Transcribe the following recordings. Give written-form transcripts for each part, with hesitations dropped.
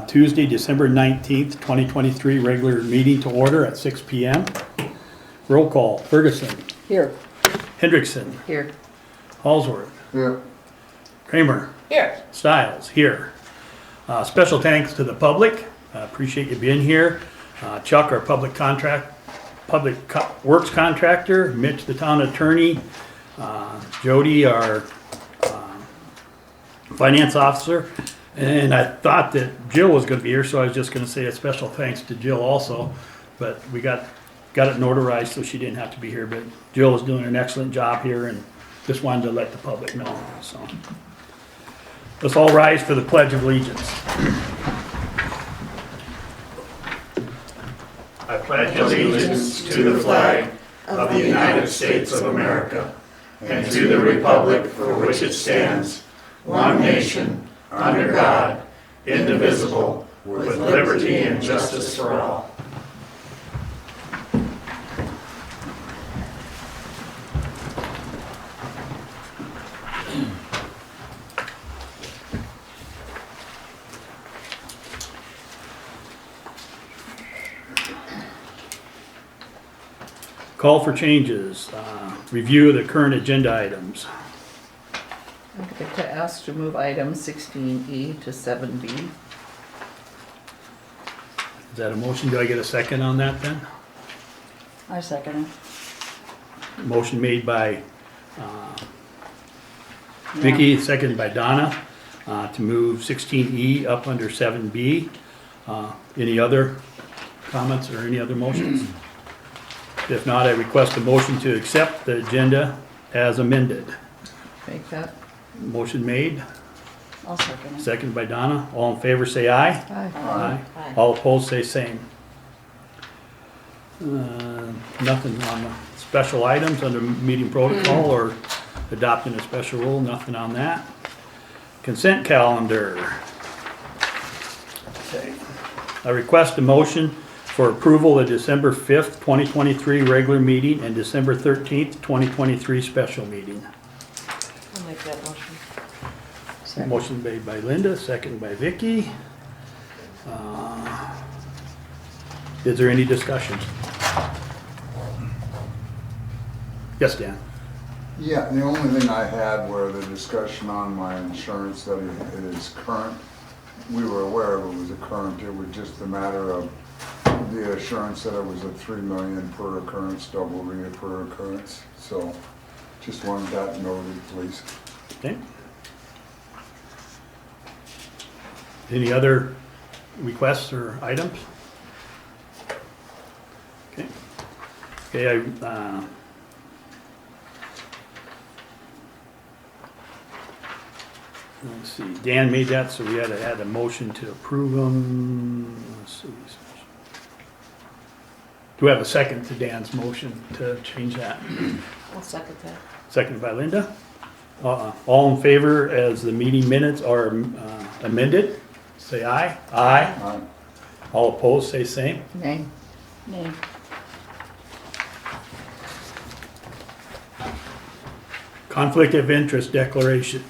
Tuesday, December 19th, 2023, regular meeting to order at 6 p.m. Roll call, Ferguson, Here. Hendrickson, Here. Halsworth, Yeah. Kramer, Here. Stiles, here. Special thanks to the public, appreciate you being here. Chuck, our works contractor, Mitch, the town attorney, Jody, our finance officer, and I thought that Jill was gonna be here, so I was just gonna say a special thanks to Jill also, but we got it notarized, so she didn't have to be here, but Jill is doing an excellent job here, and just wanted to let the public know, so. Let's all rise for the Pledge of Allegiance. I pledge allegiance to the flag of the United States of America and to the republic for which it stands, one nation, under God, indivisible, with liberty and justice for all. Call for changes, review of the current agenda items. I'd like to ask to move item 16E to 7B. Is that a motion? Do I get a second on that then? I second it. Motion made by Vicky, seconded by Donna, to move 16E up under 7B. Any other comments or any other motions? If not, I request a motion to accept the agenda as amended. Make that. Motion made, I'll second it. seconded by Donna. All in favor say aye. Aye. Aye. All opposed say same. Nothing on the special items under meeting protocol or adopting a special rule, nothing on that. Consent calendar. Okay. I request a motion for approval of December 5th, 2023 regular meeting and December 13th, 2023 special meeting. I'll make that motion. Second. Motion made by Linda, second by Vicky. Is there any discussion? Yes, Dan? Yeah, the only thing I had were the discussion on my insurance that it is current. We were aware of it was a current, it was just a matter of the assurance that it was a 3 million per occurrence, double per occurrence. So just wanted that noted, please. Okay. Any other requests or items? Okay. Okay, let's see, Dan made that, so we had to add a motion to approve them. Let's see. Do we have a second to Dan's motion to change that? I'll second that. Seconded by Linda. All in favor as the meeting minutes are amended, say aye. Aye. All opposed, say same. Nay. Nay. Conflict of interest declaration.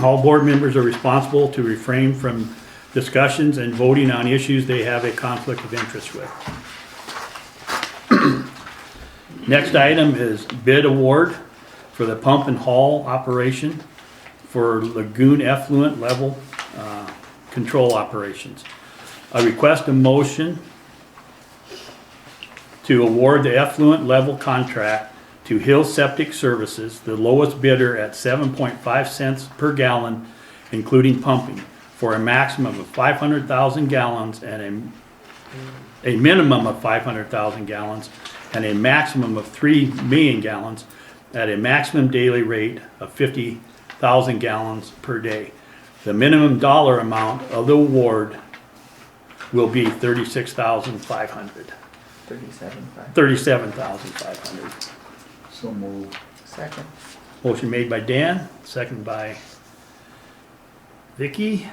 All board members are responsible to refrain from discussions and voting on issues they have a conflict of interest with. Next item is bid award for the pump and haul operation for lagoon effluent level control operations. I request a motion to award the effluent level contract to Hill Septic Services, the lowest bidder at 7.5 cents per gallon, including pumping, for a maximum of 500,000 gallons and a minimum of 500,000 gallons and a maximum of 3 million gallons at a maximum daily rate of 50,000 gallons per day. The minimum dollar amount of the award will be $36,500. 37.5. $37,500. So moved. Second. Motion made by Dan, second by Vicky.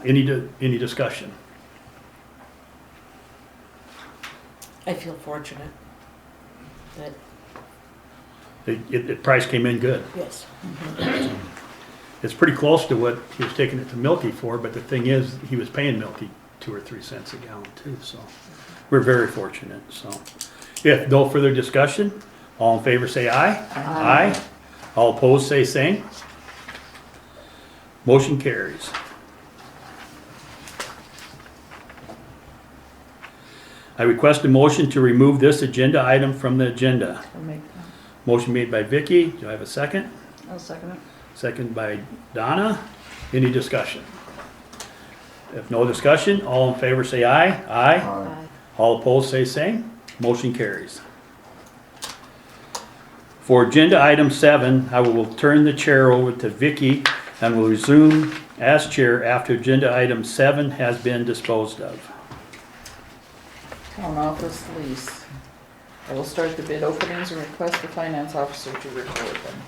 Any discussion? I feel fortunate that, The price came in good. yes. It's pretty close to what he was taking it to Milky for, but the thing is, he was paying Milky 2 or 3 cents a gallon too, so we're very fortunate, so. If no further discussion, all in favor say aye. Aye. All opposed say same. Motion carries. I request a motion to remove this agenda item from the agenda. I'll make, Motion made by Vicky. Do I have a second? I'll second it. Second by Donna. Any discussion? If no discussion, all in favor say aye. Aye. Aye. All opposed say same. Motion carries. For agenda item 7, I will turn the chair over to Vicky and will resume as chair after agenda item 7 has been disposed of. Town office lease. I will start the bid openings and request the finance officer to record them.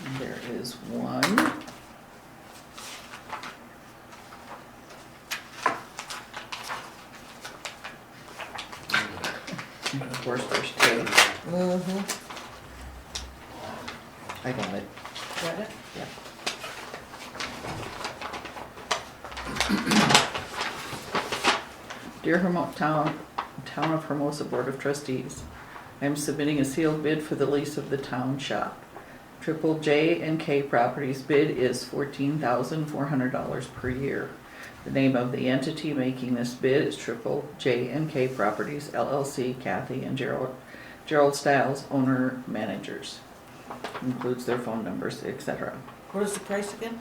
And there is one. And of course, there's two. Mm-hmm. I got it. Got it? Yep. Dear Town of Hermosa Board of Trustees, I am submitting a sealed bid for the lease of the town shop. Triple J and K Properties bid is $14,400 per year. The name of the entity making this bid is Triple J and K Properties LLC, Kathy and Gerald Stiles, owner managers. Includes their phone numbers, etc. What is the price again?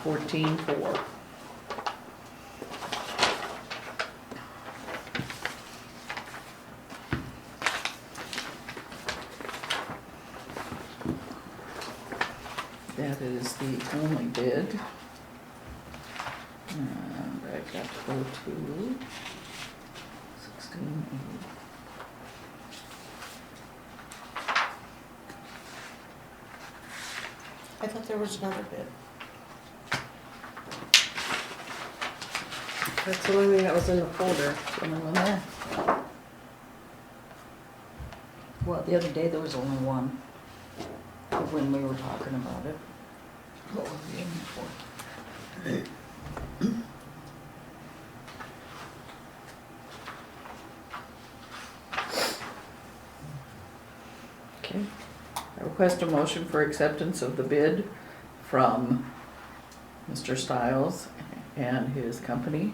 14,400. That is the only bid. And I've got to go to 16. I thought there was another bid. That's the only thing that was in the folder. Only one there. Well, the other day there was only one. When we were talking about it. What were we aiming for? Okay. I request a motion for acceptance of the bid from Mr. Stiles and his company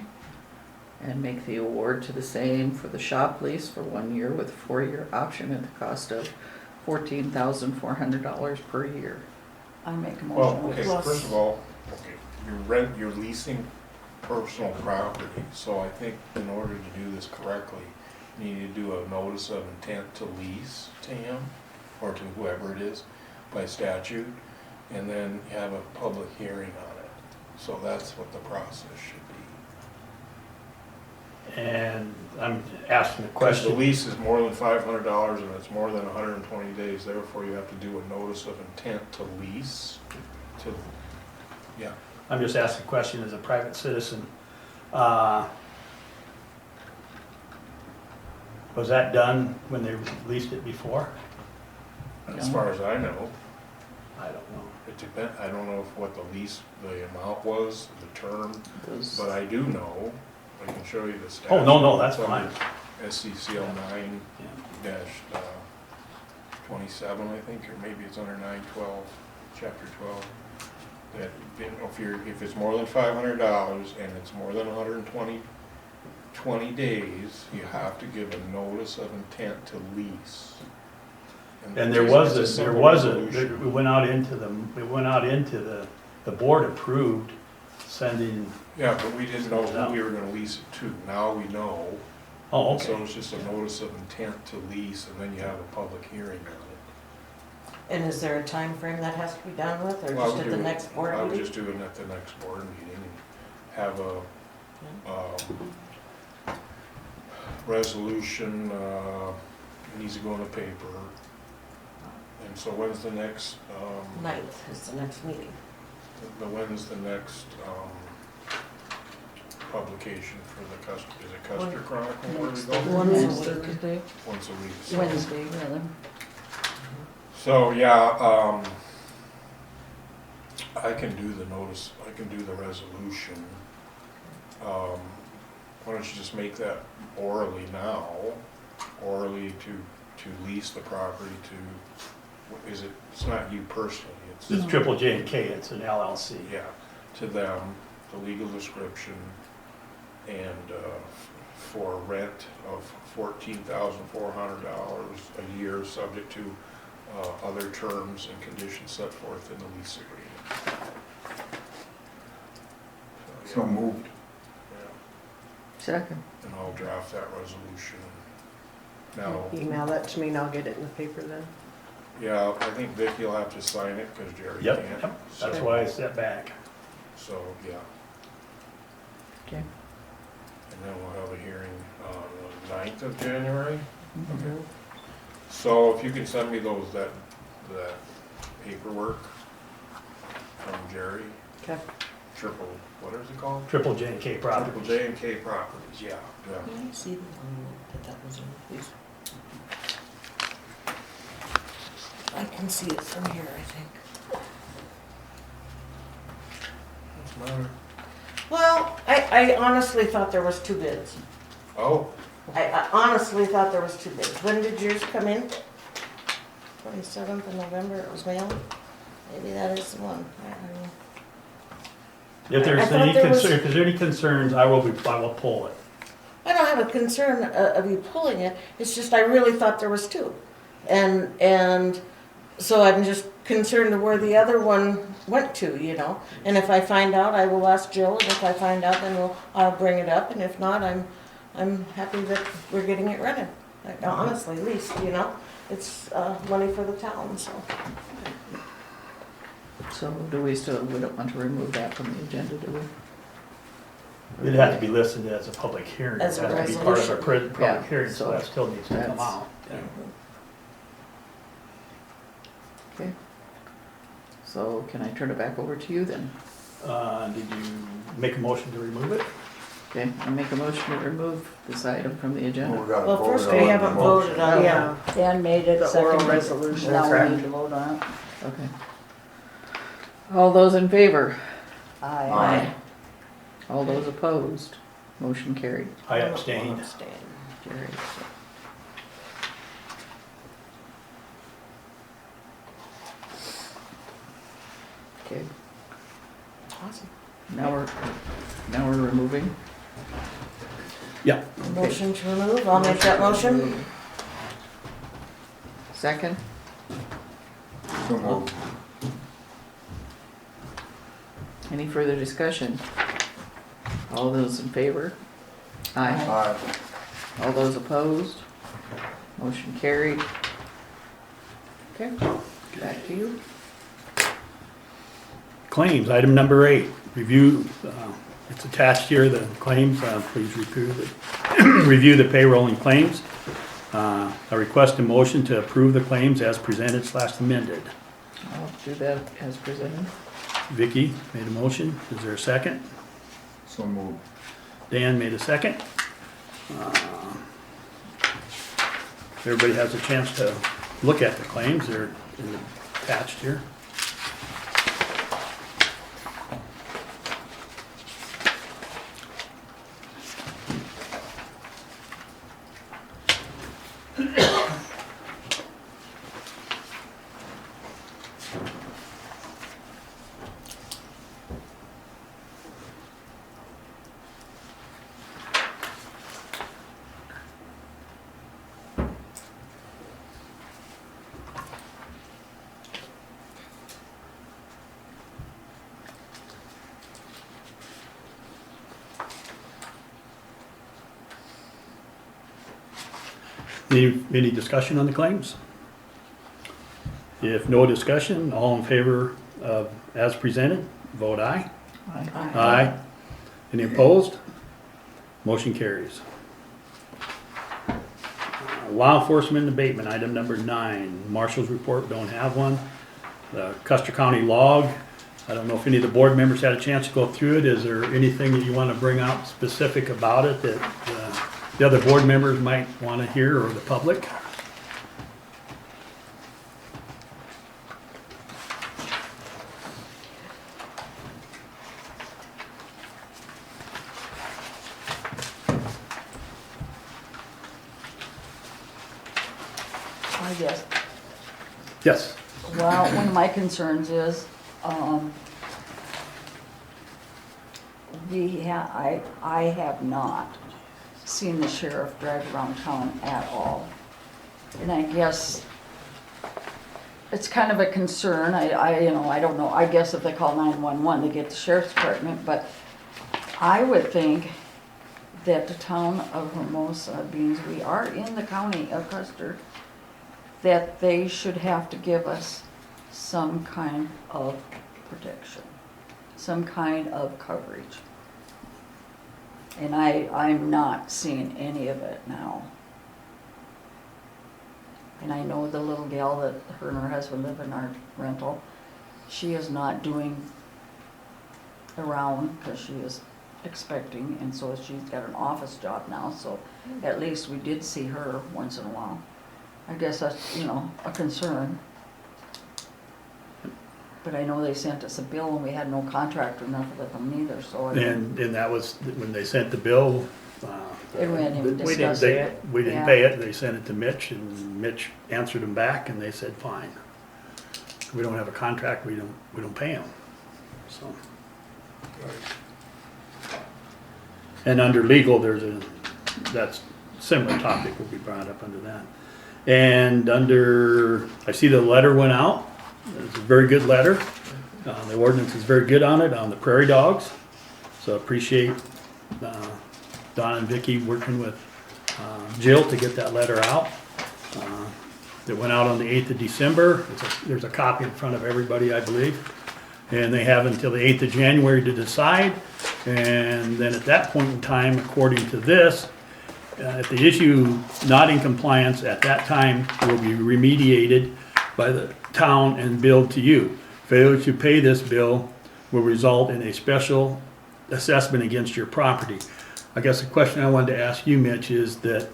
and make the award to the same for the shop lease for 1 year with a 4-year option at the cost of $14,400 per year. I make a Well, motion. okay, Plus- first of all, okay, you're leasing personal property, so I think in order to do this correctly, you need to do a notice of intent to lease to him, or to whoever it is, by statute, and then have a public hearing on it. So that's what the process should be. And I'm asking the Because the question. lease is more than $500 and it's more than 120 days, therefore you have to do a notice of intent to lease, to, yeah. I'm just asking a question as a private citizen. Was that done when they leased it before? As far as I know, I don't know. it depends, I don't know what the lease, the amount was, the term, Those, but I do know, I can show you the statute. Oh, no, that's It's under fine. SCCL 9 Yeah. dash 27, I think, or maybe it's under 912, chapter 12. That, you know, if it's more than $500 and it's more than 20 days, you have to give a notice of intent to lease. And there it's was a a, simple we resolution. went out into the board approved sending, Yeah, but we didn't know who we were gonna lease it to. Now we know. oh, So okay. it's just a notice of intent to lease, and then you have a public hearing on it. And is there a time frame that has to be done with, or Well, I just would at the do it- next board I would meeting? just do it at the next board meeting and have a, resolution, needs to go in the paper. And so when's the next, 9th is the next meeting. when's the next, publication for the Custer, is it Custer Chronicle? Where we go? Once a week. Thursday. Once a week. so- Wednesday, rather. So, yeah, I can do the notice, I can do the resolution. Why don't you just make that orally now, orally to lease the property to, is it, it's not you personally, It's Triple J and K, it's an LLC. yeah, to them, the legal description, and for rent of $14,400 a year, subject to other terms and conditions set forth in the lease agreement. So moved. Yeah, Second. and I'll draft that resolution. Now, Email that to me and I'll get it in the paper then. yeah, I think Vicki will have to sign it because Jerry Yep, can't. yep, that's So- why I stepped back. So, yeah, Okay. and then we'll have a hearing on the 9th of January. Mhm. So if you can send me that paperwork from Jerry, Okay. what is it called? Triple J and K property. Triple J and K Properties, yeah. Can I see the one that was in, please? I can see it from here, I think. What's the matter? Well, I honestly thought there was 2 bids. Oh, I honestly thought there was 2 bids. When did yours come in? 27th of November, it was mailed? Maybe that is the one. I don't know. If I there's thought any there was- if there's any concerns, I will pull it. I don't have a concern of you pulling it, it's just I really thought there was 2. And so I'm just concerned of where the other one went to, you know? And if I find out, I will ask Jill, and if I find out, then I'll bring it up, and if not, I'm happy that we're getting it rented. Like, honestly, at least, you know? It's money for the town, so. So we don't want to remove that from the agenda, do we? It'd have to be listed as a public hearing. It has As a to be part of a resolution. public Yeah, hearing, so so that still needs to come that's- out. Okay. So can I turn it back over to you then? Did you make a motion to remove it? Okay, I make a motion to remove this item from the Well, agenda. we gotta Well, vote first on we the haven't motion. voted on Yeah. Dan made it, The oral seconded. resolution. Now we Correct. need to vote on it. Okay. All those in favor? Aye. Aye. All those opposed? Motion carried. I abstained. Carried. Okay, Awesome. now we're removing. Yeah. Motion to remove, I'll make that motion. Second? So moved. Any further discussion? All those in favor? Aye. Aye. All those opposed? Motion carried. Okay, back to you. Claims, item number 8, review, it's attached here, the claims, please review the payroll and claims. I request a motion to approve the claims as presented / amended. I'll do that as presented. Vicky made a motion, is there a second? So moved. Dan made a second. Everybody has a chance to look at the claims, they're attached here. Any discussion on the claims? If no discussion, all in favor of as presented, vote aye. Aye. Aye. Any opposed? Motion carries. Law enforcement abatement, item number 9. Marshal's report, don't have one. The Custer County log, I don't know if any of the board members had a chance to go through it. Is there anything that you want to bring out specific about it that the other board members might want to hear, or the public? I guess, Yes. well, one of my concerns is, I have not seen the sheriff drive around town at all. And I guess it's kind of a concern, you know, I don't know, I guess if they call 911, they get the sheriff's department, but I would think that the town of Hermosa, being we are in the county of Custer, that they should have to give us some kind of protection, some kind of coverage. And I'm not seeing any of it now. And I know the little gal that her and her husband live in our rental, she is not doing around because she is expecting, and so she's got an office job now, so at least we did see her once in a while. I guess that's, you know, a concern. But I know they sent us a bill and we had no contract or nothing with them neither, so. And that was when they sent the bill. And we hadn't even we didn't- discussed they- it. We didn't Yeah. pay it. They sent it to Mitch, and Mitch answered them back, and they said, fine. We don't have a contract, we don't pay them, so. And under legal, that's similar topic will be brought up under that. And I see the letter went out. It's a very good letter. The ordinance is very good on it, on the prairie dogs. So appreciate Don and Vicky working with Jill to get that letter out. It went out on the 8th of December. There's a copy in front of everybody, I believe. And they have until the 8th of January to decide. And then at that point in time, according to this, if the issue not in compliance at that time will be remediated by the town and billed to you. Failure to pay this bill will result in a special assessment against your property. I guess the question I wanted to ask you, Mitch, is that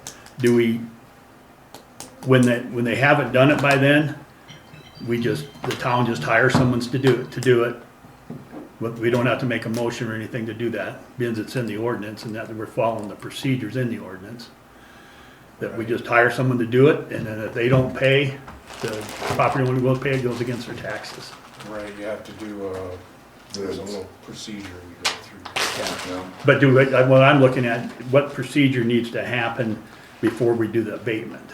when they haven't done it by then, the town just hires someone to do it. We don't have to make a motion or anything to do that, because it's in the ordinance, and that we're following the procedures in the ordinance. That we just hire someone to do it, and then if they don't pay, the property owner will pay, it goes against their taxes. Right, you have to do, there's a little procedure we go through. Yeah. But what I'm looking at, what procedure needs to happen before we do the abatement?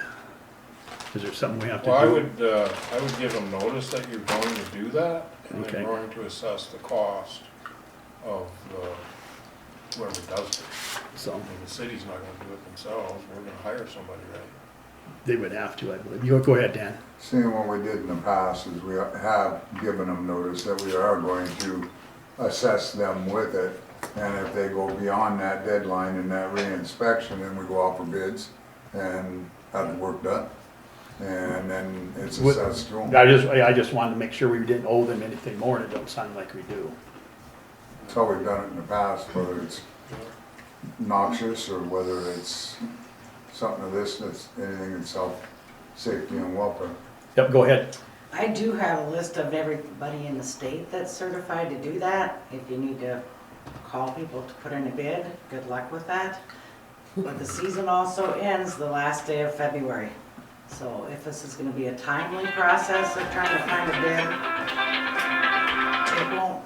Is there something we have to do? Well, I would give them notice that you're going to do that, and Okay. they're going to assess the cost of whoever does it. So, I mean, the city's not gonna do it themselves, we're gonna hire somebody, right? they would have to, I believe. You go ahead, Dan. Seeing what we did in the past is we have given them notice that we are going to assess them with it. And if they go beyond that deadline and that re-inspection, then we go out for bids and have the work done. And then it's assessed to them. I just wanted to make sure we didn't owe them anything more, and it don't sound like we do. That's how we've done it in the past, whether it's noxious or whether it's something of this, that's anything that's health, safety and welfare. Yep, go ahead. I do have a list of everybody in the state that's certified to do that. If you need to call people to put in a bid, good luck with that. But the season also ends the last day of February. So if this is gonna be a timely process of trying to find a bid, it won't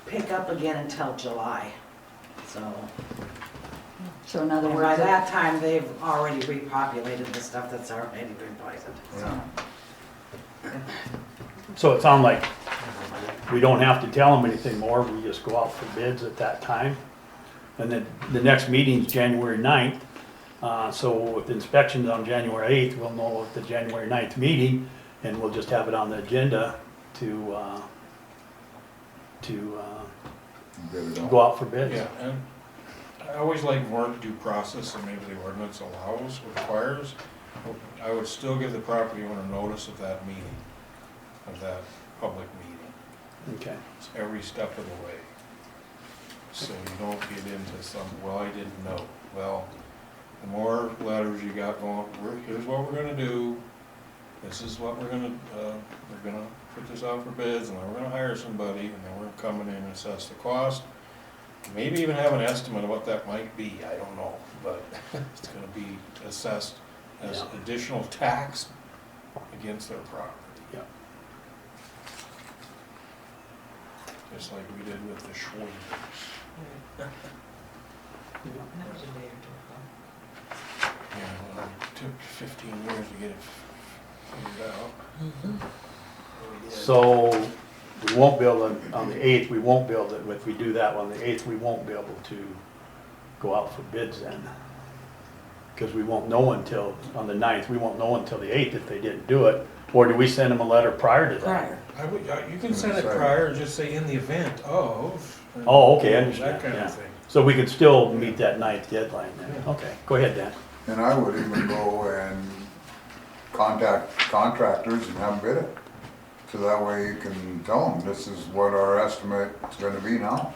pick up again until July. So in other And words. by that time, they've already repopulated the stuff that's already been poisoned. Yeah. So it sounds like we don't have to tell them anything more, we just go out for bids at that time. And then the next meeting's January 9th, so if the inspection's on January 8th, we'll know at the January 9th meeting, and we'll just have it on the agenda to Bid it out. go out for bids. Yeah, and I always like more due process than maybe the ordinance allows, requires. I would still give the property owner notice of that meeting, of that public meeting. Okay, It's every step of the way. So you don't get into some, well, I didn't know. Well, the more letters you got going, here's what we're gonna do. This is what we're gonna put this out for bids, and then we're gonna hire somebody, and then we're coming in and assess the cost. Maybe even have an estimate of what that might be, I don't know, but it's gonna be assessed as Yeah. additional tax against their property. yeah. Just like we did with the Schwabers. Yeah, well, it took 15 years to get it figured out. So we won't build it on the 8th, we won't build it, if we do that on the 8th, we won't be able to go out for bids then. Because we won't know until, on the 9th, we won't know until the 8th if they didn't do it. Or do we send them a letter prior to that? Prior. You can send it prior, just say in the event of. Oh, okay, I understand, That kind yeah. of thing. So we could still meet that 9th deadline then? Yeah. Okay, go ahead, Dan. And I would even go and contact contractors and have them bid it. So that way you can tell them, this is what our estimate is gonna be now.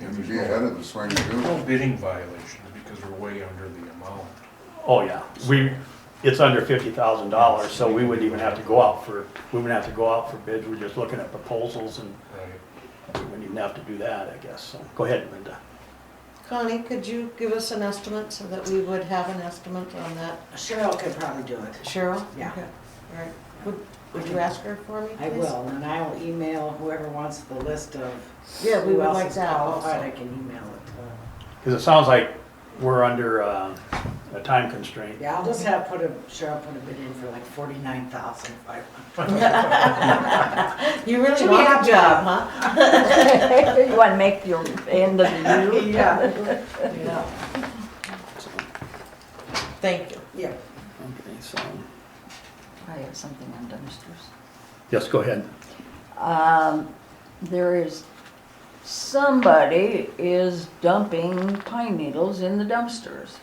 And be ahead of the swing to do No it. bidding violations because we're way under the amount. Oh, yeah, it's under $50,000, so we wouldn't even have to go out for, bids, we're just looking at proposals and Right. we wouldn't even have to do that, I guess, so, go ahead, Linda. Connie, could you give us an estimate so that we would have an estimate on that? Cheryl could probably do it. Cheryl? Yeah. Okay. All right. Would you ask her for me, please? I will, and I will email whoever wants the list of Yeah, we who would else like is that qualified, also. I can email it to her. Because it sounds like we're under a time constraint. Yeah, I'll just have Cheryl put a bid in for like 49,500. You really Should be want a happy. job, huh? You wanna make your end of the year? Yeah. Yeah. Thank you. Yeah. Okay, so, I have something on dumpsters. yes, go ahead. There is, somebody is dumping pine needles in the dumpsters.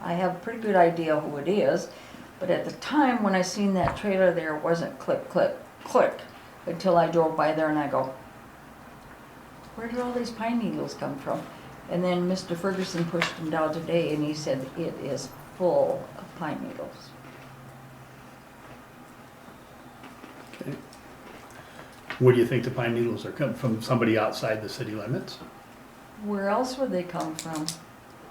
I have a pretty good idea who it is, but at the time when I seen that trailer there, it wasn't click, click, click, until I drove by there and I go, where did all these pine needles come from? And then Mr. Ferguson pushed them down today and he said it is full of pine needles. Okay. Where do you think the pine needles are coming from? Somebody outside the city limits? Where else would they come from?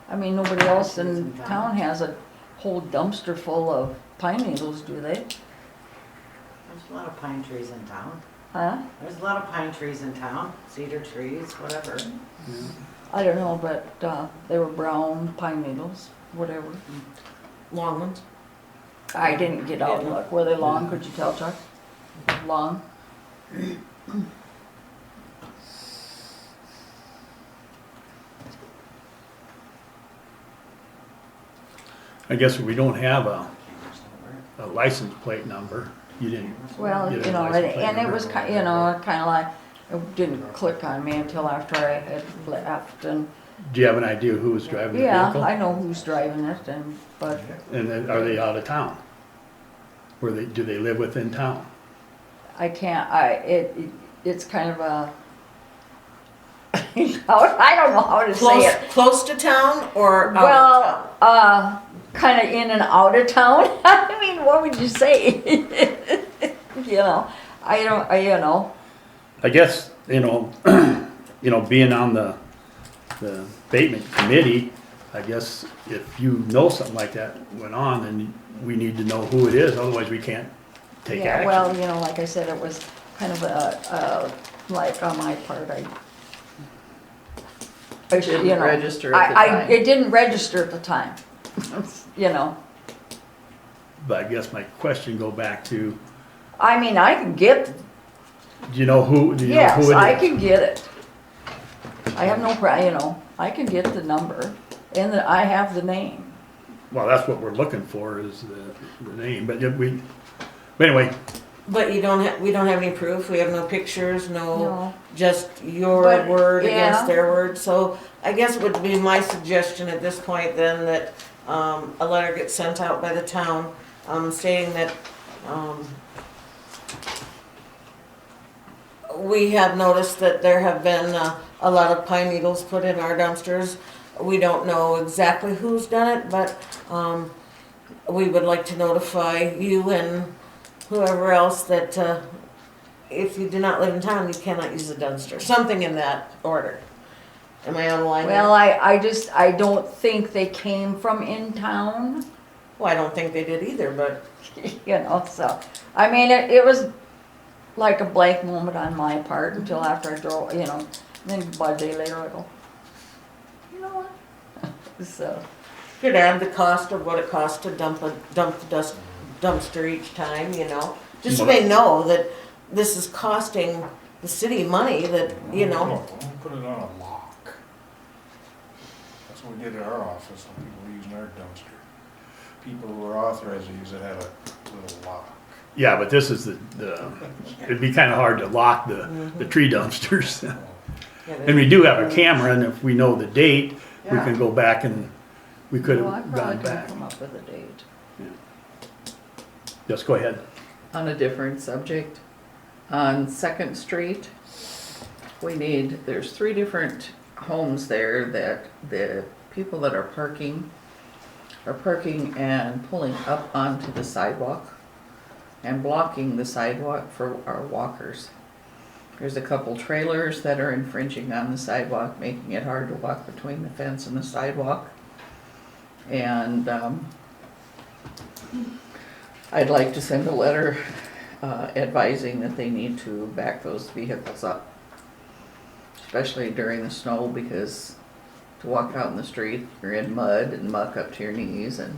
I mean, nobody else in town has a whole dumpster full of pine needles, do they? There's a lot of pine trees in town. Huh? There's a lot of pine trees in town, cedar trees, whatever. I don't know, but they were brown pine needles, whatever. Long ones? I didn't get out and look. Were they long? Could you tell, Chuck? Long? I guess we don't have a license plate number. You didn't, Well, Get a you know, license plate and it number. was kind, you know, kind of like, it didn't click on me until after I had left and, do you have an idea who was driving the yeah, vehicle? I know who's driving it and, but And then are they out of town? Do they live within town? I can't, it's kind of a, I don't know how to say it. Close to town or out of town? Well, kind of in and out of town. I mean, what would you say? You know, you know, I guess, being on the abatement committee, I guess if you know something like that went on, then we need to know who it is, otherwise we can't take yeah, action. well, you know, like I said, it was kind of like on my part, Didn't you know, register at the time. it didn't register at the time, you know. But I guess my question go back to, I mean, I can get, do you know who it is? yes, I can get it. I have no you know, I can get the number and I have the name. Well, that's what we're looking for is the name, but anyway, But we don't have any proof, we have no pictures, No. just your But, word against yeah. their word. So I guess it would be my suggestion at this point then that a letter gets sent out by the town stating that we have noticed that there have been a lot of pine needles put in our dumpsters. We don't know exactly who's done it, but we would like to notify you and whoever else that if you do not live in town, you cannot use the dumpster. Something in that order. Am I on the line? Well, I don't think they came from in town, Well, I don't think they did either, but you know, so, I mean, it was like a blank moment on my part until after I drove, you know, then about a day later I go, you know what? So, could add the cost of what it costs to dump the dumpster each time, you know? Just so they know that this is costing the city money that, you know. We'll put it on a lock. That's what we did at our office when people were using our dumpster. People who were authorized to use it had a little lock. Yeah, but this is it'd be kinda hard to lock the tree dumpsters. Yeah, And we do have a camera, and if we know the date, we Yeah. can go back and, we could well, I have probably gone could back. come up with a date. Just go ahead. On a different subject, on Second Street, there's 3 different homes there that the people that are parking and pulling up onto the sidewalk and blocking the sidewalk for our walkers. There's a couple trailers that are infringing on the sidewalk, making it hard to walk between the fence and the sidewalk. And I'd like to send a letter advising that they need to back those vehicles up, especially during the snow, because to walk out in the street, you're in mud and muck up to your knees, and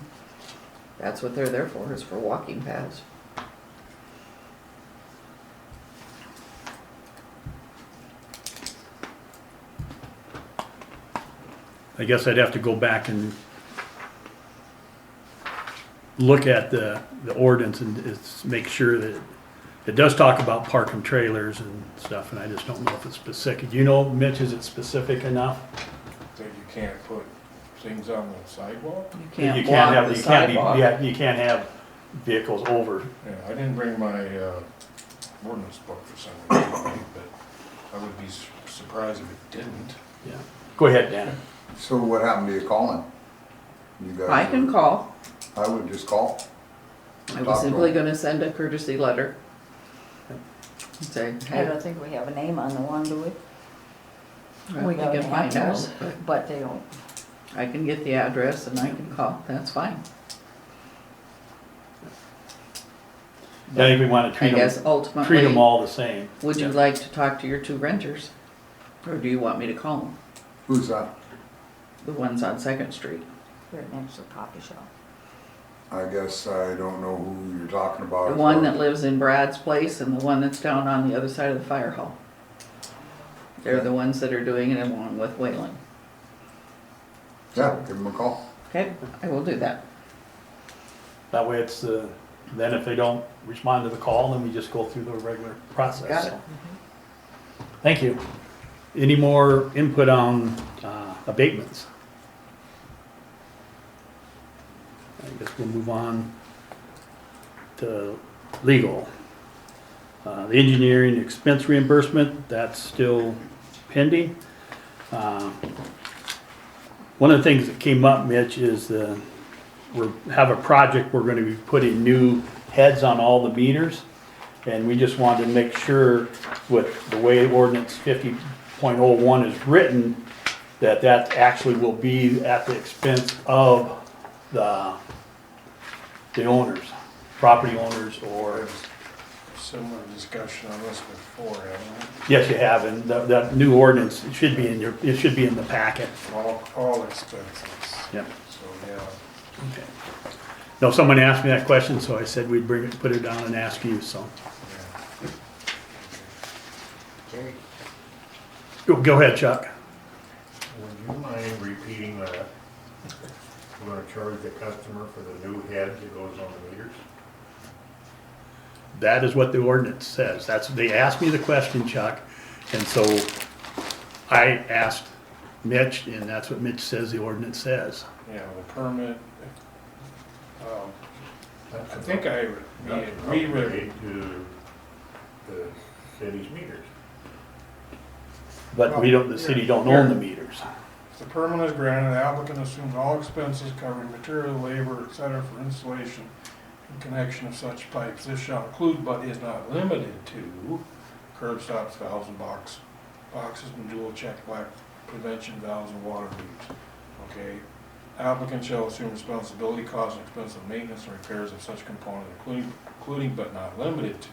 that's what they're there for, is for walking paths. I guess I'd have to go back and look at the ordinance and make sure that it does talk about parking trailers and stuff, and I just don't know if it's specific. Do you know, Mitch, is it specific enough? That you can't put things on the sidewalk? You can't You block have- the you can't be- sidewalk. Yeah, you can't have vehicles over. Yeah, I didn't bring my ordinance book for some reason, but I would be surprised if it didn't. Yeah. Go ahead, Dan. So what happened to you calling? You guys? I can call. I would just call. I Talk was to simply them. gonna send a courtesy letter. And say, I hey, don't think we have a name on the one, do we? well, We you got can an find address, out, but but they don't. I can get the address and I can call, that's fine. I think we wanna I treat guess them ultimately, all the same. would you like to talk to your 2 renters? Or do you want me to call them? Who's that? The ones on Second Street? Right next to the coffee shop. I guess I don't know who you're talking about. The as one far that as- lives in Brad's place and the one that's down on the other side of the fire hall. They're the ones that are doing it along with Wayland. Yeah, give them a call. Okay, I will do that. That way it's, then if they don't respond to the call, then we just go through the regular process. Got it. So. Thank you. Any more input on abatements? I guess we'll move on to legal. The engineering expense reimbursement, that's still pending. One of the things that came up, Mitch, is we have a project, we're gonna be putting new heads on all the meters. And we just wanted to make sure with the way ordinance 50.01 is written, that actually will be at the expense of the owners, property owners, or, Similar discussion on this before, haven't yes, you have, and that new ordinance, it should be in the packet. we? All expenses. Yep. So, yeah. Okay. No, someone asked me that question, so I said we'd put it down and ask you, so. Yeah. Go ahead, Chuck. Would you mind repeating that? We're gonna charge the customer for the new head that goes on the meters? That is what the ordinance says. They asked me the question, Chuck, and so I asked Mitch, and that's what Mitch says the ordinance says. Yeah, the permit, That's I think I That's an reread, upgrade to the city's meters. but we don't, the city don't own the meters. If the permit is granted, the applicant assumes all expenses covering material, labor, etc. for installation and connection of such pipes. This shall include but is not limited to curb stops, valves and boxes and dual check black prevention valves and water leaks. Okay? Applicant shall assume responsibility, cost, and expense of maintenance and repairs of such component, including but not limited to.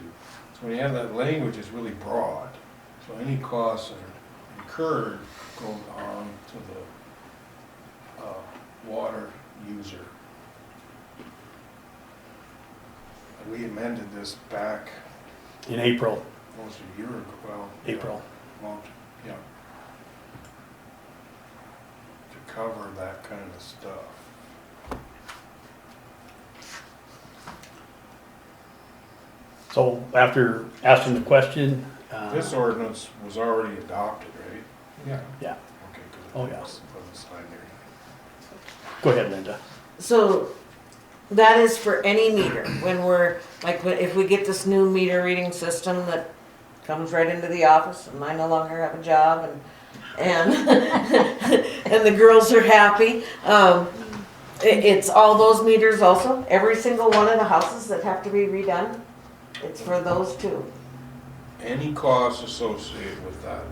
So when you have that language, it's really broad. So any costs that are incurred go on to the water user. And we amended this back In April, almost a year ago, well. April. Yeah. To cover that kind of stuff. So after asking the question, This ordinance was already adopted, right? Yeah. Yeah. Okay, good. Oh, yeah. Wasn't signed there. Go ahead, Linda. So that is for any meter, when we're, like, if we get this new meter reading system that comes right into the office and I no longer have a job and and the girls are happy. It's all those meters also, every single one of the houses that have to be redone, it's for those too. Any costs associated with that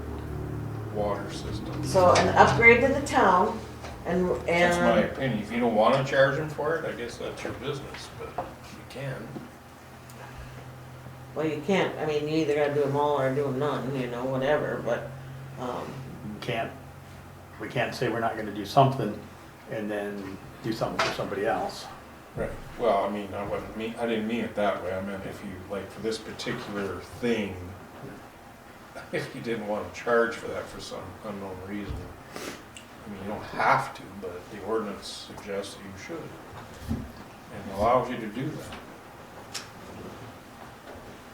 water system. So an upgrade to the town and. That's my opinion. If you don't wanna charge them for it, I guess that's your business, but you can. Well, you can't, I mean, you either gotta do them all or do them none, you know, whatever, but, We can't say we're not gonna do something and then do something for somebody else. Right. Well, I mean, I didn't mean it that way. I meant if you, like, for this particular thing, if you didn't want to charge for that for some unknown reason. I mean, you don't have to, but the ordinance suggests that you should. And allows you to do that.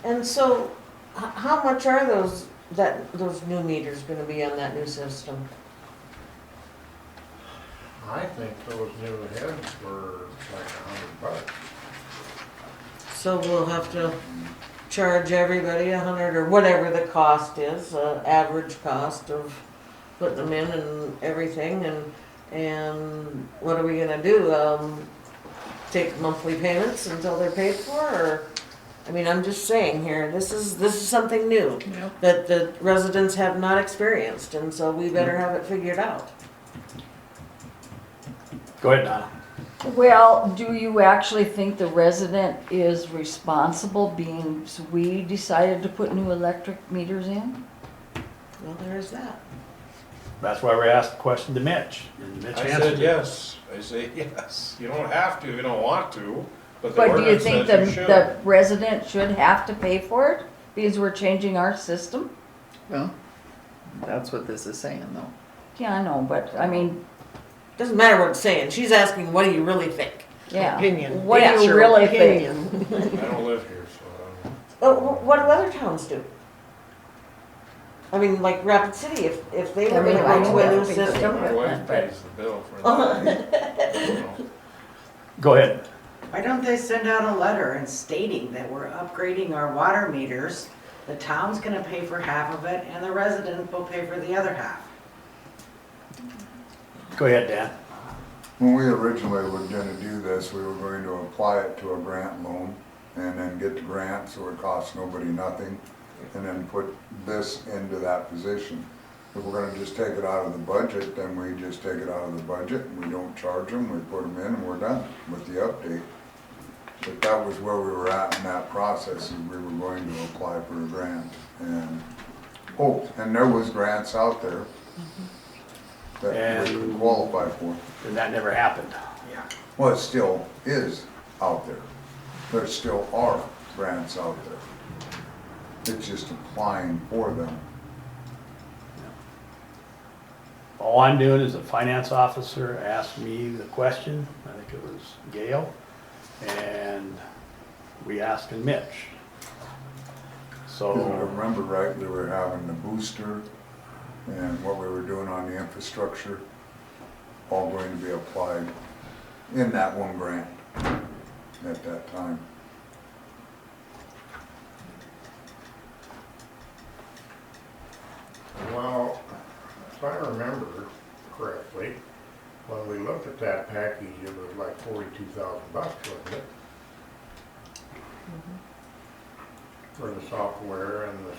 and so, how much are those new meters gonna be on that new system? I think those new heads were like $100. So we'll have to charge everybody 100 or whatever the cost is, average cost of putting them in and everything, and what are we gonna do? Take monthly payments until they're paid for, or, I mean, I'm just saying here, this is something new that the residents have not experienced, and so we better have it figured out. Go ahead, Donna. Well, do you actually think the resident is responsible being, so we decided to put new electric meters in? Well, there's that. That's why we asked the question to Mitch. And Mitch I answered said it. yes. I say yes. You don't have to, you don't want to, but the But do you ordinance think says you should. the resident should have to pay for it because we're changing our system? Well, that's what this is saying though. Yeah, I know, but I mean, Doesn't matter what it's saying, she's asking, what do you really think? yeah. Opinion. What It's do you your really opinion. think? I don't live here, so I don't know. What do other towns do? I mean, like Rapid City, if they were I mean, gonna I go know to a new that's big system. My wife pays the bill for that. You know. Go ahead. Why don't they send out a letter and stating that we're upgrading our water meters? The town's gonna pay for half of it and the resident will pay for the other half. Go ahead, Dan. When we originally were gonna do this, we were going to apply it to a grant loan and then get the grant so it costs nobody nothing, and then put this into that position. If we're gonna just take it out of the budget, then we just take it out of the budget, we don't charge them, we put them in and we're done with the update. But that was where we were at in that process, is we were going to apply for a grant, and, and there was grants out there that we could qualify for. And that never happened. Well, it still is out there. There still are grants out there. It's just applying for them. All I'm doing is the finance officer asked me the question, I think it was Gail, and we asked Mitch. If I So, remember right, we were having the booster and what we were doing on the infrastructure, all going to be applied in that one grant at that time. Well, if I remember correctly, when we looked at that package, it was like $42,000, wasn't it? For the software and the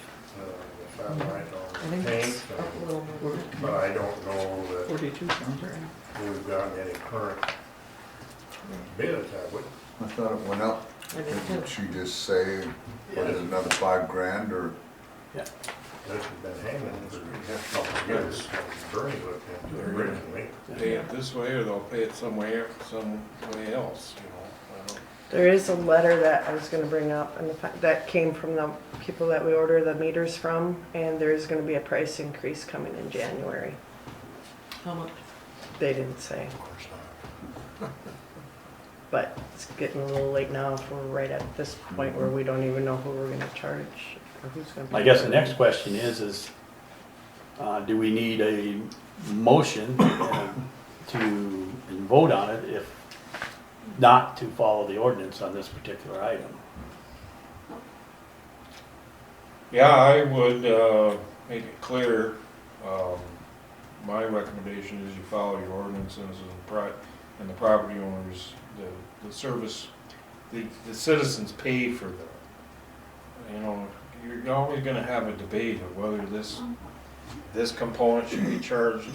satellite I on think the it's tank. up a little more. But I don't know that 42 sounds right. we've gotten any current bids, have we? I thought it went up. I did Did too. she just say, what is it, another $5,000 or? This has been hanging for a couple of years, since Bernie looked into it originally. Pay it this way or they'll pay it some way else, you know, I don't. There is a letter that I was gonna bring up, and that came from the people that we order the meters from, and there's gonna be a price increase coming in January. How much? They didn't say, Of course not. but it's getting a little late now if we're right at this point where we don't even know who we're gonna charge, or who's gonna. I guess the next question is, do we need a motion to vote on it if not to follow the ordinance on this particular item? Yeah, I would, make it clear, my recommendation is you follow your ordinances and the property owners, the service, the citizens pay for the, you know, you're always gonna have a debate of whether this component should be charged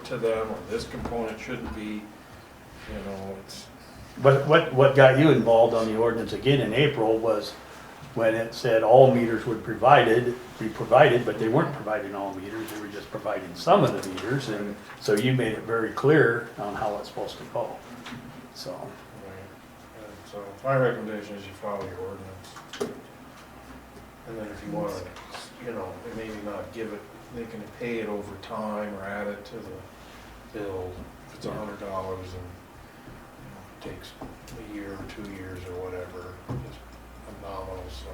to them, or this component shouldn't be, you know, it's. But what got you involved on the ordinance again in April was when it said all meters would be provided, but they weren't providing all meters, they were just providing some of the meters, and so you made it very clear on how it's supposed to go, so. Right. And so my recommendation is you follow your ordinance. And then if you want to, you know, maybe not give it, they can pay it over time or add it to the bill. If it's $100 and, you know, it takes a year or 2 years or whatever, just a nominal, so.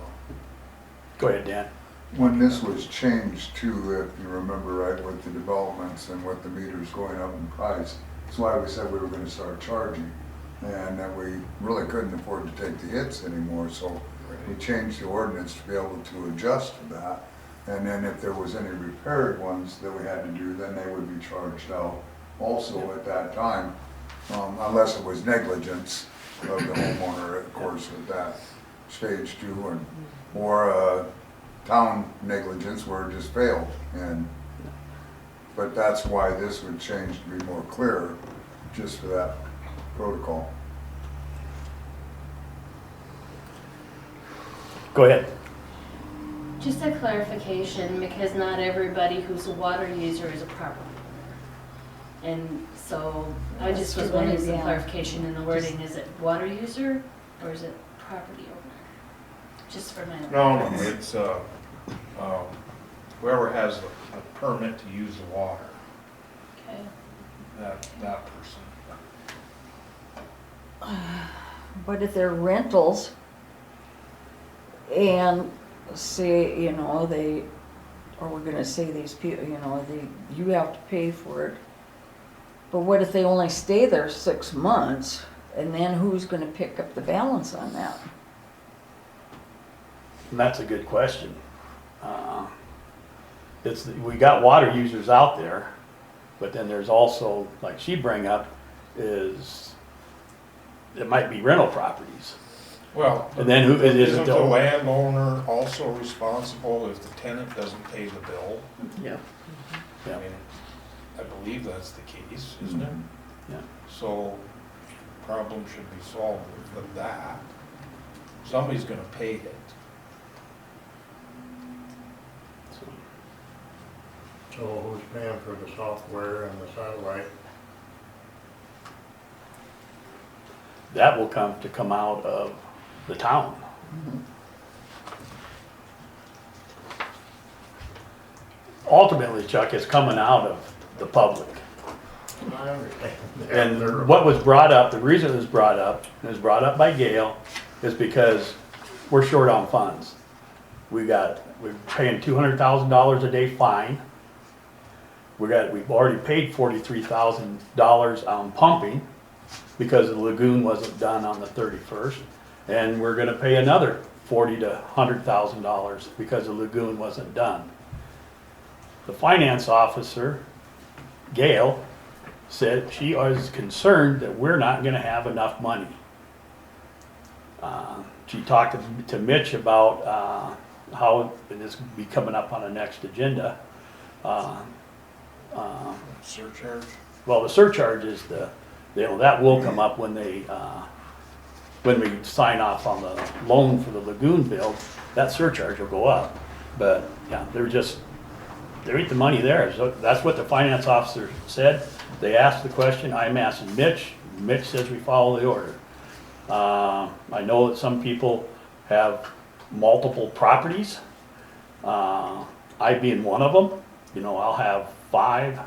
Go ahead, Dan. When this was changed too, if you remember right, with the developments and with the meters going up in price, that's why we said we were gonna start charging. And that we really couldn't afford to take the hits anymore, so we changed the ordinance to be able to adjust to that. And then if there was any repaired ones that we had to do, then they would be charged out also at that time. Unless it was negligence of the homeowner, of course, at that stage too, and, or, town negligence where it just failed. But that's why this would change to be more clear, just for that protocol. Go ahead. Just a clarification, because not everybody who's a water user is a property owner. And so I just was wanting some clarification in the wording. Is it water user or is it property owner? Just for my. No, it's, whoever has the permit to use the water, Okay. that person. But if they're rentals and say, you know, or we're gonna say these people, you know, you have to pay for it. But what if they only stay there 6 months, and then who's gonna pick up the balance on that? And that's a good question. We got water users out there, but then there's also, like she bring up, is it might be rental properties. Well, And then who is it? isn't the landowner also responsible if the tenant doesn't pay the bill? Yeah. I mean, I believe that's the case, isn't it? Yeah. So, problem should be solved with that. Somebody's gonna pay it. So who's paying for the software and the satellite? That will come out of the town. Ultimately, Chuck, it's coming out of the public. I understand. And what was brought up, the reason it was brought up by Gail, is because we're short on funds. We're paying $200,000 a day fine. We've already paid $43,000 on pumping because the lagoon wasn't done on the 31st. And we're gonna pay another $40,000 to $100,000 because the lagoon wasn't done. The finance officer Gail said she was concerned that we're not gonna have enough money. She talked to Mitch about, how, and this will be coming up on the next agenda. Surcharge? Well, the surcharge is that will come up when when we sign off on the loan for the lagoon build, that surcharge will go up. But, yeah, there ain't the money there. So that's what the finance officer said. They asked the question, I'm asking Mitch. Mitch says we follow the order. I know that some people have multiple properties. I being one of them, you know, I'll have 5,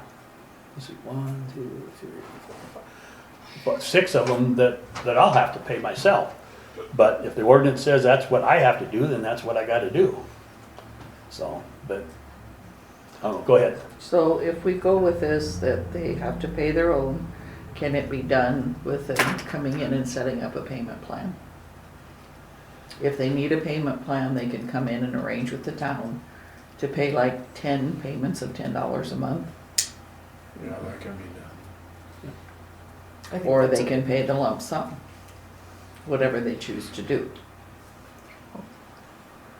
let's see, 1, 2, 3, 4, 5, 6 of them that I'll have to pay myself. But if the ordinance says that's what I have to do, then that's what I gotta do. So, but, I don't know, go ahead. So if we go with this, that they have to pay their own, can it be done with them coming in and setting up a payment plan? If they need a payment plan, they can come in and arrange with the town to pay like 10 payments of $10 a month. Yeah, that can be done. I think Or that's they can pay the lump sum, whatever they choose to do.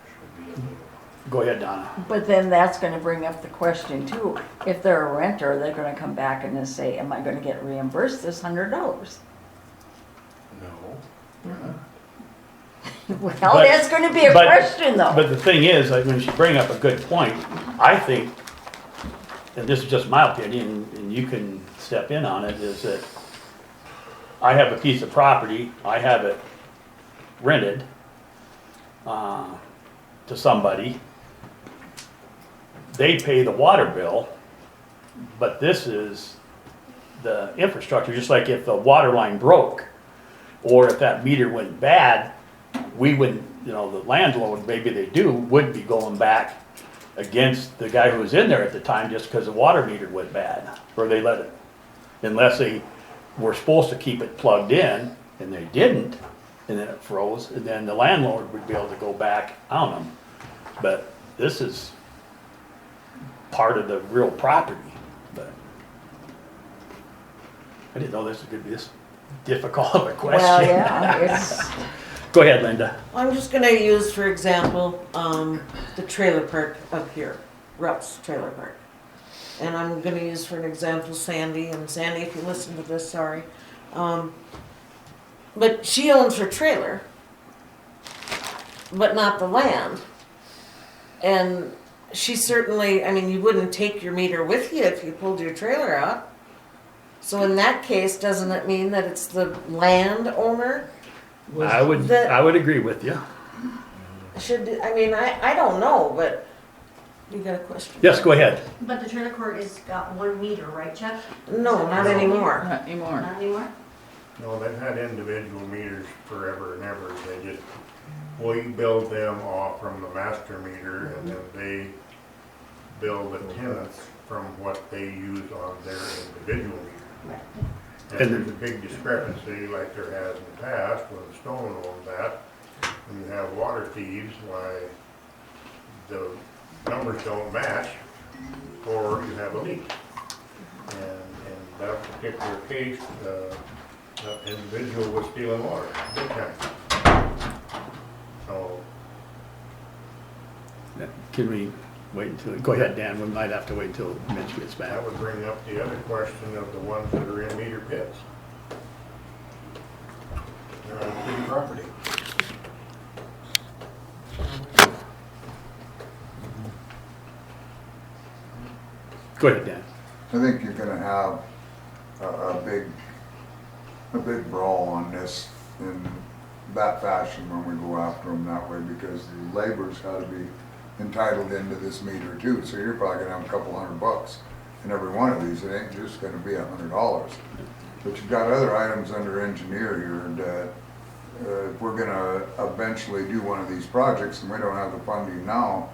Should be a little. Go ahead, Donna. But then that's gonna bring up the question too, if they're a renter, they're gonna come back and then say, am I gonna get reimbursed this $100? No. we're not. Well, But- that's gonna be a but- question though. But the thing is, like, when she bring up a good point, I think, and this is just my opinion, and you can step in on it, is that I have a piece of property, I have it rented, to somebody. They pay the water bill, but this is the infrastructure, just like if the water line broke, or if that meter went bad, we wouldn't, you know, the landlord, maybe they do, would be going back against the guy who was in there at the time just because the water meter went bad, or they let it, unless they were supposed to keep it plugged in, and they didn't, and then it froze, and then the landlord would be able to go back on them. But this is part of the real property, but I didn't know this was gonna be this difficult of a question. Well, yeah, it's, Go ahead, Linda. I'm just gonna use, for example, the trailer park up here, Rupp's Trailer Park. And I'm gonna use for an example Sandy, and Sandy, if you listen to this, sorry. But she owns her trailer, but not the land. And she certainly, I mean, you wouldn't take your meter with you if you pulled your trailer out. So in that case, doesn't it mean that it's the landowner? I would agree with you. Should, I mean, I don't know, but you got a question? Yes, go ahead. But the trailer court has got 1 meter, right, Chuck? No, not anymore. Not anymore. Not anymore? No, they've had individual meters forever and ever. We build them off from the master meter, and then they bill the tenants from what they use on their individual meter. Right. And there's a big discrepancy, like there has in the past, when Stone owned that. When you have water thieves, why the numbers don't match, or you have a leak. And in that particular case, that individual was stealing water, big time. So, Can we wait until, go ahead, Dan, we might have to wait until Mitch gets back. that would bring up the other question of the ones that are in meter pits. They're on city property. Go ahead, Dan. I think you're gonna have a big brawl on this in that fashion when we go after them that way, because the labor's gotta be entitled into this meter too, so you're probably gonna have a couple $100 in every one of these. It ain't just gonna be $100. But you've got other items under engineer here that if we're gonna eventually do one of these projects and we don't have the funding now,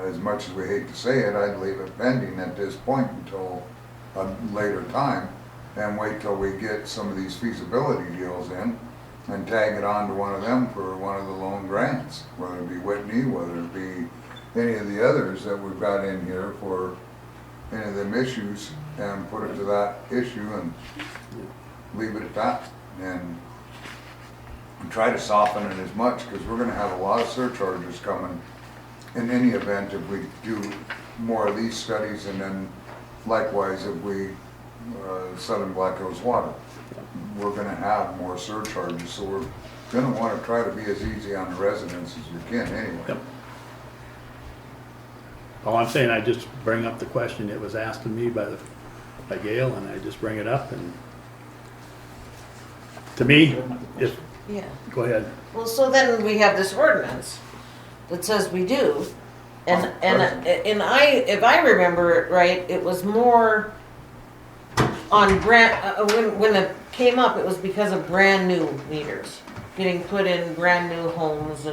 as much as we hate to say it, I'd leave it pending at this point until a later time and wait till we get some of these feasibility deals in and tag it on to one of them for one of the loan grants, whether it be Whitney, whether it be any of the others that we've got in here for any of them issues and put it to that issue and leave it at that. And try to soften it as much, because we're gonna have a lot of surcharges coming in any event if we do more of these studies, and then likewise if we Southern Black Hills Water. We're gonna have more surcharges, so we're gonna wanna try to be as easy on the residents as we can anyway. Yep. All I'm saying, I just bring up the question that was asked of me by Gail, and I just bring it up, and to me, if, Yeah. go ahead. Well, so then we have this ordinance that says we do, and if I remember it right, it was more on when it came up, it was because of brand new meters getting put in brand new homes,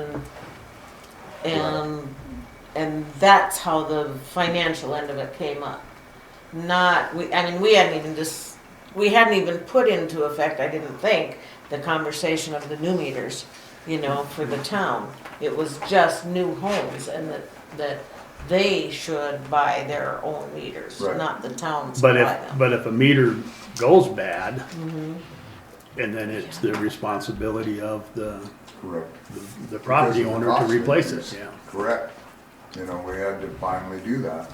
and that's how the financial end of it came up. We hadn't even put into effect, I didn't think, the conversation of the new meters, for the town. It was just new homes, and that they should buy their own meters, Right. not the town But supply them. but if a meter goes bad, Mhm. and then it's the responsibility of the Correct. property Because of the owner to cost replace it, increase. yeah. Correct. We had to finally do that.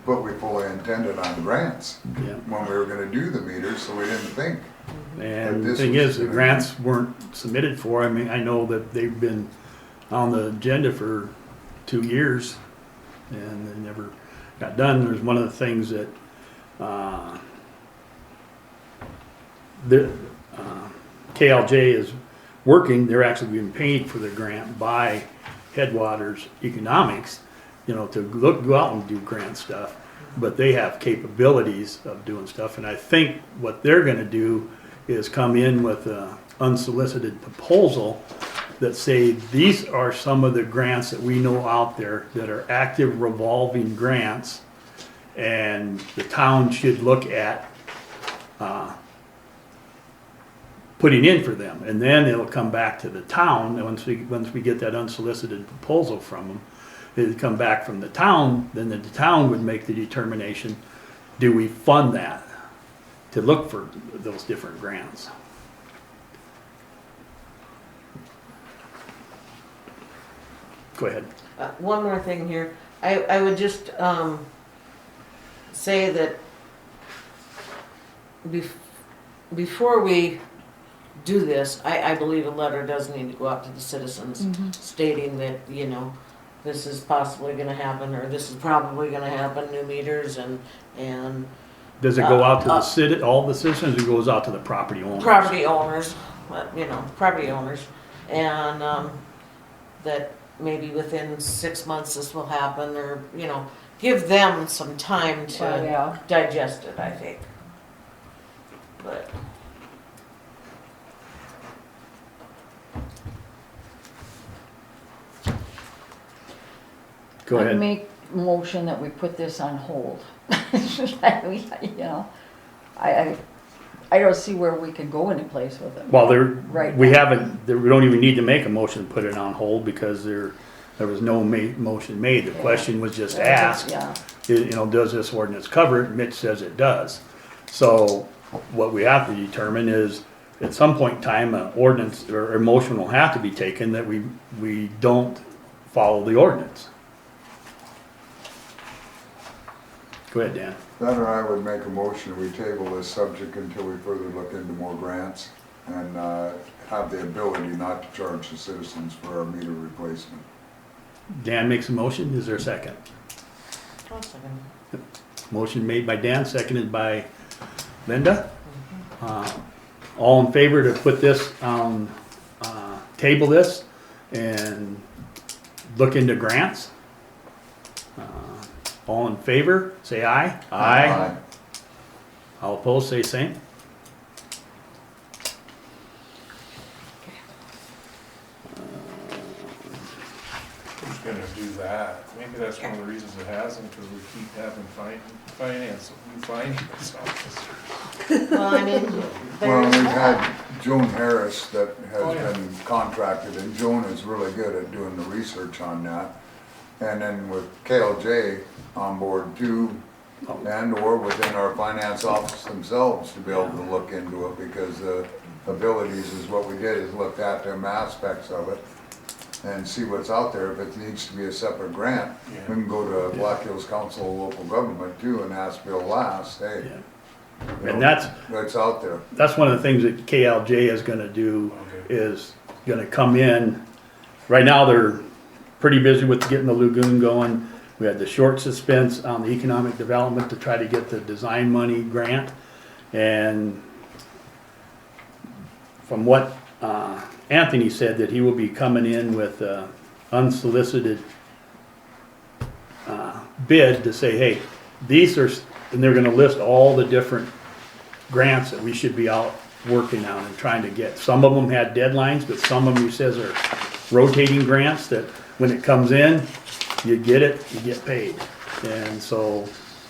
But we fully intended on grants Yeah. when we were gonna do the meters, so we didn't think. And But the this thing was is, the gonna- grants weren't submitted for, I mean, I know that they've been on the agenda for 2 years, and they never got done. There's one of the things that, KLJ is working, they're actually being paid for the grant by Headwaters Economics, to go out and do grant stuff, but they have capabilities of doing stuff, and I think what they're gonna do is come in with a unsolicited proposal that say, these are some of the grants that we know out there that are active revolving grants, and the town should look at, putting in for them, and then it'll come back to the town, and once we get that unsolicited proposal from them, it'll come back from the town, then the town would make the determination, do we fund that to look for those different grants? Go ahead. One more thing here. I would just say that before we do this, I believe a letter does need to go out to the citizens stating that, this is possibly gonna happen, or this is probably gonna happen, new meters and Does it go out to the all the citizens, or goes out to the property owners? property owners, and that maybe within 6 months this will happen, or, give them some time to Well, yeah. digest it, I think. But, Go I'd ahead. make motion that we put this on hold. I don't see where we can go any place with it. Well, Right we now. haven't, we don't even need to make a motion to put it on hold, because there was no motion made. The question was just asked, Yeah, does this ordinance cover it? Mitch says it does. So what we have to determine is, at some point in time, an ordinance or a motion will have to be taken that we don't follow the ordinance. Go ahead, Dan. Then or I would make a motion, we table this subject until we further look into more grants and have the ability not to charge the citizens for our meter replacement. Dan makes a motion. Is there a second? I'll second. Motion made by Dan, seconded by Linda. All in favor to put this on, table this and look into grants? All in favor, say aye. Aye. All opposed, say same. Who's gonna do that? Maybe that's one of the reasons it hasn't, because we keep having new finance officers. Well, I mean, Well, there's we've that. had Joan Harris that Oh, has yeah. been contracted, and Joan is really good at doing the research on that. And then with KLJ on board too, And or within our finance office themselves to be able to look into it, because abilities is what we did, is looked at them aspects of it and see what's out there. If it needs to be a separate grant, we can go to Black Hills Council of Local Government too and ask Bill Last, hey, Yeah. you And know, that's out there. That's one of the things that KLJ is gonna do, is gonna come in. Right now, they're pretty busy with getting the lagoon going. We had the short suspense on the economic development to try to get the design money grant. And from what Anthony said, that he will be coming in with unsolicited bid to say, hey, these are, and they're gonna list all the different grants that we should be out working on and trying to get. Some of them had deadlines, but some of them, he says, are rotating grants that when it comes in, you get it, you get paid. And so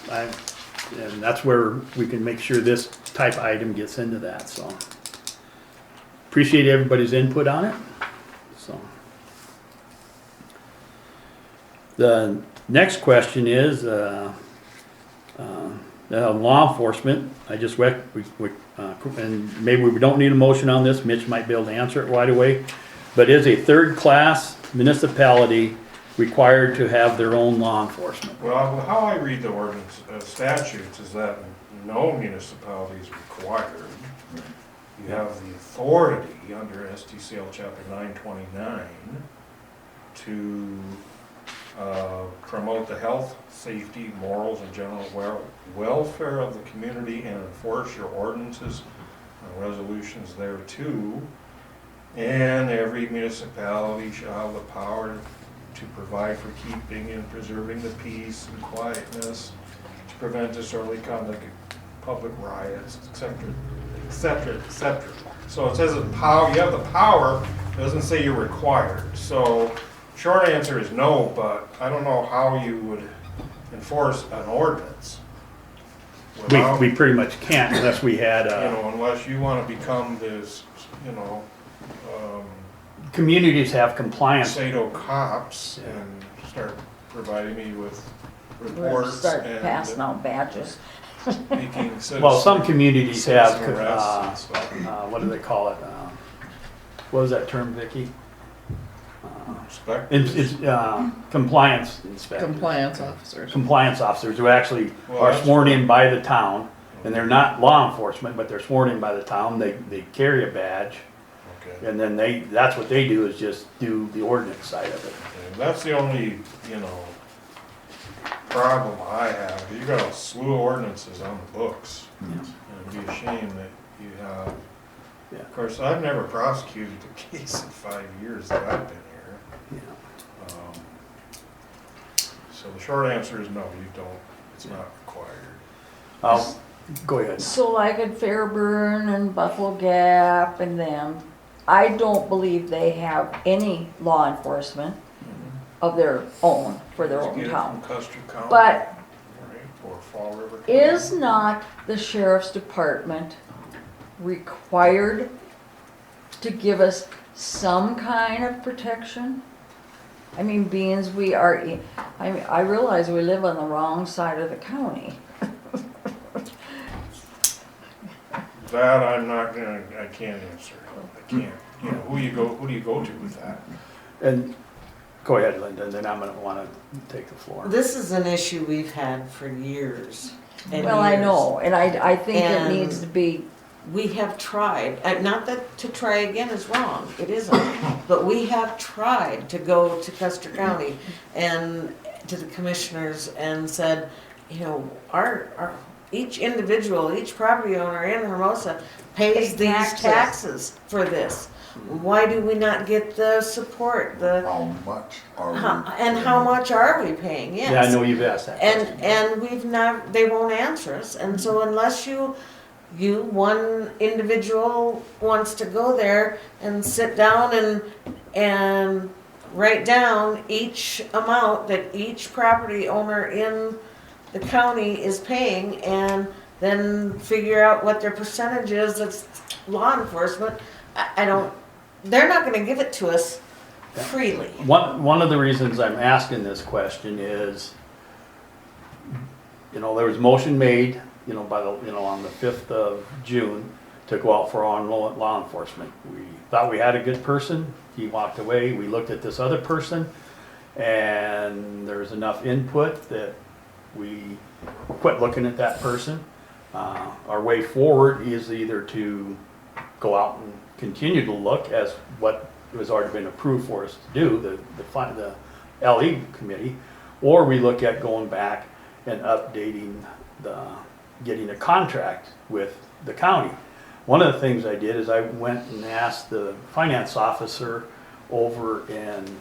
and that's where we can make sure this type item gets into that, so. Appreciate everybody's input on it, so. The next question is, law enforcement. I just and maybe we don't need a motion on this, Mitch might be able to answer it right away. But is a third-class municipality required to have their own law enforcement? Well, how I read the ordinance statutes is that no municipality is required. You have the authority under STCL Chapter 929 to promote the health, safety, morals, and general welfare of the community and enforce your ordinances and resolutions thereto. And every municipality shall have the power to provide for keeping and preserving the peace and quietness, to prevent disorderly conduct, public riots, etc., etc., etc. So it says that you have the power, it doesn't say you're required. So short answer is no, but I don't know how you would enforce an ordinance. Without, We pretty much can't unless we had unless you want to become this, communities have compliance. Sato cops and start providing me with We'll reports start and passing out badges. making citizen. Well, some communities have, citizen arrests and stuff. what do they call it? What was that term, Vicky? Inspectors. It's compliance inspectors. Compliance officers. Compliance officers who actually Well, are that's sworn good. in by the town, and they're not law enforcement, but they're sworn in by the town. They carry a badge, Okay. and then that's what they do, is just do the ordinance side of it. And that's the only, problem I have. You got a slew of ordinances on the books. And it'd be a shame that you have. Yeah. Of course, I've never prosecuted a case in 5 years that I've been here. Yeah. So the short answer is no, you don't. It's not required. Go ahead. So like at Fairburn and Buffalo Gap and them, I don't believe they have any law enforcement of their own, for their Just own get it town. from Custer County, But right, or Fall River County. is not the sheriff's department required to give us some kind of protection? I mean, being as we are, I realize we live on the wrong side of the county. That I can't answer. I can't. Who do you go to with that? And go ahead, Linda, and then I'm gonna wanna take the floor. This is an issue we've had for years and Well, I years. know, and I think it And- needs to be, We have tried, not that to try again is wrong, it isn't, but we have tried to go to Custer County and to the commissioners and said, our each individual, each property owner in Hermosa pays Pay these taxes. taxes for this. Why do we not get the support, How much are we? and how much are we paying? Yes. Yeah, I know you've asked that question. And we've not, they won't answer us, and so unless one individual wants to go there and sit down and write down each amount that each property owner in the county is paying, and then figure out what their percentage is of law enforcement, they're not gonna give it to us freely. One of the reasons I'm asking this question is you know, there was motion made, you know, by the, you know, on the 5th of June to go out for law enforcement. We thought we had a good person, he walked away, we looked at this other person, and there was enough input that we quit looking at that person. Our way forward is either to go out and continue to look as what has already been approved for us to do, the LE committee, or we look at going back and updating getting a contract with the county. One of the things I did is I went and asked the finance officer over in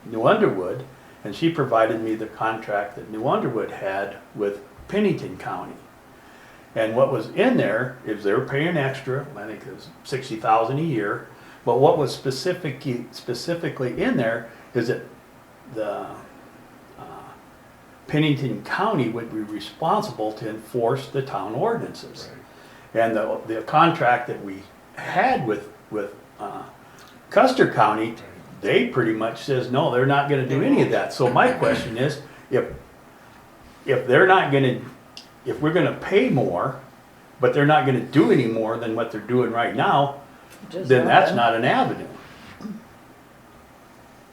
New Underwood, and she provided me the contract that New Underwood had with Pennington County. And what was in there is they were paying extra, I think it was $60,000 a year, but what was specifically in there is that the Pennington County would be responsible to enforce the town ordinances. And the contract that we had with Custer County, they pretty much says, no, they're not gonna do any of that. So my question is, if they're not gonna, if we're gonna pay more, but they're not gonna do any more than what they're doing right now, then that's not an avenue.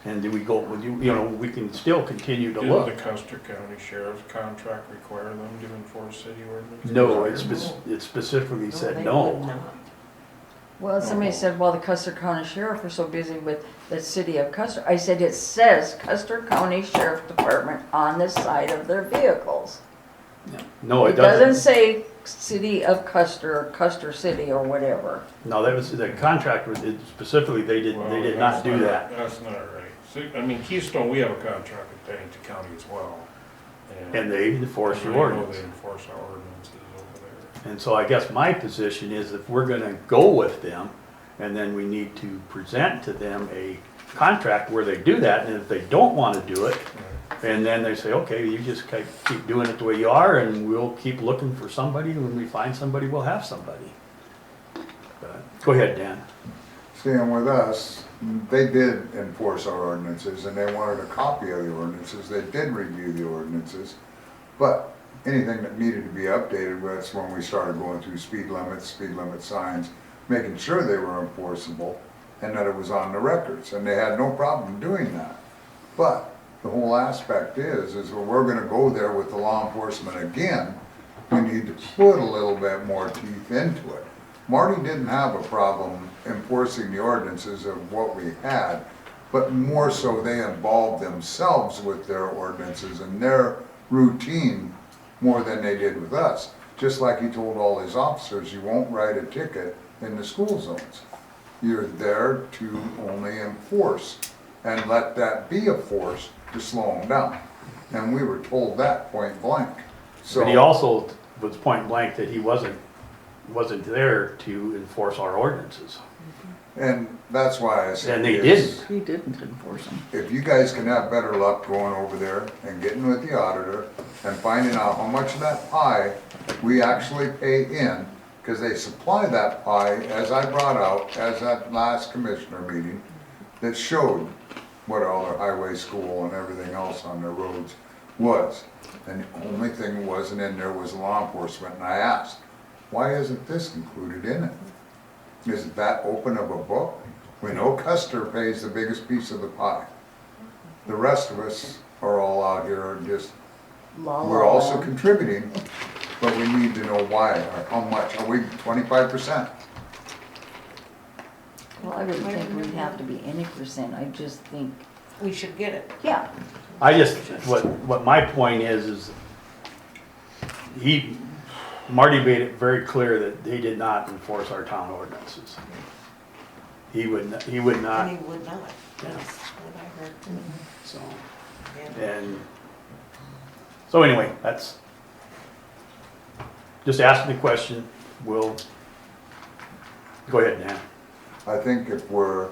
And do we go, you know, we can still continue to look. Did the Custer County Sheriff's contract require them to enforce city ordinances? No, it specifically said no. Well, somebody said, well, the Custer County Sheriff are so busy with the city of Custer. I said, it says Custer County Sheriff Department on the side of their vehicles. No, It doesn't say city of Custer or Custer City or whatever. No, that was, the contract was, specifically, they did not do that. That's not right. See, I mean, Keystone, we have a contract with Pennington County as well. And they enforce your I know ordinance. they enforce our ordinances over there. And so I guess my position is if we're gonna go with them, and then we need to present to them a contract where they do that, and if they don't wanna do it, and then they say, okay, you just keep doing it the way you are, and we'll keep looking for somebody, when we find somebody, we'll have somebody. But, go ahead, Dan. Staying with us, they did enforce our ordinances and they wanted a copy of the ordinances. They did review the ordinances, but anything that needed to be updated, that's when we started going through speed limit signs, making sure they were enforceable and that it was on the records, and they had no problem doing that. But the whole aspect is when we're gonna go there with the law enforcement again, we need to put a little bit more teeth into it. Marty didn't have a problem enforcing the ordinances of what we had, but more so they involved themselves with their ordinances and their routine more than they did with us. Just like he told all his officers, you won't write a ticket in the school zones. You're there to only enforce and let that be a force to slow them down. And we were told that point blank. So But he also was point blank that he wasn't there to enforce our ordinances. and that's why I said. And they is, didn't. He didn't enforce them. If you guys can have better luck going over there and getting with the auditor and finding out how much of that pie we actually pay in, because they supply that pie, as I brought out, as that last commissioner meeting, that showed what all their highway school and everything else on their roads was. And the only thing that wasn't in there was law enforcement, and I asked, why isn't this included in it? Is it that open of a book? We know Custer pays the biggest piece of the pie. The rest of us are all out here and just, we're also contributing, but we need to know why, or how much. Are we 25%? Well, I wouldn't think we'd have to be any percent. I just think, We should get it. yeah, I just, what my point is Marty made it very clear that he did not enforce our town ordinances. He would not, And he would not. Yeah. That's what I heard. so, Yeah. and, so anyway, that's, just asking the question, we'll, go ahead, Dan. I think if we're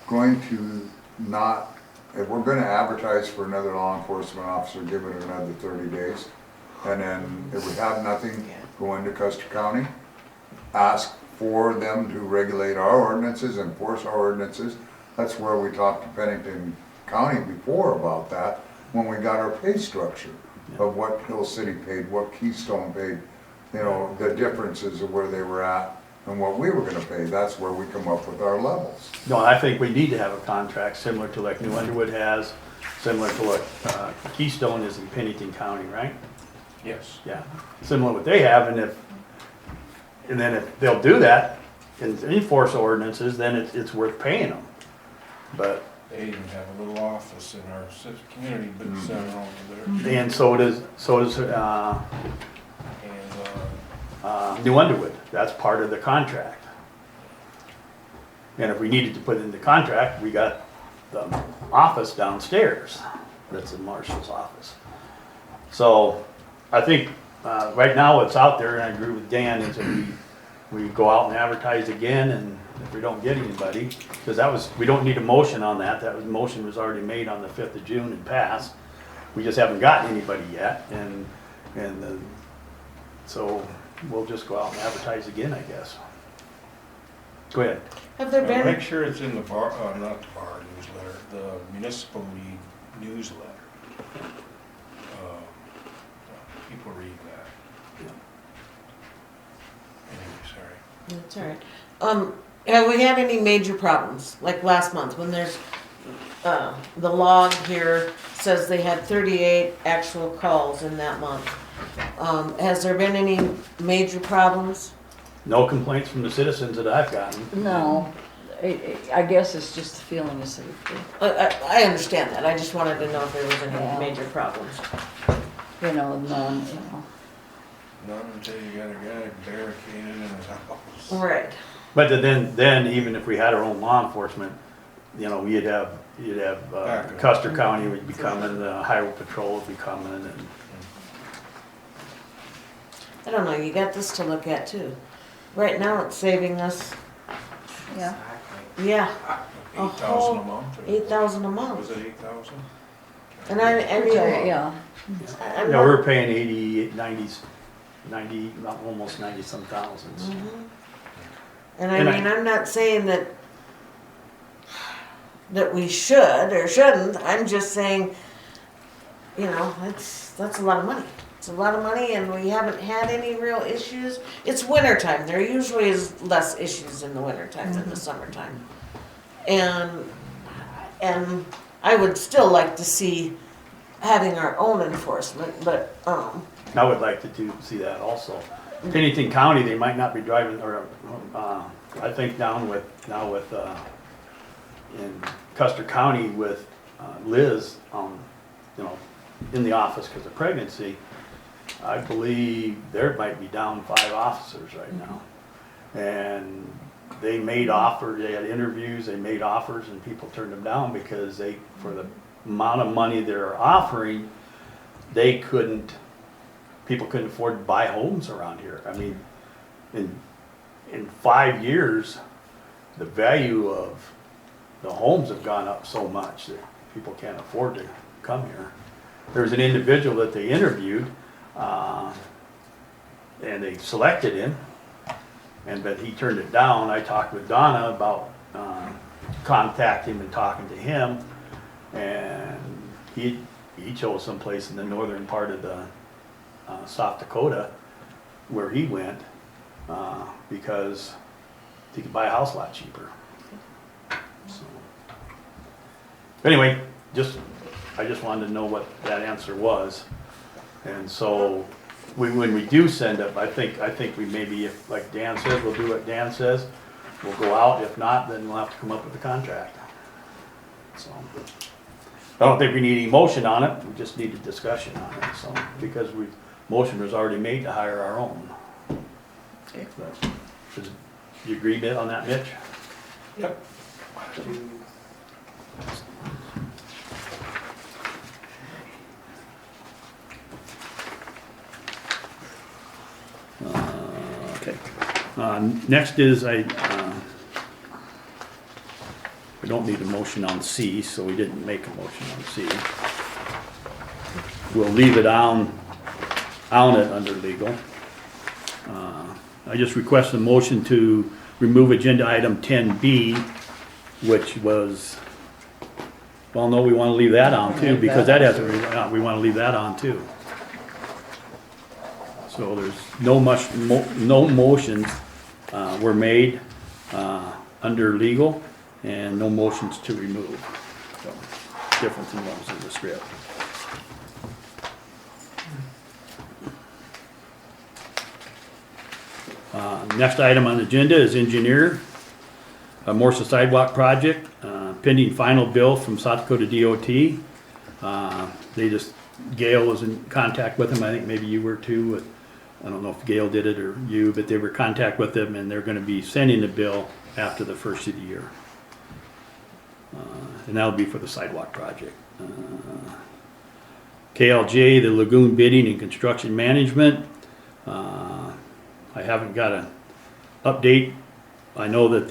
going to not, if we're gonna advertise for another law enforcement officer, give it another 30 days. And then if we have nothing, go into Custer County, ask for them to regulate our ordinances, enforce our ordinances. That's where we talked to Pennington County before about that, when we got our pay structure. of what Hill City paid, what Keystone paid, you know, the differences of where they were at and what we were gonna pay, that's where we come up with our levels. No, I think we need to have a contract similar to like New Underwood has, similar to what Keystone is in Pennington County, right? Yes. Yeah, similar to what they have, and then if they'll do that and enforce ordinances, then it's worth paying them. But, They even have a little office in our community center over there. and so does And, New Underwood, that's part of the contract. And if we needed to put in the contract, we got the office downstairs, that's in Marshall's office. So, I think, right now what's out there, and I agree with Dan, is that we go out and advertise again, and if we don't get anybody, because we don't need a motion on that, motion was already made on the 5th of June and passed. We just haven't gotten anybody yet, so we'll just go out and advertise again, I guess. Go ahead. Have there make been, sure it's in the bar, not the bar newsletter, the municipal league newsletter. People read that. Anyway, sorry. that's all right. Have we had any major problems, like last month, when there's, the log here says they had 38 actual calls in that month? Has there been any major problems? No complaints from the citizens that I've gotten. No, I guess it's just the feeling of safety. I understand that, I just wanted to know if there was Yeah. any major problems. You know, none, you know. None until you got a guy barricaded in his house. Right. But then even if we had our own law enforcement, you know, you'd have Backup. Custer County would be coming, the Highway Patrol would be coming, and I don't know, you got this to look at too. Right now, it's saving us, Yeah. yeah, 8,000 a month? or- 8,000 a Was month. it 8,000? And I mean, Yeah. I'm you know, not- we're paying 80, 90, almost 90 some thousands. And I And mean, I'm not saying that we should or shouldn't, I'm just saying, you know, that's a lot of money. It's a lot of money and we haven't had any real issues. It's winter time, there usually is less issues in the winter time than the summertime. And I would still like to see having our own enforcement, but, I would like to see that also. Pennington County, they might not be driving, or, I think in Custer County with Liz, you know, in the office because of pregnancy, I believe there might be down 5 officers right now. And they made offers, they had interviews, they made offers, and people turned them down because for the amount of money they're offering, people couldn't afford to buy homes around here. I mean, in 5 years, the value of the homes have gone up so much that people can't afford to come here. There was an individual that they interviewed, and they selected him, but he turned it down. I talked with Donna about contacting him and talking to him, and he chose someplace in the northern part of the South Dakota where he went because he could buy a house a lot cheaper. So, anyway, I just wanted to know what that answer was. And so when we do send up, I think we maybe, if like Dan says, we'll do what Dan says. We'll go out. If not, then we'll have to come up with a contract. So I don't think we need any motion on it. We just need a discussion on it. So because motion was already made to hire our own. Okay. You agree on that, Mitch? Yep. Okay. Next is I don't need a motion on C, so we didn't make a motion on C. We'll leave it on it under legal. I just request a motion to remove agenda item 10B, which was, well, no, we want to leave that on too, because that hasn't, we want to leave that on too. So there's no motions, were made, under legal, and no motions to remove. So, difference in what was in the script. Next item on the agenda is engineer, Hermosa sidewalk project, pending final bill from South Dakota DOT. Gail was in contact with him, I think maybe you were too. I don't know if Gail did it or you, but they were in contact with them, and they're gonna be sending the bill after the first of the year. And that'll be for the sidewalk project. KLJ, the lagoon bidding and construction management. I haven't got an update. I know that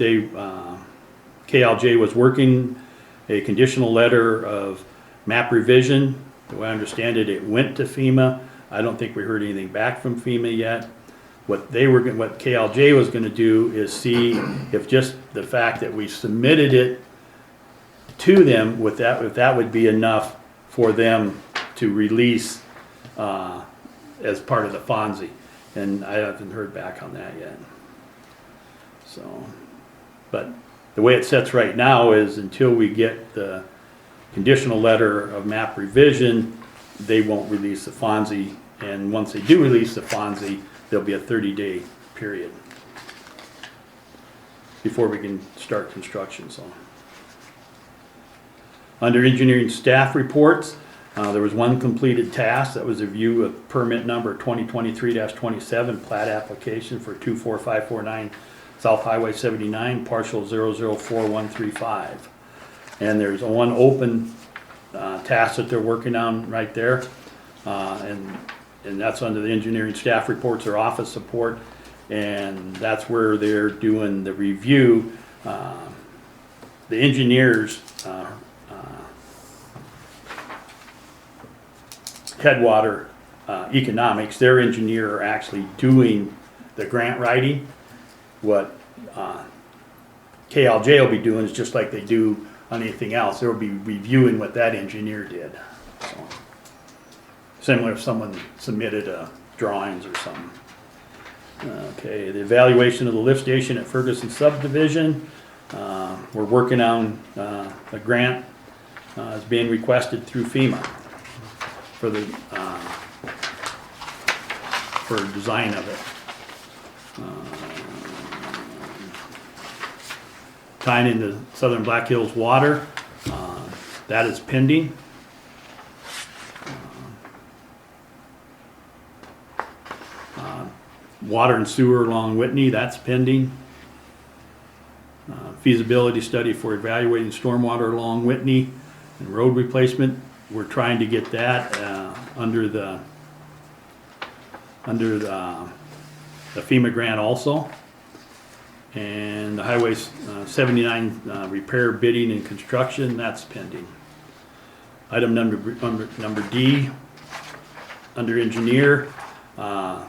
KLJ was working a conditional letter of map revision. The way I understand it, it went to FEMA. I don't think we heard anything back from FEMA yet. What KLJ was gonna do is see if just the fact that we submitted it to them, if that would be enough for them to release, as part of the FONSI. And I haven't heard back on that yet. So, but the way it sets right now is until we get the conditional letter of map revision, they won't release the FONSI. And once they do release the FONSI, there'll be a 30-day period before we can start construction, so. Under engineering staff reports, there was one completed task. That was a review of permit number 2023-27, plat application for 24549 South Highway 79, partial 004135. And there's one open task that they're working on right there. And that's under the engineering staff reports or office support. And that's where they're doing the review. The engineers, Headwater Economics, their engineer are actually doing the grant writing. What KLJ will be doing is just like they do on anything else. They'll be reviewing what that engineer did. So, similar if someone submitted drawings or something. Okay, the evaluation of the lift station at Ferguson subdivision. We're working on a grant is being requested through FEMA for the for design of it. Tying into Southern Black Hills water, that is pending. Water and sewer along Whitney, that's pending. Feasibility study for evaluating stormwater along Whitney and road replacement. We're trying to get that under the FEMA grant also. And the Highway 79 repair bidding and construction, that's pending. Item number D, under engineer, I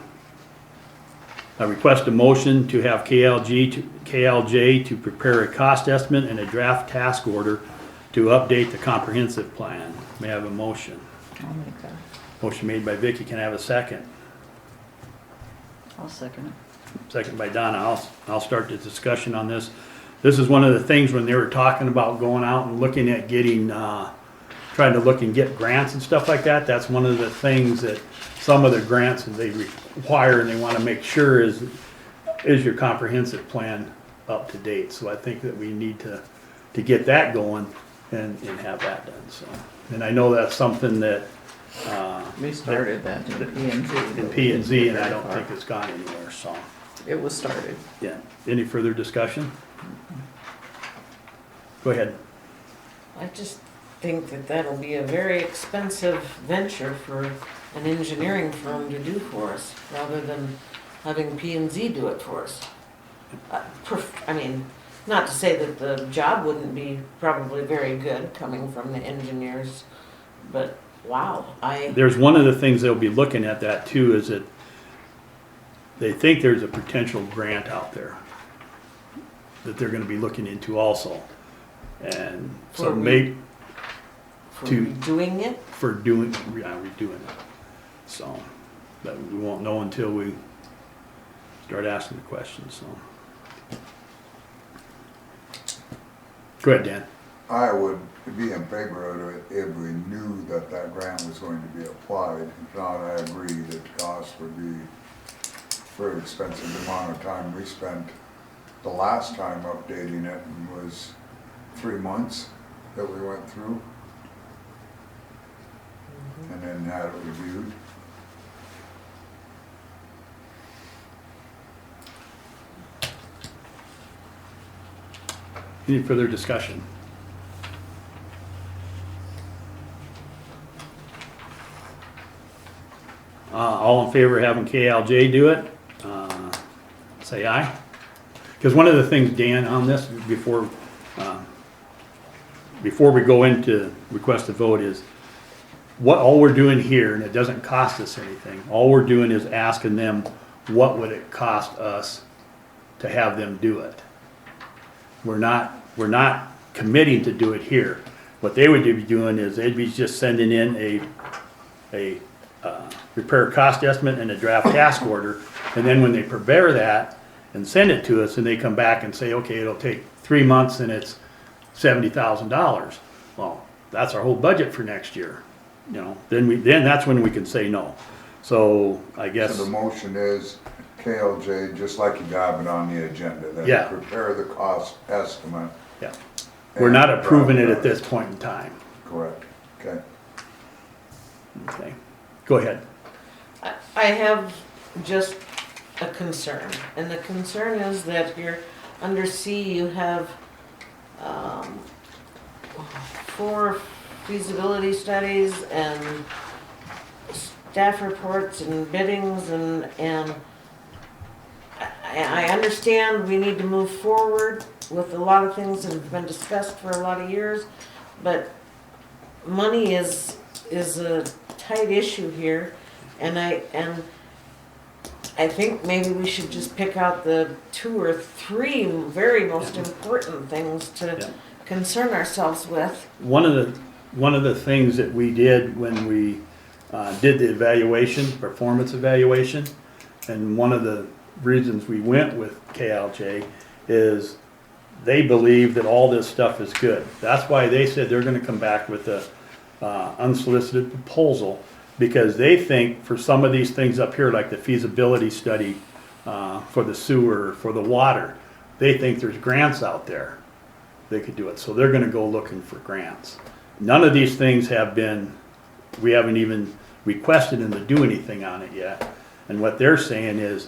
request a motion to have KLJ to prepare a cost estimate and a draft task order to update the comprehensive plan. May I have a motion? I'll make that. Motion made by Vicky, can I have a second? I'll second it. Second by Donna. I'll start the discussion on this. This is one of the things when they were talking about going out and looking at getting, trying to look and get grants and stuff like that. That's one of the things that some of the grants that they require and they want to make sure is your comprehensive plan up to date. So I think that we need to get that going and have that done. So, and I know that's something that We started that in P&Z. in P&Z, and I don't think it's gone anywhere. So, It was started. yeah. Any further discussion? Go ahead. I just think that that'll be a very expensive venture for an engineering firm to do for us, rather than having P&Z do it for us. I mean, not to say that the job wouldn't be probably very good coming from the engineers, but wow, There's one of the things they'll be looking at that too, is that they think there's a potential grant out there that they're gonna be looking into also. And so for to- doing it. for redoing it. So, But we won't know until we start asking the questions, so. Go ahead, Dan. I would be in favor of it if we knew that that grant was going to be applied. If not, I agree that the cost would be very expensive. The amount of time we spent the last time updating it was 3 months that we went through. And then had it reviewed. Any further discussion? All in favor of having KLJ do it, say aye. Because one of the things, Dan, on this, before we go into request a vote is, all we're doing here, and it doesn't cost us anything, all we're doing is asking them, what would it cost us to have them do it? We're not committing to do it here. What they would be doing is they'd be just sending in a repair cost estimate and a draft task order, and then when they prepare that and send it to us, and they come back and say, okay, it'll take 3 months and it's $70,000. Well, that's our whole budget for next year. You know, then that's when we can say no. So I guess. So the motion is KLJ, just like you have it on the agenda, that Yeah. prepare the cost estimate. Yeah. We're not approving it at this point in time. Correct, okay. Okay. Go ahead. I have just a concern, and the concern is that here under C you have 4 feasibility studies and staff reports and biddings, and I understand we need to move forward with a lot of things that have been discussed for a lot of years, but money is a tight issue here, and I think maybe we should just pick out the 2 or 3 very most important things to Yeah. concern ourselves with. One of the things that we did when we did the evaluation, performance evaluation, and one of the reasons we went with KLJ is they believe that all this stuff is good. That's why they said they're gonna come back with a unsolicited proposal, because they think for some of these things up here, like the feasibility study for the sewer, for the water, they think there's grants out there. They could do it, so they're gonna go looking for grants. None of these things have been, we haven't even requested them to do anything on it yet. And what they're saying is,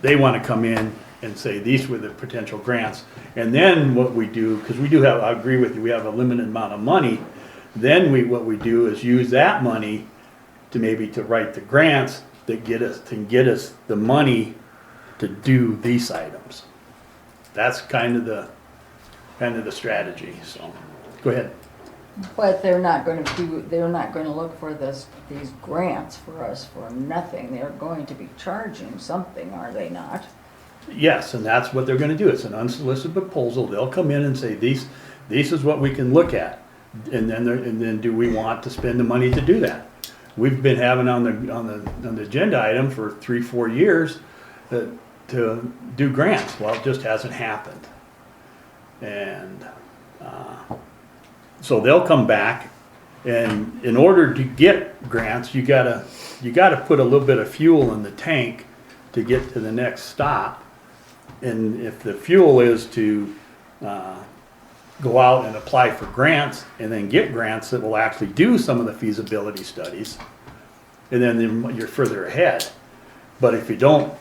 they wanna come in and say, these were the potential grants. And then what we do, because we do have, I agree with you, we have a limited amount of money, then what we do is use that money to maybe to write the grants that get us the money to do these items. That's kind of the strategy, so, go ahead. But they're not gonna look for these grants for us for nothing. They're going to be charging something, are they not? Yes, and that's what they're gonna do. It's an unsolicited proposal. They'll come in and say, these is what we can look at. And then do we want to spend the money to do that? We've been having on the agenda item for 3-4 years to do grants. Well, it just hasn't happened. And so they'll come back, and in order to get grants, you gotta put a little bit of fuel in the tank to get to the next stop. And if the fuel is to go out and apply for grants and then get grants that will actually do some of the feasibility studies, and then you're further ahead. But if you don't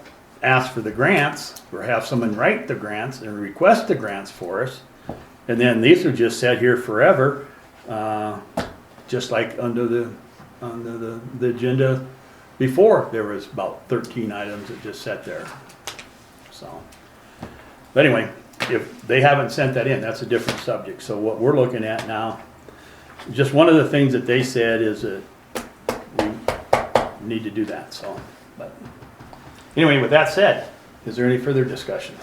ask for the grants, or have someone write the grants and request the grants for us, and then these are just set here forever, just like under the agenda before, there was about 13 items that just sat there. So, but anyway, if they haven't sent that in, that's a different subject. So what we're looking at now, just one of the things that they said is that we need to do that, so, but anyway, with that said, is there any further discussion?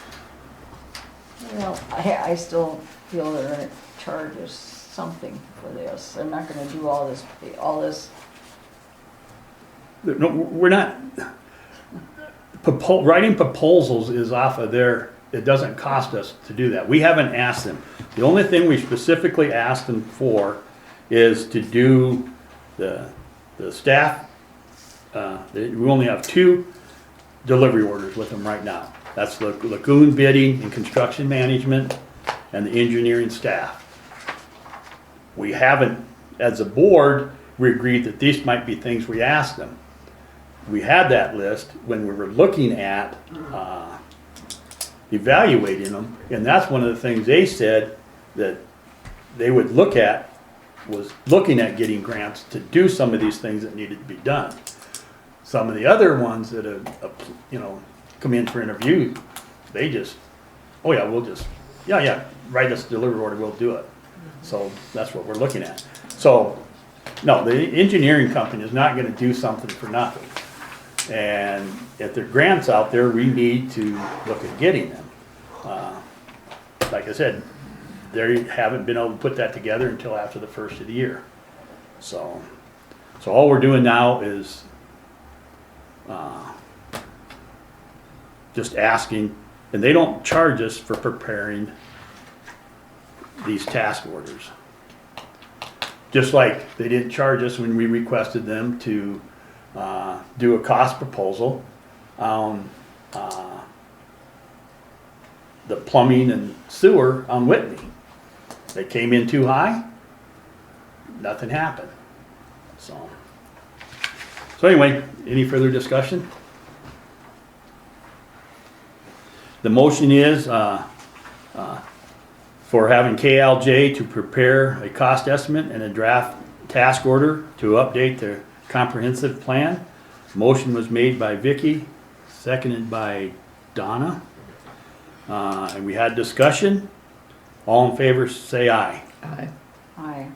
Well, I still feel they're gonna charge us something for this. They're not gonna do all this no, we're not, writing proposals is off of their, it doesn't cost us to do that. We haven't asked them. The only thing we specifically asked them for is to do the staff, we only have 2 delivery orders with them right now. That's the lagoon bidding and construction management and the engineering staff. We haven't, as a board, we agreed that these might be things we asked them. We had that list when we were looking at evaluating them, and that's one of the things they said that they would look at, was looking at getting grants to do some of these things that needed to be done. Some of the other ones that have, come in for interview, they just, oh yeah, we'll just, yeah, write us a delivery order, we'll do it. So that's what we're looking at. So, no, the engineering company is not gonna do something for nothing. And if there are grants out there, we need to look at getting them. Like I said, they haven't been able to put that together until after the first of the year. So all we're doing now is just asking, and they don't charge us for preparing these task orders. Just like they didn't charge us when we requested them to do a cost proposal on the plumbing and sewer on Whitney. They came in too high, nothing happened. So anyway, any further discussion? The motion is for having KLJ to prepare a cost estimate and a draft task order to update the comprehensive plan. Motion was made by Vicky, seconded by Donna. And we had discussion. All in favor say aye. Aye. Aye.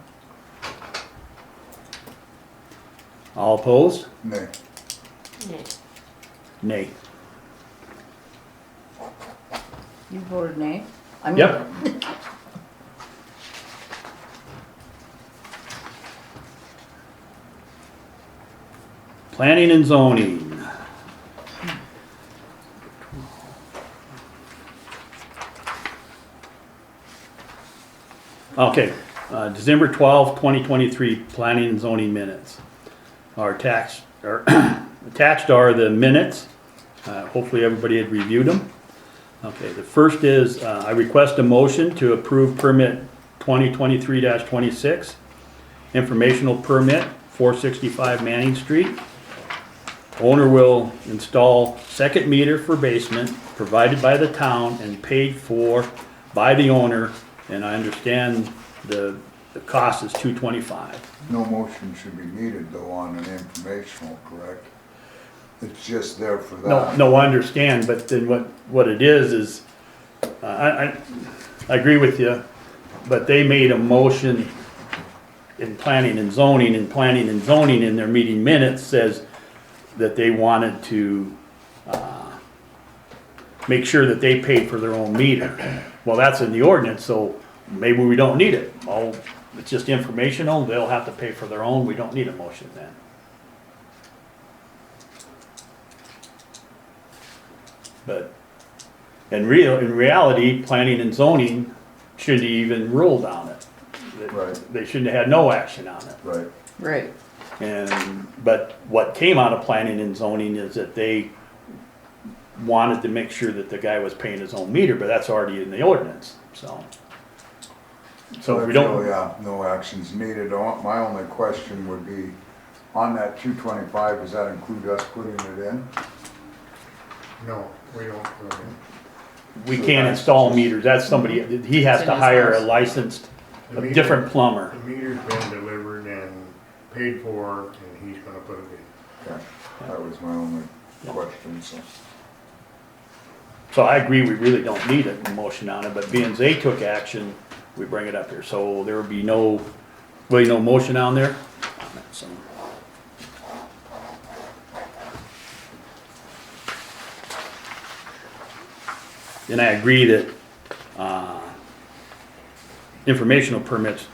All opposed? Nay. Nay. You voted nay? I mean- Yep. Planning and zoning. Okay, December 12, 2023, planning and zoning minutes. Our attached are the minutes. Hopefully everybody had reviewed them. Okay, the first is, I request a motion to approve permit 2023-26, informational permit, 465 Manning Street. Owner will install second meter for basement provided by the town and paid for by the owner, and I understand the cost is $225. No motion should be needed though on an informational, correct? It's just there for that. No, I understand, but then what it is, I agree with you, but they made a motion in planning and zoning, in their meeting minutes says that they wanted to make sure that they paid for their own meter. Well, that's in the ordinance, so maybe we don't need it. Oh, it's just informational, they'll have to pay for their own, we don't need a motion then. But in reality, planning and zoning shouldn't even ruled on it. Right. They shouldn't have had no action on it. Right. Right. But what came out of planning and zoning is that they wanted to make sure that the guy was paying his own meter, but that's already in the ordinance, so. So if we don't. Yeah, no actions needed. My only question would be, on that 225, does that include us putting it in? No, we don't. We can't install meters, that's somebody, he has It's in to his hire a house. licensed, The a meter- different plumber. The meter's been delivered and paid for, and he's gonna put it in. Okay, that was my only question, so. So I agree, we really don't need a motion on it, but being they took action, we bring it up here, so there will be no motion on there. So. And I agree that, informational permits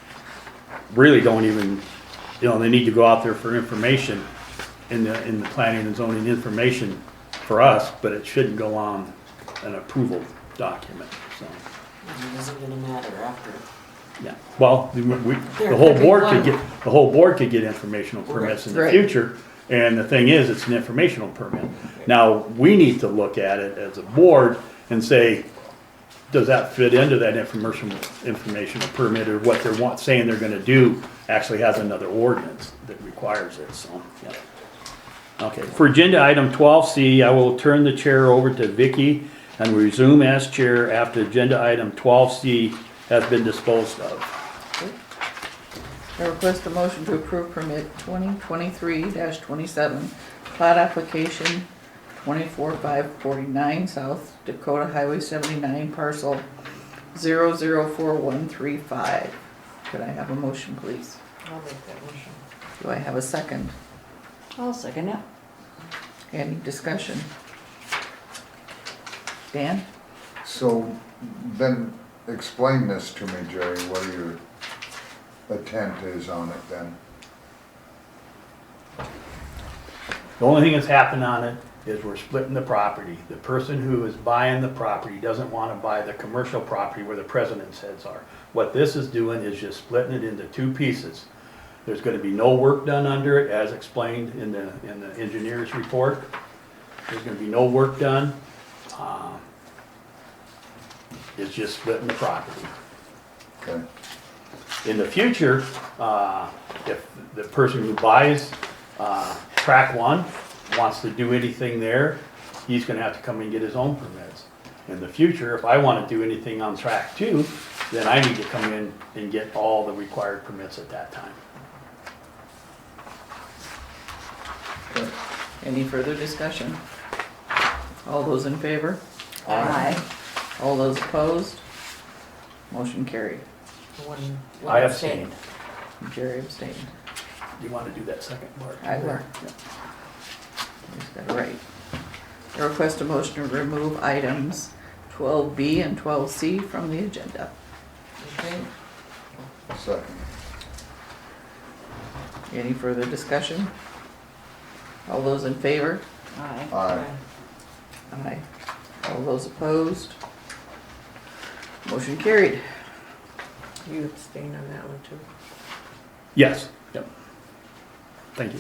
really don't even, they need to go out there for information. in the planning and zoning information for us, but it shouldn't go on an approval document, so. It isn't gonna matter after. Yeah, well, There the whole could be board one. could get informational permits in the Right. future. And the thing is, it's an informational permit. Now, we need to look at it as a board and say, does that fit into that informational permit, or what they're saying they're gonna do actually has another ordinance that requires it, so, yeah. Okay, for agenda item 12C, I will turn the chair over to Vicky and resume as chair after agenda item 12C has been disposed of. I request a motion to approve permit 2023-27, plat application 24549 South Dakota Highway 79 parcel 004135. Could I have a motion, please? I'll make that motion. Do I have a second? I'll second it. Any discussion? Dan? So then explain this to me, Jerry, what your intent is on it then. The only thing that's happened on it is we're splitting the property. The person who is buying the property doesn't want to buy the commercial property where the president's heads are. What this is doing is just splitting it into two pieces. There's going to be no work done under it, as explained in the engineer's report. There's going to be no work done. It's just splitting the property. Okay. In the future, if the person who buys track one wants to do anything there, he's gonna have to come and get his own permits. In the future, if I wanna do anything on track two, then I need to come in and get all the required permits at that time. Okay. Any further discussion? All those in favor? Aye. All those opposed? Motion carried. One I abstained. Jerry abstained. You wanna do that second part? I will. He's got it right. I request a motion to remove items 12B and 12C from the agenda. Okay. Second. Any further discussion? All those in favor? Aye. Aye. Aye. All those opposed? Motion carried. You abstain on that one too. Yes, yep. Thank you.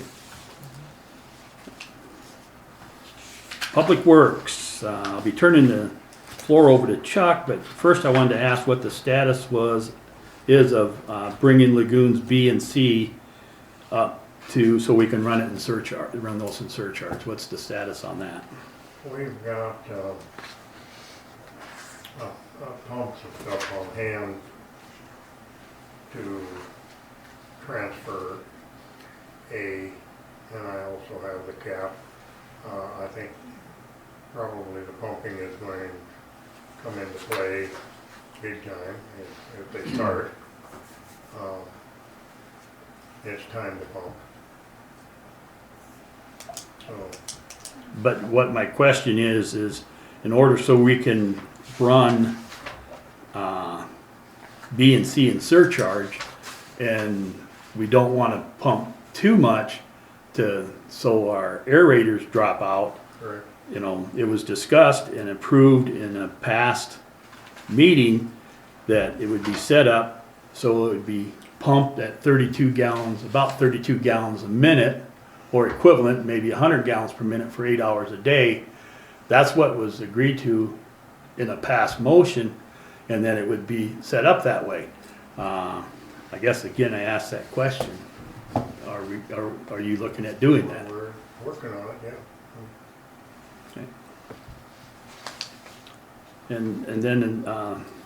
Public Works, I'll be turning the floor over to Chuck, but first I wanted to ask what the status is of bringing lagoons B and C up to, so we can run it in surcharge, run those in surcharge. What's the status on that? We've got, pumps and stuff on hand to transfer A, and I also have the cap. I think probably the pumping is going to come into play big time if they start. It's time to pump. So, But what my question is in order so we can run B and C in surcharge, and we don't want to pump too much so our aerators drop out. correct. You know, it was discussed and approved in a past meeting that it would be set up so it would be pumped at 32 gallons, about 32 gallons a minute, or equivalent, maybe 100 gallons per minute for 8 hours a day. That's what was agreed to in a past motion, and then it would be set up that way. I guess again, I asked that question. Are you looking at doing that? We're working on it, yeah. And then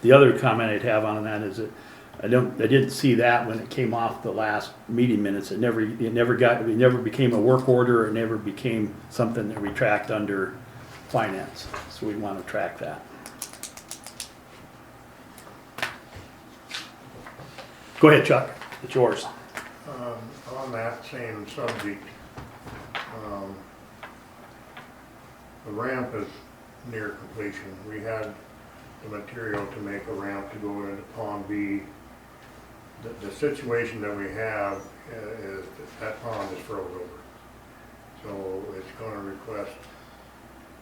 the other comment I'd have on that is that I didn't see that when it came off the last meeting minutes. It never became a work order. It never became something that we tracked under finance. So we want to track that. Go ahead, Chuck. It's yours. On that same subject, the ramp is near completion. We had the material to make a ramp to go into Pond B. The situation that we have is that pond is froze over. So it's gonna request,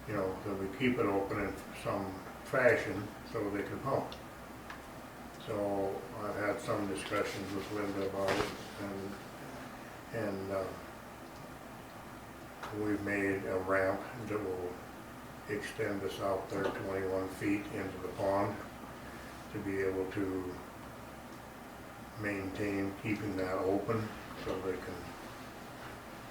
you know, that we keep it open in some fashion so they can pump. So I've had some discussions with Linda about it, and we've made a ramp that will extend us out there 21 feet into the pond to be able to maintain keeping that open so they can,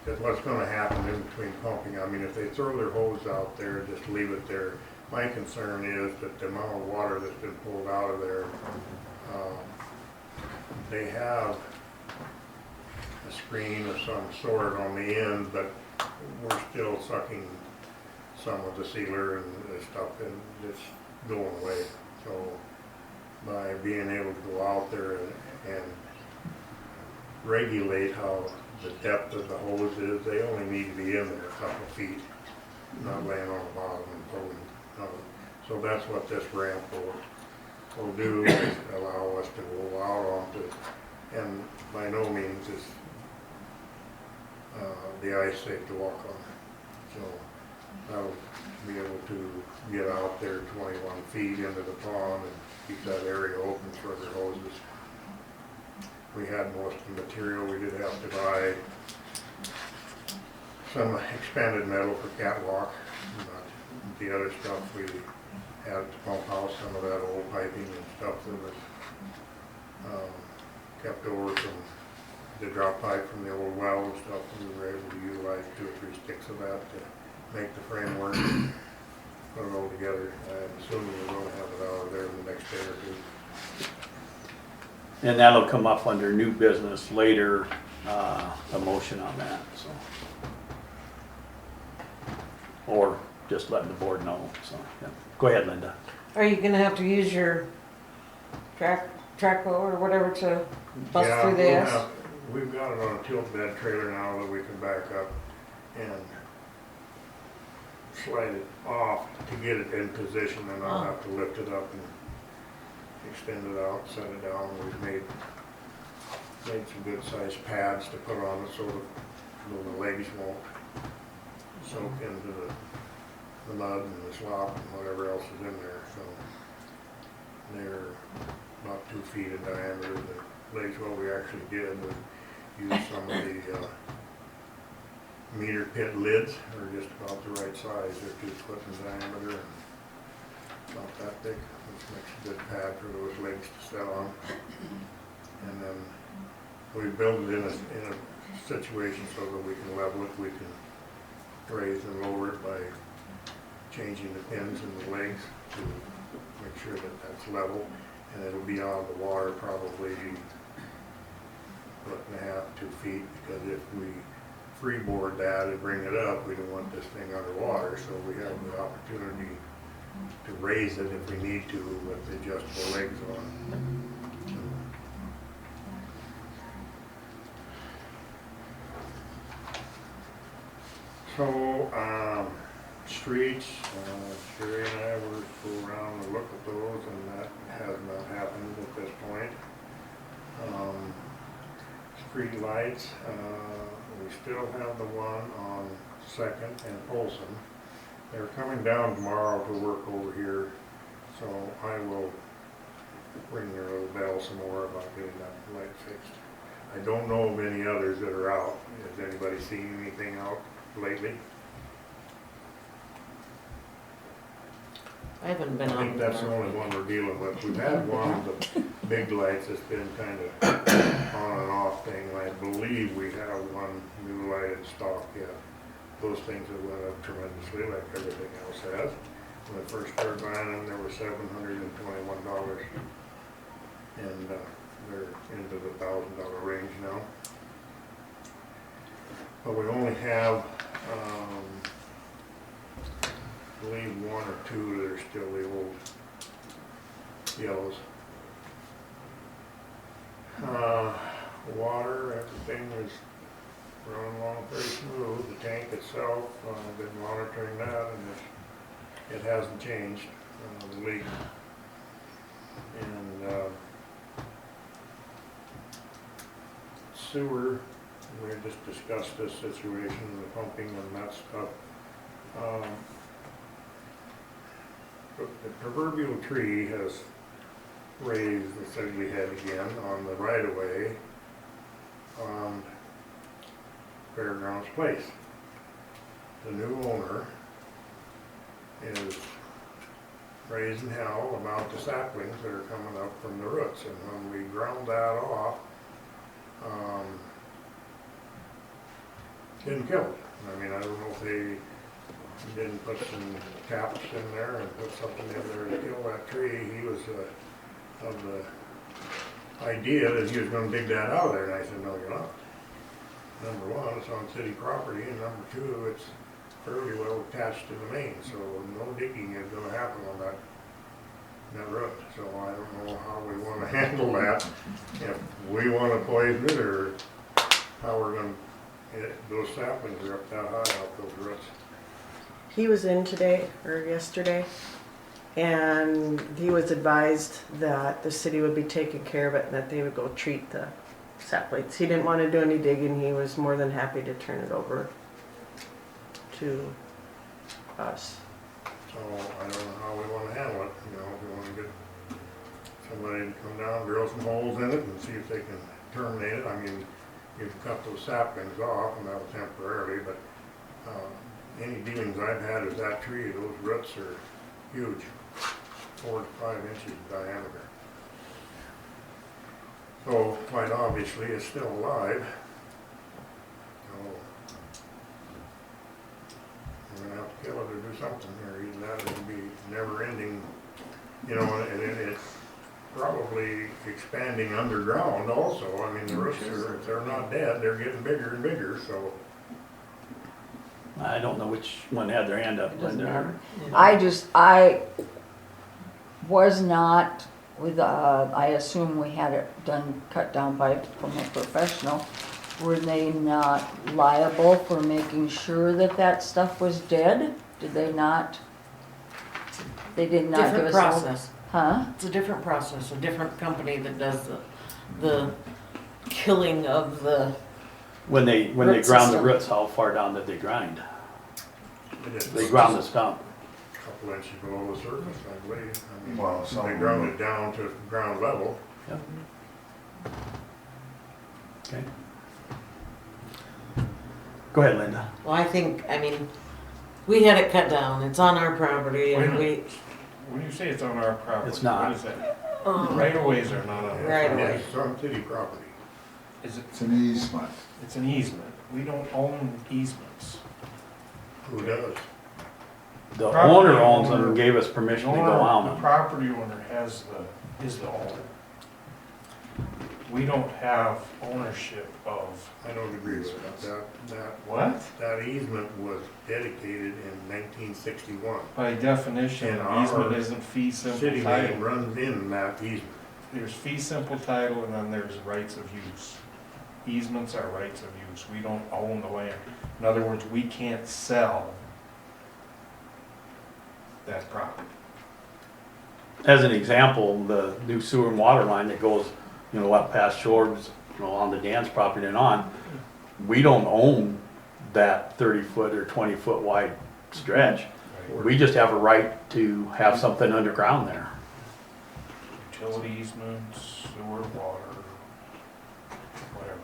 because what's gonna happen in between pumping, I mean, if they throw their hose out there, just leave it there. My concern is that the amount of water that's been pulled out of there, they have a screen of some sort on the end, but we're still sucking some of the sealer and the stuff, and it's going away. So by being able to go out there and regulate how the depth of the hose is, they only need to be in there a couple of feet, not laying on the bottom and pulling. So that's what this ramp will do, is allow us to go out onto, and by no means is the ice safe to walk on. So that'll be able to get out there 21 feet into the pond and keep that area open for their hoses. We had most of the material. We did have to buy some expanded metal for catwalk, but the other stuff we had to pump out some of that old piping and stuff that was kept over from the drop pipe from the old well and stuff. We were able to utilize 2 or 3 sticks of that to make the framework, put it all together. I'm assuming we're going to have it out of there in the next day or 2. And that'll come up under new business later, a motion on that, so. Or just letting the board know, so, yeah. Go ahead, Linda. Are you gonna have to use your track or whatever to bust Yeah, through the we'll ice? we've got it on a tilt bed trailer now that we can back up and slide it off to get it in position, and I'll have to lift it up and extend it out, set it down. We've made some good sized pads to put on it so that the legs won't soak into the mud and the slop and whatever else is in there. So they're about 2 feet in diameter. The legs, what we actually did was use some of the meter pit lids, are just about the right size. They're 2 foot in diameter and about that thick, which makes a good pad for those legs to set on. And then we build it in a situation so that we can level it. We can raise and lower it by changing the pins in the legs to make sure that that's level. And it'll be out of the water probably 1.5 to 2 feet, because if we freeboard that and bring it up, we don't want this thing underwater. So we have the opportunity to raise it if we need to with the adjustable legs on. So, streets, Sherry and I were to go around and look at those, and that has not happened at this point. Street lights, we still have the one on 2nd and Polson. They're coming down tomorrow to work over here, so I will ring their little bell some more about getting that light fixed. I don't know of any others that are out. Has anybody seen anything out lately? I haven't been I on. think that's the only one we're dealing with. We've had one of the big lights that's been kind of on and off thing. I believe we have one new light in stock yet. Those things have went up tremendously like everything else has. When I first started buying them, they were $721. And they're into the $1,000 range now. But we only have, I believe 1 or 2 that are still the old yellows. Water, everything is running along very smooth. The tank itself, I've been monitoring that, and it hasn't changed, the leak. And sewer, We had just discussed this situation, the pumping and that stuff. But the proverbial tree has raised its ugly head again on the right of way on Fairgrounds Place. The new owner is raising hell about the saplings that are coming up from the roots, and when we ground that off, didn't kill it. I mean, I don't know if they didn't put some caps in there and put something in there to kill that tree. He was of the idea that he was gonna dig that out of there, and I said, no, you're not. Number one, it's on city property, and number two, it's fairly well attached to the main, so no digging is gonna happen on that road. So I don't know how we wanna handle that. If we wanna poison it, or how we're gonna, those saplings are up that high out those roots. He was in today or yesterday, and he was advised that the city would be taking care of it and that they would go treat the saplings. He didn't want to do any digging. He was more than happy to turn it over to us. So I don't know how we wanna handle it, you know, if we wanna get somebody to come down, drill some holes in it and see if they can terminate it. I mean, you can cut those saplings off, and that was temporarily, but, any dealings I've had with that tree, those roots are huge, 4 to 5 inches diameter. So quite obviously it's still alive. So we're gonna have to kill it or do something here. Either that or it'll be never ending, you know, and it's probably expanding underground also. I mean, the roots are, if they're not dead, they're getting bigger and bigger, so. I don't know which one had their hand up, Doesn't Linda. matter. I was not with, I assume we had it done, cut down by, from a professional. Were they not liable for making sure that that stuff was dead? Did they not? They did not give Different us. process. Huh? It's a different process, a different company that does the killing of the, When they Root ground the system. roots, how far down did they grind? It They is ground the stump. a couple inches below the surface, I believe. I mean, Well, some they of ground them- it down to ground level. Yep. Okay. Go ahead, Linda. well, I think, I mean, we had it cut down, it's on our property, and Wait When you say it's on our property, It's not. what is that? we, Right of ways are not on Right our of Yeah, way. it's on city property. Is it, It's an easement. it's an easement. We don't own easements. Who does? The Property owner owns them owner- and gave us permission to go The on them. property owner is the owner. We don't have ownership of, I don't agree with that. what? That easement was dedicated in 1961. By definition, And an our easement isn't fee simple City main title. runs in that easement. There's fee simple title and then there's rights of use. Easements are rights of use. We don't own the land. In other words, we can't sell that property. As an example, the new sewer and water line that goes, you know, up past Shore's, you know, on the Dan's property and on, we don't own that 30-foot or 20-foot wide stretch. We just have a right to have something underground there. Utility easements, sewer, water, whatever.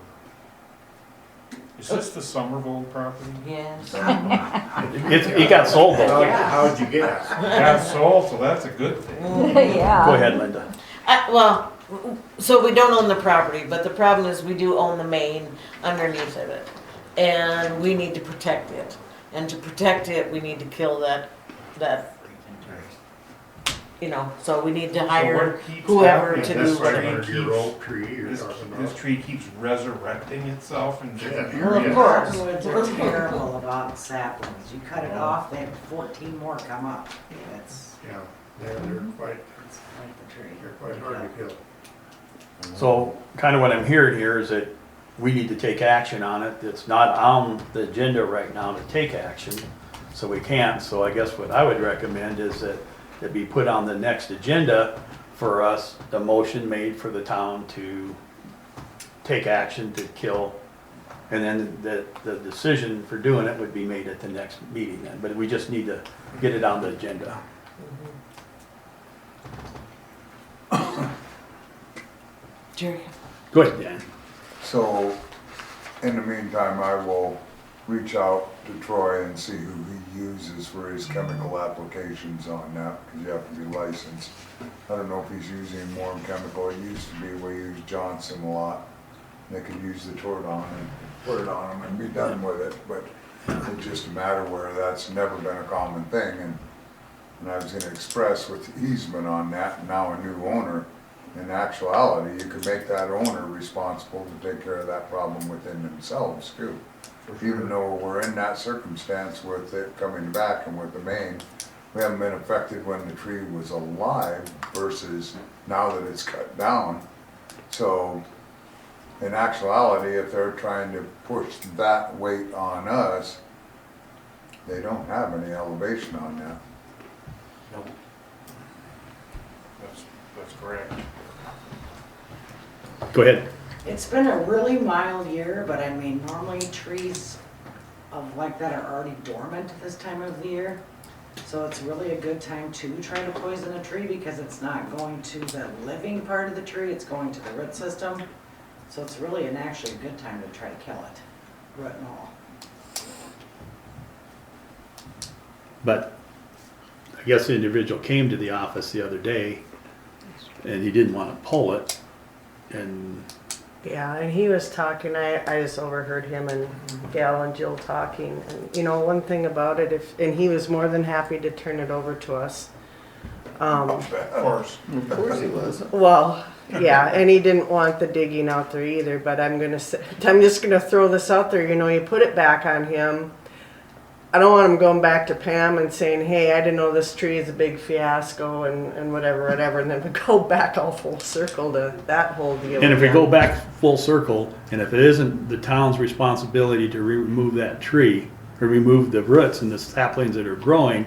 Is this the Somerville property? yes. It got sold though. How'd you guess? Yeah, sold, so that's a good thing. Yeah. Go ahead, Linda. Well, so we don't own the property, but the problem is we do own the main underneath of it. And we need to protect it. And to protect it, we need to kill that, you know, so we need to So hire what keeps whoever happening? to This do what. tree 500-year-old tree you're This, talking this about. tree keeps resurrecting itself in different Yeah. Well, of areas. course. Hardwoods are terrible about saplings. You cut it off, they have 14 more come up. It's Yeah, they're quite, like the tree. they're quite hard to kill. So kind of what I'm hearing here is that we need to take action on it. It's not on the agenda right now to take action, so we can't. So I guess what I would recommend is that it be put on the next agenda for us, the motion made for the town to take action to kill And then the decision for doing it would be made at the next meeting then, but we just need to get it on the agenda. Jerry. Go ahead, Dan. So, in the meantime, I will reach out to Troy and see who he uses for his chemical applications on that, because you have to be licensed. I don't know if he's using Warm Chemical. It used to be we used Johnson a lot. They could use the Tordon and put it on them and be done with it, but it's just a matter where that's never been a common thing. And I was gonna express with the easement on that, and now a new owner, in actuality, you could make that owner responsible to take care of that problem within themselves too. Even though we're in that circumstance with it coming back and with the main, we haven't been affected when the tree was alive versus now that it's cut down. So in actuality, if they're trying to push that weight on us, they don't have any elevation on that. Nope. That's correct. Go ahead. It's been a really mild year, but I mean, normally trees of like that are already dormant at this time of the year. So it's really a good time to try to poison a tree because it's not going to the living part of the tree, it's going to the root system. So it's really actually a good time to try to kill it, root and all. But I guess the individual came to the office the other day and he didn't want to pull it. And Yeah, and he was talking, I just overheard him and Gal and Jill talking, and you know, one thing about it, and he was more than happy to turn it over to us. Of course. Of course he was. Well, yeah, and he didn't want the digging out there either, but I'm just gonna throw this out there, you know, you put it back on him. I don't want him going back to Pam and saying, hey, I didn't know this tree is a big fiasco and whatever, and then we go back all full circle to that whole deal. if we again. go back full circle, and if it isn't the town's responsibility to remove that tree, or remove the roots and the saplings that are growing,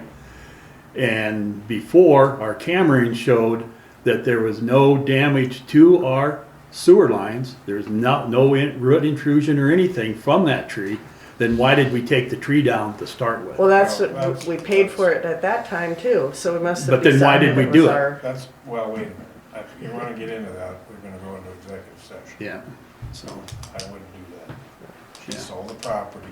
and before, our cameras showed that there was no damage to our sewer lines, there's no root intrusion or anything from that tree, then why did we take the tree down to start with? Well, that's what, we paid for it at that time too, so we must have But then why did decided we do was it? our- That's, well, wait a minute. If you wanna get into that, we're gonna go into executive session. Yeah, so, I wouldn't do that. She Yeah. sold the property,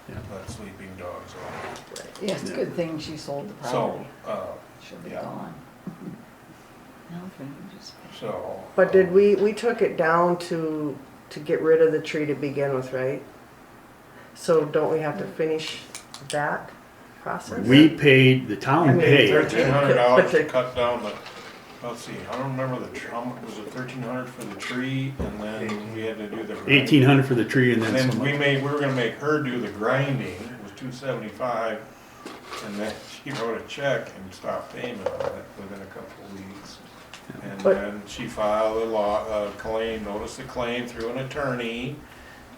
Yeah. let sleeping dogs off. Yeah, it's a good thing she sold the property. So, She'll be yeah. gone. No, if we just. so. But did we took it down to get rid of the tree to begin with, right? So don't we have to finish that process? we paid, the town I mean, paid, $1,300 to cut down the, let's see, I don't remember how much, was it $1,300 for the tree, and then we had to do the. 1,800 for the tree and And then then some. we were gonna make her do the grinding, it was $275, and then she wrote a check and stopped payment on it within a couple of weeks. And But- then she filed claim, notice of claim through an attorney,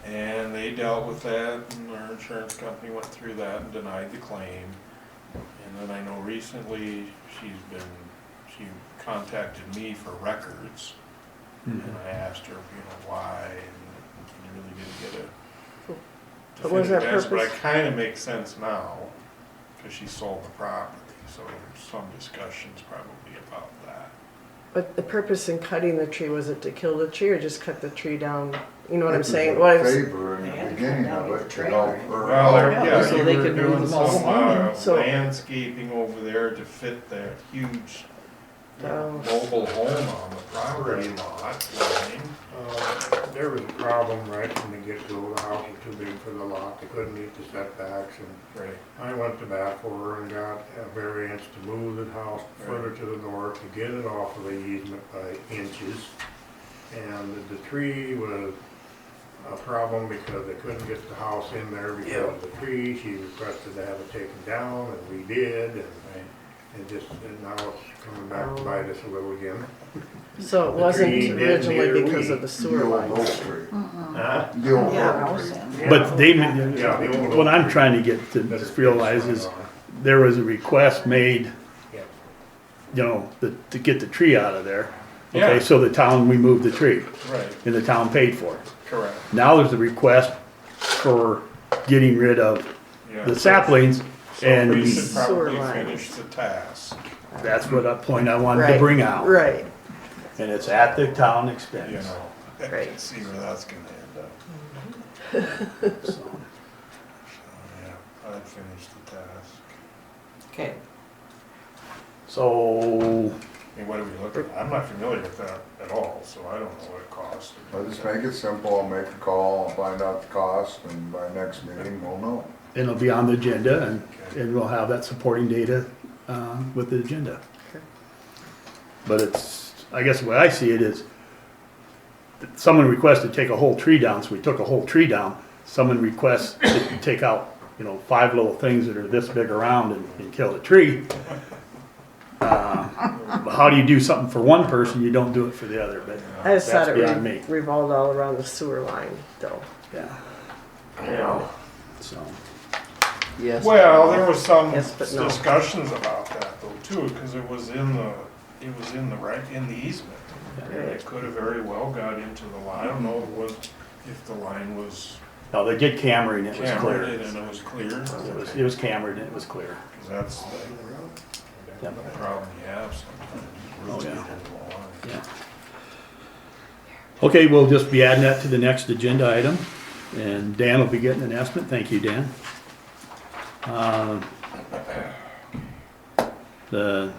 and they dealt with that, and our insurance company went through that and denied the claim. And then I know recently, she contacted me for records, and I asked her, why, and you really didn't get a But was that definitive answer, but purpose- it kinda makes sense now, cause she sold the property, so there's some discussions probably about that. But the purpose in cutting the tree, was it to kill the tree or just cut the tree down? You know what I'm It was saying? a What I was- favor in They the had to beginning cut down of the it to tree, help right? her Well, out. yeah, so you they were could doing move them all some, along. So- landscaping over there to fit that huge Oh. mobile home on the property lot line. There was a problem right from the get-go, the house was too big for the lot, they couldn't meet the setbacks, and Right. I went to bat for her and got a variance to move the house further to the north, to get it off of the easement by inches. And the tree was a problem because they couldn't get the house in there because of the tree, she requested to have it taken down, and we did, and now it's coming back to bite us a little again. So it The wasn't tree did originally near because we- of the sewer The old lines? oak tree. Huh? The old Yeah. oak tree. But they, Yeah, the old what I'm oak trying to get to Better realize fix is, it on. there was a request made, Yeah. to get the tree out of there. Yeah. Okay, so the town removed the tree, Right, and the town paid for it. correct. Now there's a request for getting rid of Yeah. the saplings, So and we should Sewer probably lines. finish the task, that's what a point I wanted to Right, bring out. Right, And it's at the town you expense. know. I can Right. see where that's gonna end up. So, So, yeah, I'd finish the task. Okay. So, I mean, what are we looking at? I'm not familiar with that at all, so I don't know what it costs. I'll just make it simple, I'll make a call, I'll find out the cost, and by next meeting, we'll know. it'll be on the agenda, and we'll have that supporting data with the agenda. But it's, I guess the way I see it is, that someone requested to take a whole tree down, so we took a whole tree down. Someone requests to take out, 5 little things that are this big around and kill the tree. But how do you do something for one person, you don't do it for the other, but I just thought that's it beyond me. revolved all around the sewer line, though. Yeah. So, Yes. Well, there was some Yes, but no. discussions about that though too, because it was in the easement. It could have very well got into the line. I don't know if the line was no, they did camera and it was cambered clear. and it was clear. It was cambered and it was clear. Because that's Yep. the problem you have sometimes. Oh, yeah. Into the line. Yeah. Okay, we'll just be adding that to the next agenda item, and Dan will be getting an estimate. Thank you, Dan. The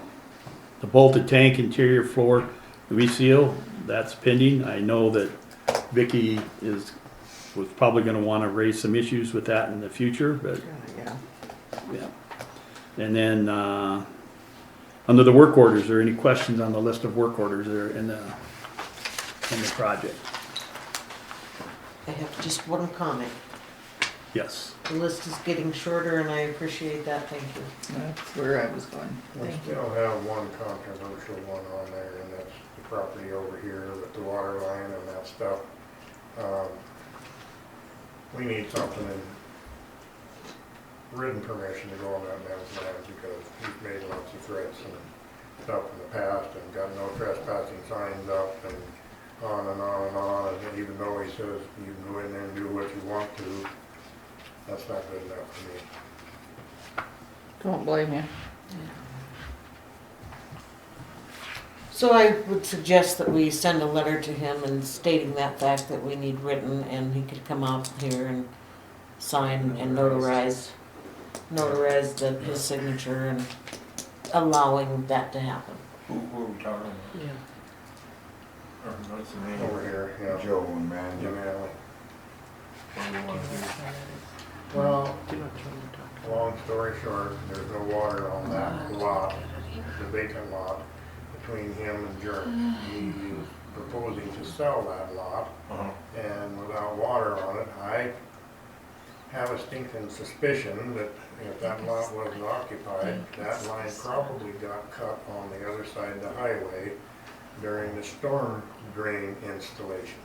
bolted tank interior floor reseal, that's pending. I know that Vicky was probably gonna wanna raise some issues with that in the future, but Yeah. yeah. And then, under the work orders, are there any questions on the list of work orders that are in the project? I have just one comment. Yes. The list is getting shorter and I appreciate that, thank you. That's where I was going. We still have one controversial one on there, and that's the property over here with the water line and that stuff. We need something in written permission to go on that man's land, because he's made lots of threats and stuff in the past and got no trespassing signs up and on and on and on, and even though he says you can go in there and do what you want to, that's not good enough for me. Don't blame you. So I would suggest that we send a letter to him and stating that fact that we need written, and he could come out here and sign and notarize his signature and allowing that to happen. Who are we talking about? Yeah. Or what's the name? Over here, yeah. Joe and man, Jim Alley. What do we want to do? Well, Too much room to talk. long story short, there's no water on that lot, the vacant lot, between him and Jeremy. He is proposing to sell that lot, Uh-huh. and without water on it, I have a stinking suspicion that if that lot wasn't occupied, that line probably got cut on the other side of the highway during the storm drain installation.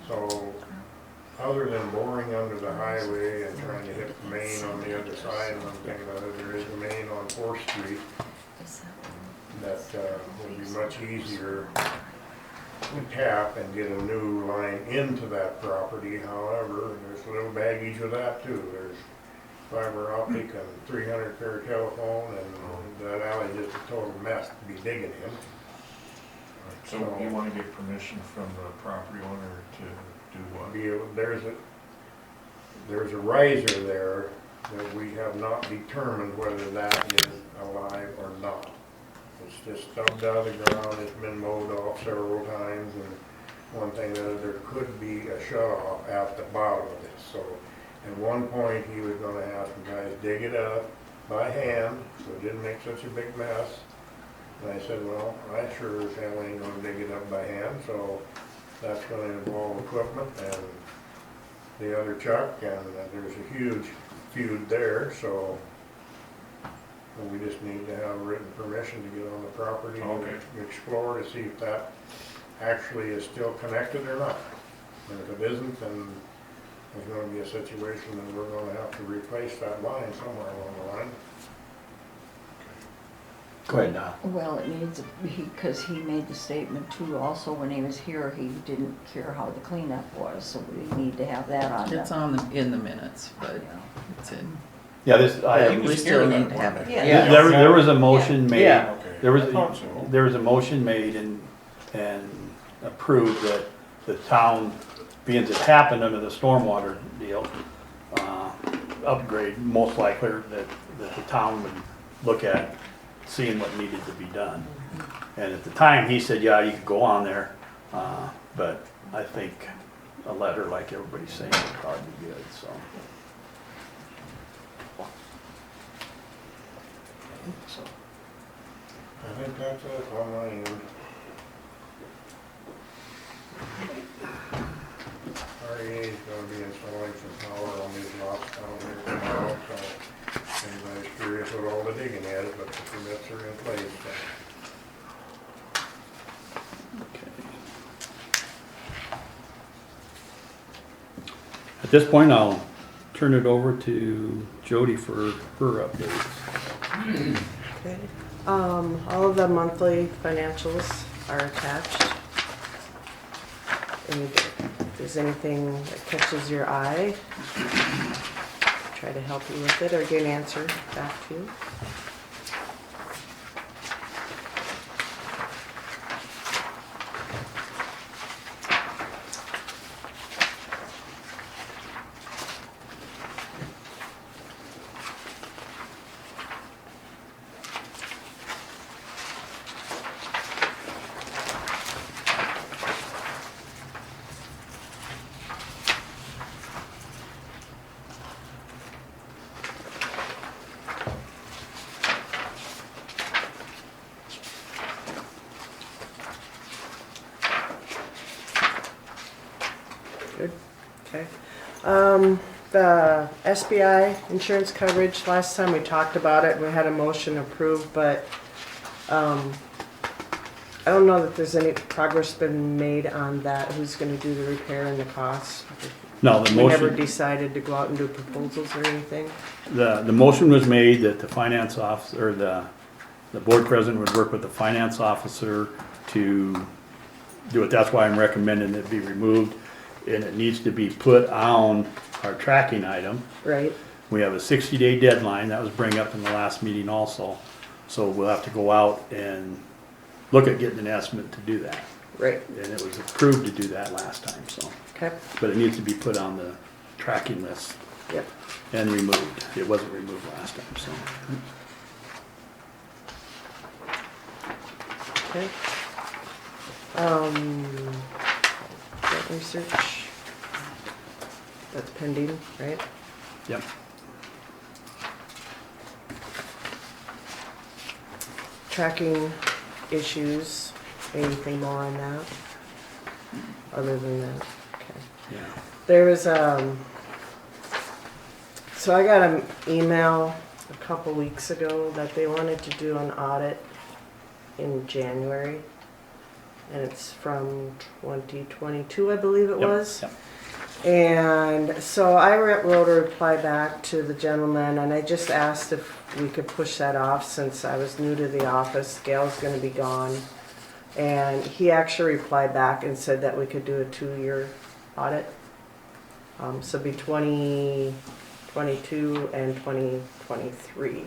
So, other than boring under the highway and trying to hit the main on the other side, and I'm thinking there is a main on 4th Street that would be much easier to tap and get a new line into that property. However, there's a little baggage with that too. There's fiber optic and 300 pair telephone, and that alley just a total mess to be digging in. So you want to get permission from the property owner to do what? There's a riser there that we have not determined whether that is alive or not. It's just stubbed out of the ground, it's been mowed off several times, and one thing that there could be a shut off at the bottom of this. So at one point, he was gonna have some guys dig it up by hand, so it didn't make such a big mess. And I said, well, I sure as hell ain't gonna dig it up by hand, so that's gonna involve equipment and the other Chuck, and there's a huge feud there, so we just need to have written permission to get on the property Okay. and explore to see if that actually is still connected or not. And if it isn't, then there's gonna be a situation that we're gonna have to replace that line somewhere along the line. Go ahead, Don. Well, it needs, because he made the statement too, also when he was here, he didn't care how the cleanup was, so we need to have that on. It's in the minutes, but it's in, Yeah, this, but we still need to have it. Yeah. there was a motion made. Yeah. Okay. There was, I thought so. there was a motion made and approved that the town, being it happened under the stormwater deal, upgrade, most likely that the town would look at seeing what needed to be done. And at the time, he said, yeah, you could go on there, but I think a letter like everybody's saying would probably be good, so. I think that's it on my end. REA's gonna be installing some power on these lots down here tomorrow, so if anybody's curious what all the digging is, but the permits are in place, so. At this point, I'll turn it over to Jody for her updates. Okay. All of the monthly financials are attached. And if there's anything that catches your eye, try to help you with it or get an answer back to you. Good, okay. The SBI insurance coverage, last time we talked about it, we had a motion approved, but, I don't know that there's any progress been made on that, who's gonna do the repair and the costs. No, the We never motion, decided to go out and do proposals or anything. the motion was made that the finance officer, or the board president would work with the finance officer to do it. That's why I'm recommending it be removed, and it needs to be put on our tracking item. Right, We have a 60-day deadline, that was bring up in the last meeting also. So we'll have to go out and look at getting an estimate to do that. right, And it was approved to do that last time, so. okay, But it needs to be put on the tracking list yep. and removed. It wasn't removed last time, so. Okay. That research, that's pending, right? Yep. Tracking issues, anything more on that? Other than that, okay. Yeah. There was, so I got an email a couple weeks ago that they wanted to do an audit in January. And it's from 2022, I believe it Yep, was. yep. And so I wrote a reply back to the gentleman, and I just asked if we could push that off since I was new to the office. Gail's gonna be gone. And he actually replied back and said that we could do a 2-year audit. So it'd be 2022 and 2023.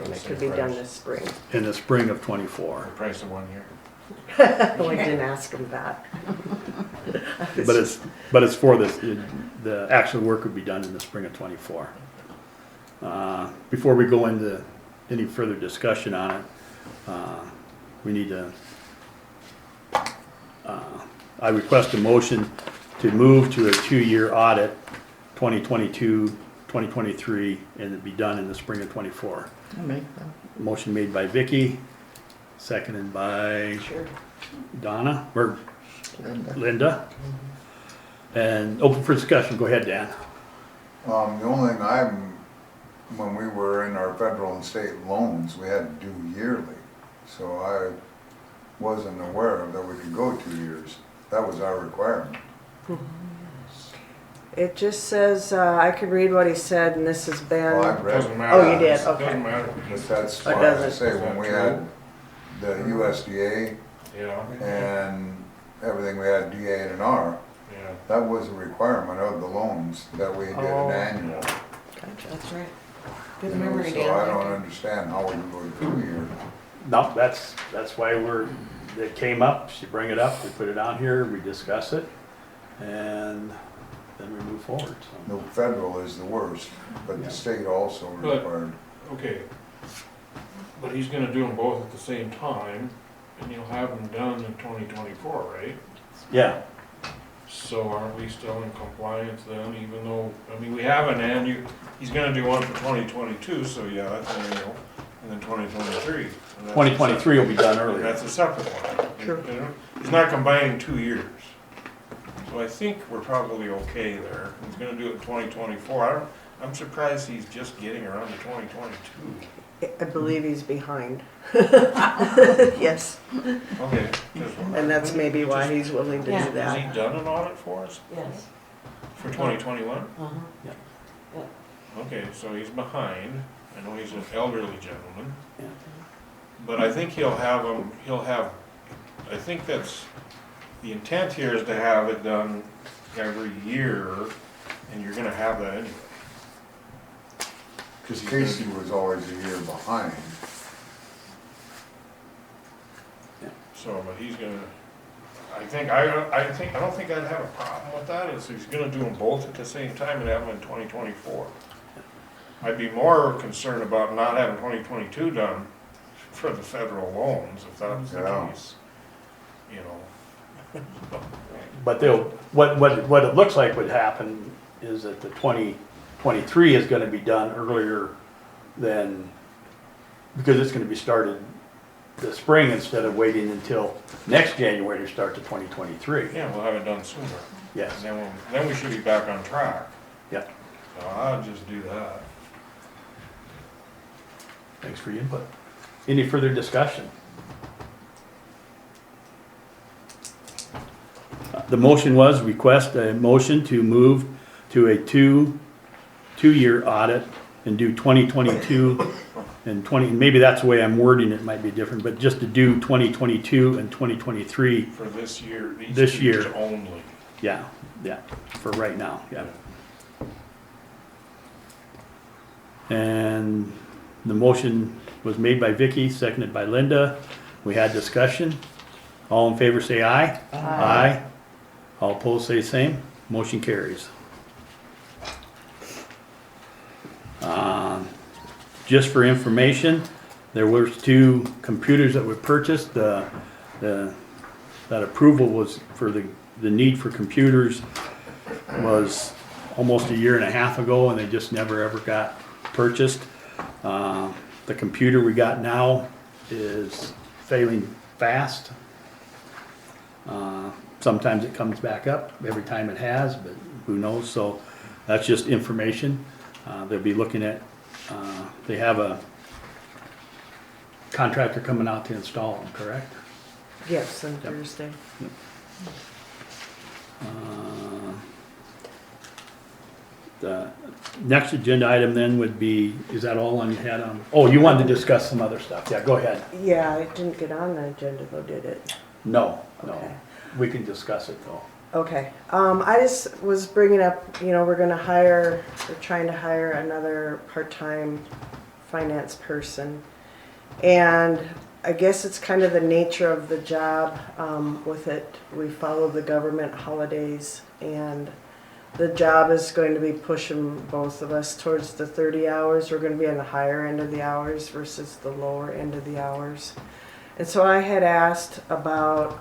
And it could be done this spring. In the spring of '24. Price of 1 year. Well, I didn't ask him that. But it's for this, the actual work would be done in the spring of '24. Before we go into any further discussion on it, we need to, I request a motion to move to a 2-year audit, 2022, 2023, and it'd be done in the spring of '24. I'll make that. Motion made by Vicky, seconded by Sure. Donna, or Linda. Linda. And open for discussion, go ahead, Dan. The only thing when we were in our federal and state loans, we had to do yearly. So I wasn't aware of that we could go 2 years. That was our requirement. It just says, I could read what he said, and this has been. Well, I've read. Doesn't matter. Oh, you did, Doesn't okay. matter. But that's Or why I does it? say, when we had the USDA Yeah, and everything, we had DA and R, yeah. that was a requirement of the loans that we did Oh. an annual. Gotcha. That's right. Good You know, memory, so I don't Dan. understand how we can go 2 years. No, that's why it came up, she bring it up, we put it on here, we discuss it, and then we move forward, so. The federal is the worst, but Yeah. the state also But- required. Okay. But he's gonna do them both at the same time, and you'll have them done in 2024, right? Yeah, So aren't we still in compliance then, even though, I mean, we have an annual, he's gonna do one for 2022, so yeah, that's annual, and then 2023. 2023 will be done And earlier. that's a separate one. True. You know? He's not combining 2 years. So I think we're probably okay there. He's gonna do it in 2024. I'm surprised he's just getting around to 2022. I believe he's behind. Yes, Okay. and that's maybe why he's willing to Yeah. do Has he that. done an audit for us Yes. for 2021? Uh-huh. Okay, so he's behind. I know he's an elderly gentleman. Yeah. But I think I think that's, the intent here is to have it done every year, and you're gonna have that anyway. Because Casey was always a year behind. So, but he's gonna, I don't think I'd have a problem with that, is he's gonna do them both at the same time and have them in 2024. I'd be more concerned about not having 2022 done for the federal loans, if that was the Yeah. case, you know. But what it looks like would happen is that the 2023 is gonna be done earlier than, because it's gonna be started this spring instead of waiting until next January to start the 2023. Yeah, we'll have it done sooner, Yes, and then we should be back on track. yeah, So I'll just do that. thanks for your input. Any further discussion? The motion was request a motion to move to a two-year audit and do 2022 and 20, maybe that's the way I'm wording it, might be different, but just to do 2022 and 2023, For this year, these This 2 years year. only. yeah, for right now, yeah. And the motion was made by Vicky, seconded by Linda. We had discussion. All in favor say aye. Aye. All opposed say the same. Motion carries. Just for information, there were 2 computers that were purchased. That approval was for the need for computers was almost a year and a half ago, and they just never ever got purchased. The computer we got now is failing fast. Sometimes it comes back up, every time it has, but who knows, so that's just information. They'll be looking at, they have a contractor coming out to install them, correct? Yes, on Thursday. The next agenda item then would be, is that all on your head on? Oh, you wanted to discuss some other stuff, yeah, go ahead. Yeah, it didn't get on the agenda though, did it? No, Okay. we can discuss it though. Okay, I just was bringing up, we're trying to hire another part-time finance person. And I guess it's kind of the nature of the job, with it, we follow the government holidays, and the job is going to be pushing both of us towards the 30 hours. We're gonna be on the higher end of the hours versus the lower end of the hours. And so I had asked about,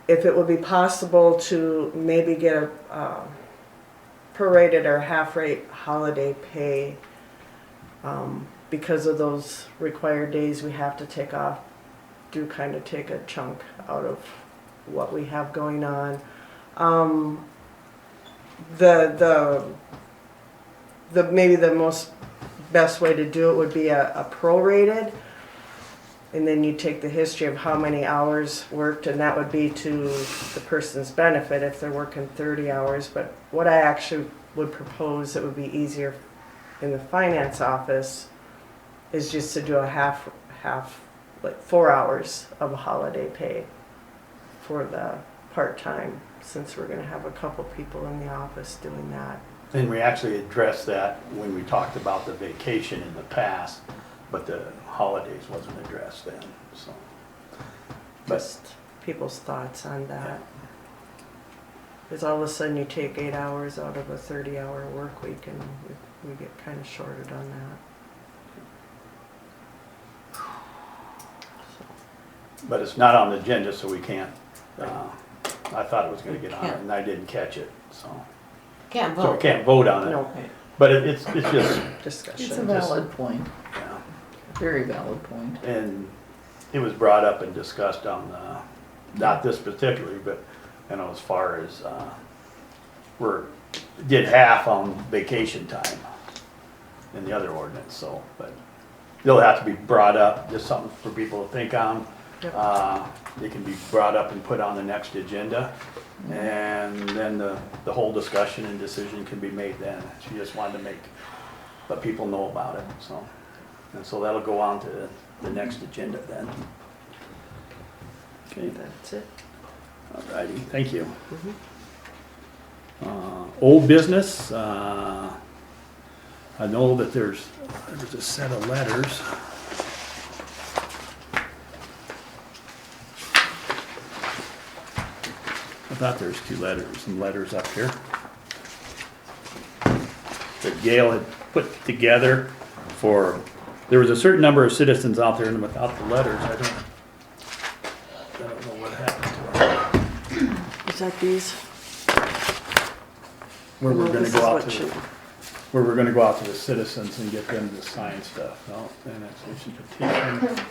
if it would be possible to maybe get a prorated or half rate holiday pay, because of those required days we have to take off, do kind of take a chunk out of what we have going on. Maybe the most best way to do it would be a prorated. And then you take the history of how many hours worked, and that would be to the person's benefit if they're working 30 hours. But what I actually would propose that would be easier in the finance office is just to do a half, like 4 hours of holiday pay for the part-time, since we're gonna have a couple people in the office doing that. And we actually addressed that when we talked about the vacation in the past, but the holidays wasn't addressed then, so. But, Just people's thoughts on that. Because all of a sudden you take 8 hours out of a 30-hour work week and we get kind of shorted on that. but it's not on the agenda, so we can't, I thought it was gonna get on it, and I didn't catch it, so. Can't So we vote. can't vote on it, No but it's just, discussion. It's a valid point, yeah. very valid point. And it was brought up and discussed on, not this particularly, but, you know, as far as, did half on vacation time in the other ordinance, so, but it'll have to be brought up, just something for people to think on. Yep. It can be brought up and put on the next agenda, and then the whole discussion and decision can be made then. She just wanted to let people know about it, so. And so that'll go on to the next agenda then. Okay, That's it. alrighty, thank you. Old business, I know that there's a set of letters. I thought there's some letters up here that Gail had put together there was a certain number of citizens out there, and without the letters, I don't know what happened to them. Is that these? Where we're No, gonna this go is out what to, should- where we're gonna go out to the citizens and get them to sign stuff, no, annexation petition.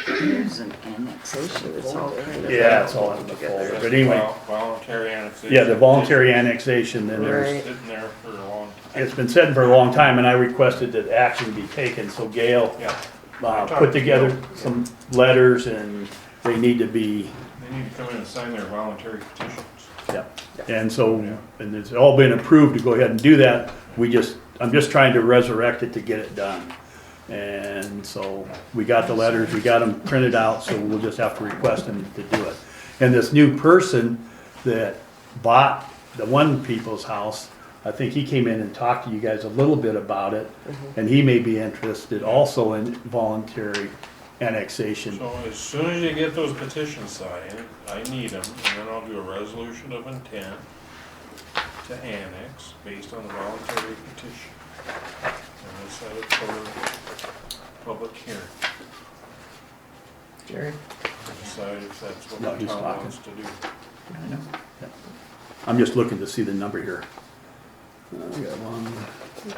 There's an annexation It's all folder. kind of. Yeah, it's all in the folder, but anyway, Voluntary annexation. yeah, the voluntary annexation, then there's, Right. Sitting there for a long time. it's been sitting for a long time, and I requested that action be taken, so Gail, Yeah. put together some letters, and they need to be, They need to come in and sign their voluntary petitions. and so, and it's all been approved to go ahead and do that, I'm just trying to resurrect it to get it done. And so, we got the letters, we got them printed out, so we'll just have to request them to do it. And this new person that bought the one people's house, I think he came in and talked to you guys a little bit about it, and he may be interested also in voluntary annexation. So as soon as you get those petitions signed, I need them, and then I'll do a resolution of intent to annex based on the voluntary petition. And we'll set it for public hearing. Jerry? Decide if that's what No, the he's town talking. wants to do. I know. I'm just looking to see the number here. We got 1,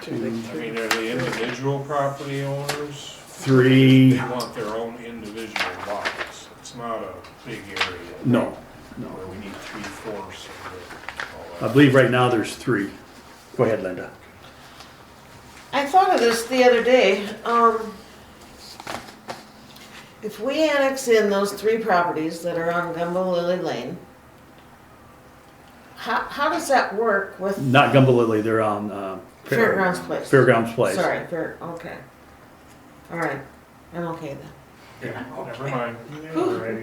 2, I mean, are they individual property owners? 3, They want their own individual lots. It's not a big area. no, Where we need 3/4 of I all believe right now there's 3. Go ahead, Linda. I thought of this the other day. If we annex in those 3 properties that are on Gumbo Lily Lane, how does that work with? Not Gumbo Lily, they're on, Fairgrounds Place. Fairgrounds Place. Sorry, okay. All right, I'm okay then. that. Never mind.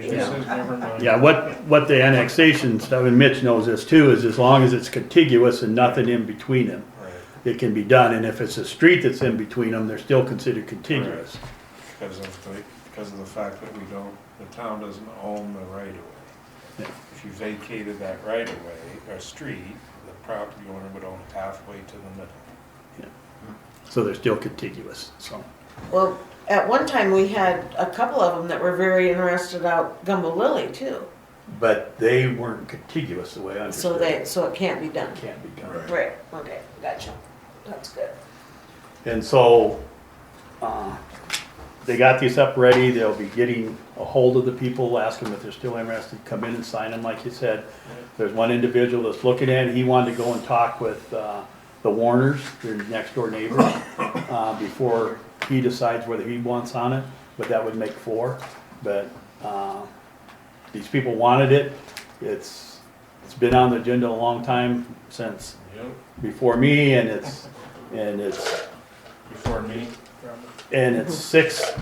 She Yeah. says never mind. Yeah, what the annexation stuff, and Mitch knows this too, is as long as it's contiguous and nothing in between them, Right. it can be done, and if it's a street that's in between them, they're still considered contiguous. Because of the fact that the town doesn't own the right of way. Yeah. If you vacated that right of way, or street, the property owner would own halfway to the middle. So they're still contiguous, so. Well, at one time, we had a couple of them that were very interested out Gumbo Lily too. But they weren't contiguous the way I So understood. so it can't be done. Can't be done. Right, okay, gotcha. That's good. And so, they got these up ready, they'll be getting a hold of the people, ask them if they're still interested, come in and sign them, like you said. There's one individual that's looking at it, he wanted to go and talk with, the Warners, their next door neighbors, before he decides whether he wants on it. but that would make 4. But, these people wanted it. It's been on the agenda a long time, since before me, and it's Before me. and it's 6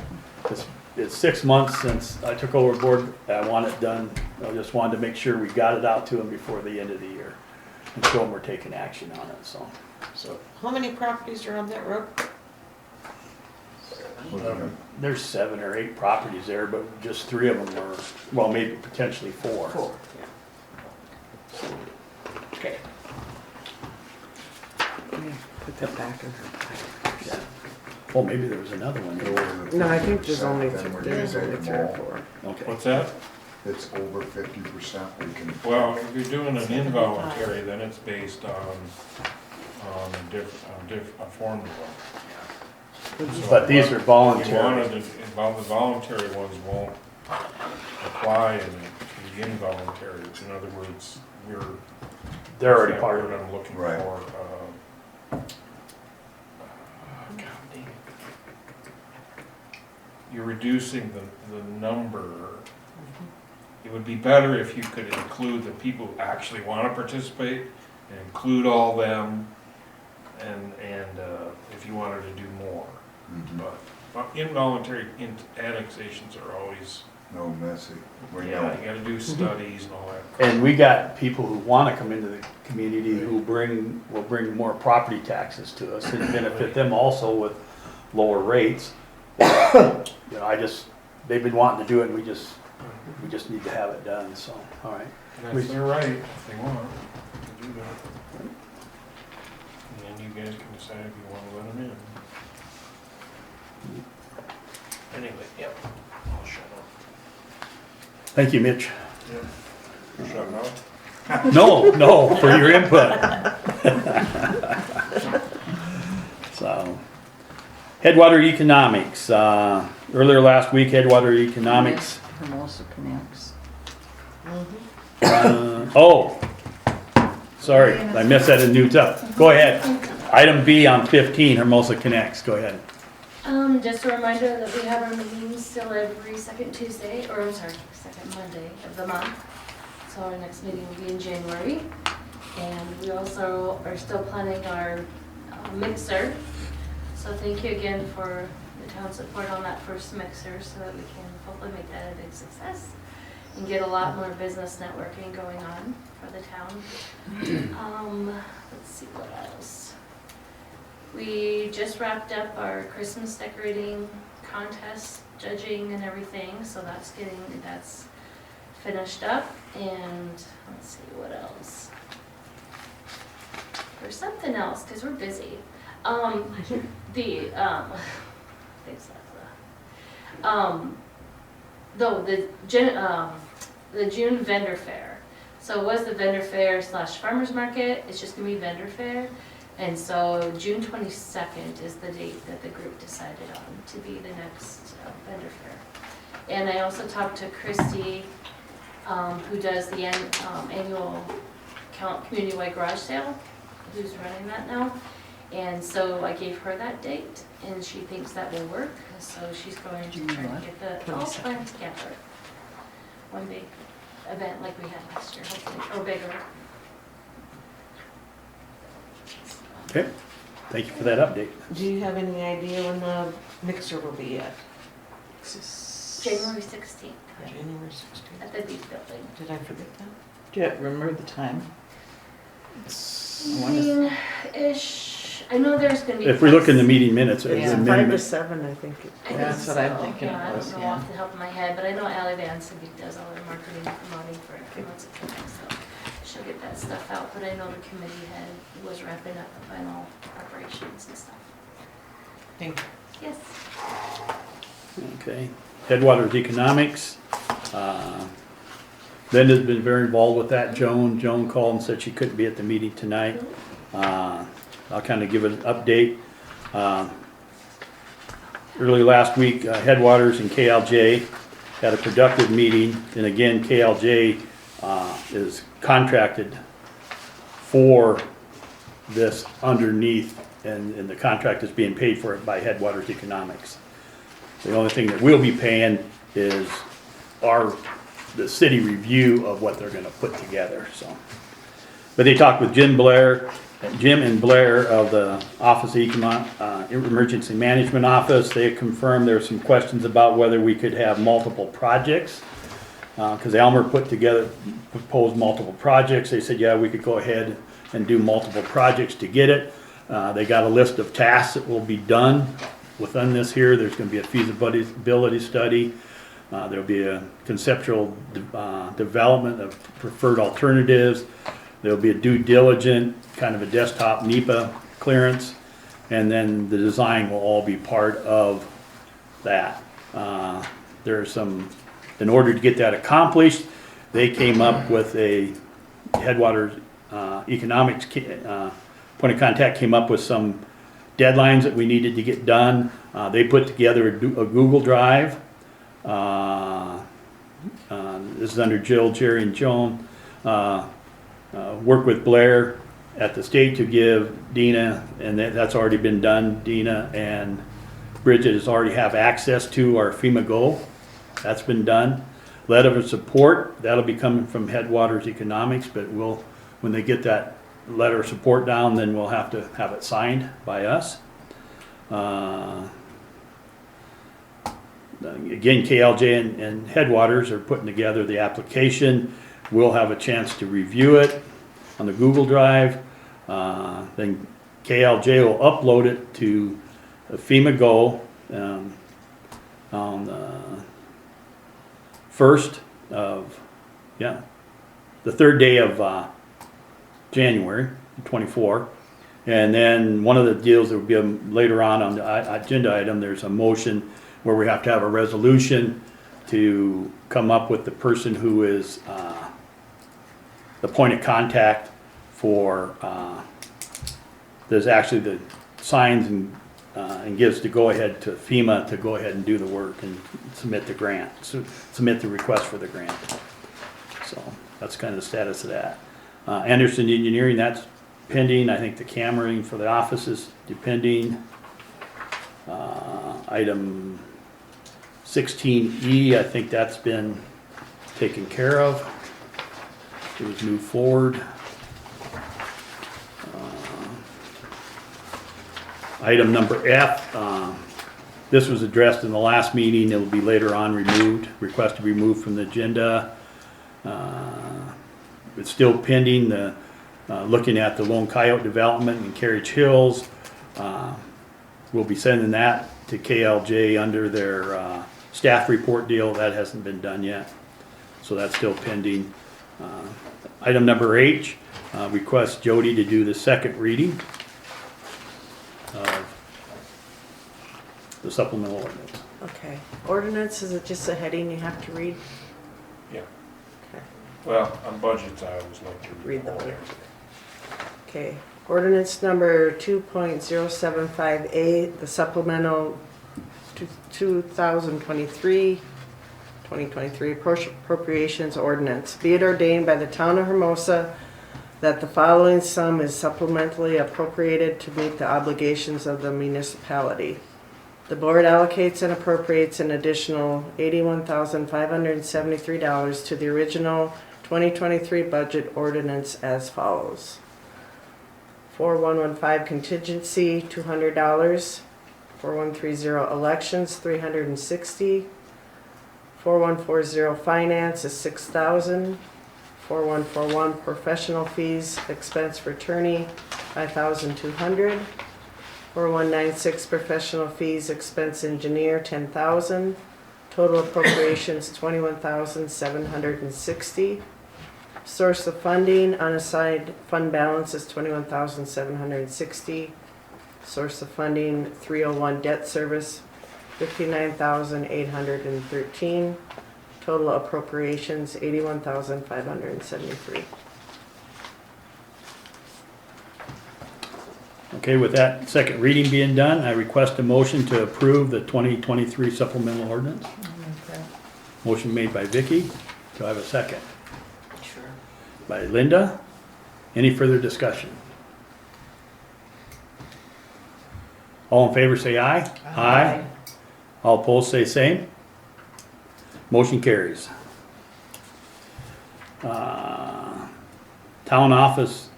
months since I took over board. I want it done. I just wanted to make sure we got it out to them before the end of the year and show them we're taking action on it, so. So how many properties are on that road? There's 7 or 8 properties there, but just 3 of them are, well, maybe potentially 4. 4, yeah. Okay. Put that back in her pocket. Yeah. Well, maybe there was another one. No, I think there's only, Then we're there's gonna only take 3 them or all. 4. Okay. What's that? It's over 50%, we can. Well, if you're doing an involuntary, then it's based on a formula. But these are voluntary. The voluntary ones won't apply to the involuntary. In other words, They're already that part of word it. I'm looking Right. for. God dang it. You're reducing the number. It would be better if you could include the people who actually want to participate, and include all them, and if you wanted to do more. Mhm. But involuntary annexations are always, No messy. We yeah, know. you gotta do studies and all that. And we got people who wanna come into the community who will bring more property taxes to us and benefit them also with lower rates. You know, they've been wanting to do it, and we just need to have it done, so, all right. That's their right, if they want to do that. And then you guys can decide if you want to let them in. Anyway, yep, I'll shut up. Thank you, Mitch. You're shutting up? No, for your input. So, Headwater Economics, earlier last week, Headwater Economics, Hermosa connects. Sorry, I missed that in new stuff. Go ahead. Item B on 15, Hermosa Connects, go ahead. Just a reminder that we have our meetings still every second Tuesday, or I'm sorry, second Monday of the month. So our next meeting will be in January. And we also are still planning our mixer. So thank you again for the town's support on that first mixer, so that we can hopefully make that a big success and get a lot more business networking going on for the town. Let's see what else. We just wrapped up our Christmas decorating contest, judging and everything, so that's finished up. And let's see what else. There's something else, because we're busy. The June vendor fair. So it was the vendor fair / farmer's market. It's just gonna be vendor fair. And so June 22nd is the date that the group decided on to be the next vendor fair. And I also talked to Christy, who does the annual community-wide garage sale, who's running that now. And so I gave her that date, and she thinks that will work. So she's going to try to get the all planned together. One big event like we had last year, hopefully, or bigger. Okay, thank you for that update. Do you have any idea when the mixer will be at? January 16th January 16th. at the Beef Building. Did I forget that? Do you remember the time? Ish. I know there's gonna be. If we look in the meeting minutes, it was Yeah. a 5 to minimum. 7, I think. That's what I'm thinking Yeah, I it was, don't know yeah. off the top of my head, but I know Ally Van Civic does all the marketing and promoting for Hermosa Connect, so she'll get that stuff out. But I know the committee head was wrapping up the final preparations and stuff. Thank you. Yes. Okay, Headwaters Economics. Linda's been very involved with that. Joan called and said she couldn't be at the meeting tonight. I'll kind of give an update. Early last week, Headwaters and KLJ had a productive meeting. And again, KLJ is contracted for this underneath, and the contract is being paid for it by Headwaters Economics. The only thing that we'll be paying is the city review of what they're gonna put together, so. But they talked with Jim and Blair of the Office of Emergency Management Office. They confirmed there's some questions about whether we could have multiple projects. Cause Elmer proposed multiple projects. They said, yeah, we could go ahead and do multiple projects to get it. They got a list of tasks that will be done within this here. There's gonna be a feasibility study. There'll be a conceptual development of preferred alternatives. There'll be a due diligence, kind of a desktop NEPA clearance, and then the design will all be part of that. There's some, in order to get that accomplished, they came up with a Headwaters Economics point of contact came up with some deadlines that we needed to get done. They put together a Google Drive. This is under Jill, Jerry, and Joan. Work with Blair at the state to give Dina, and that's already been done. Dina and Bridget has already have access to our FEMA Go. That's been done. Letter of support, that'll be coming from Headwaters Economics, but when they get that letter of support down, then we'll have to have it signed by us. Again, KLJ and Headwaters are putting together the application. We'll have a chance to review it on the Google Drive. Then KLJ will upload it to the FEMA Go on the 1st of, the 3rd day of January 24. And then one of the deals that will be later on the agenda item, there's a motion where we have to have a resolution to come up with the person who is the point of contact for, there's actually the signs and gives the go-ahead to FEMA to go ahead and do the work and submit the grant, submit the request for the grant. So that's kind of the status of that. Anderson Engineering, that's pending. I think the cameraing for the office is pending. Item 16E, I think that's been taken care of. It was moved forward. Item number F, this was addressed in the last meeting. It will be later on removed, request to be removed from the agenda. It's still pending, looking at the Lone Coyote development in Carriage Hills. We'll be sending that to KLJ under their staff report deal. That hasn't been done yet, so that's still pending. Item number H, request Jody to do the second reading of the supplemental ordinance. Okay. Ordinance, is it just a heading you have to read? Yeah. Okay. Well, on budgets, I always like to Read the whole whole. thing. Okay. Ordinance number 2.075A, the supplemental 2023 appropriations ordinance. Be it ordained by the town of Hermosa that the following sum is supplementally appropriated to meet the obligations of the municipality. The board allocates and appropriates an additional $81,573 to the original 2023 budget ordinance as follows. 4115 contingency, $200. 4130 elections, $360. 4140 finance is $6,000. 4141 professional fees, expense for attorney, $5,200. 4196 professional fees, expense engineer, $10,000. Total appropriations, $21,760. Source of funding, unassigned fund balance is $21,760. Source of funding, 301 debt service, $59,813. Total appropriations, $81,573. Okay, with that second reading being done, I request a motion to approve the 2023 supplemental ordinance. Motion made by Vicky. Do I have a second? Sure. By Linda. Any further discussion? All in favor say aye. Aye. All opposed, say same. Motion carries. Town office,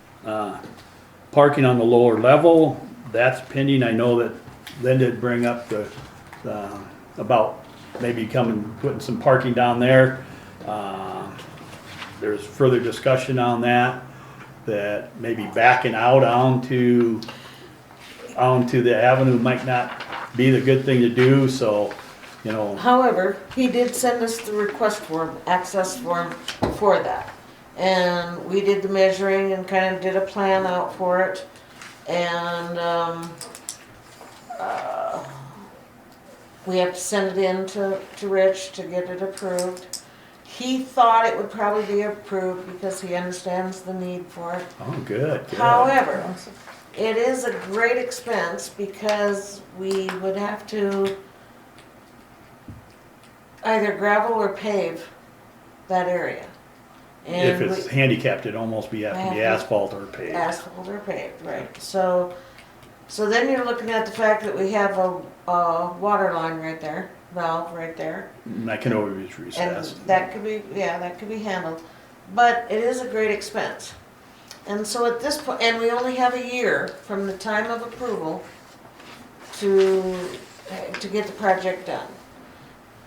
parking on the lower level, that's pending. I know that Linda did bring up about maybe putting some parking down there. There's further discussion on that maybe backing out onto the avenue might not be the good thing to do, so, you know. However, he did send us the request form, access form for that. And we did the measuring and kind of did a plan out for it. And, we have to send it in to Rich to get it approved. He thought it would probably be approved because he understands the need for it. Oh, good. However, it is a great expense because we would have to either gravel or pave that area. If it's handicapped, it'd almost have to be asphalt or paved. Asphalt or paved, right. So then you're looking at the fact that we have a water line right there, valve right there. And that can always be And recessed. that could be handled. But it is a great expense. And so at this point, and we only have a year from the time of approval to get the project done.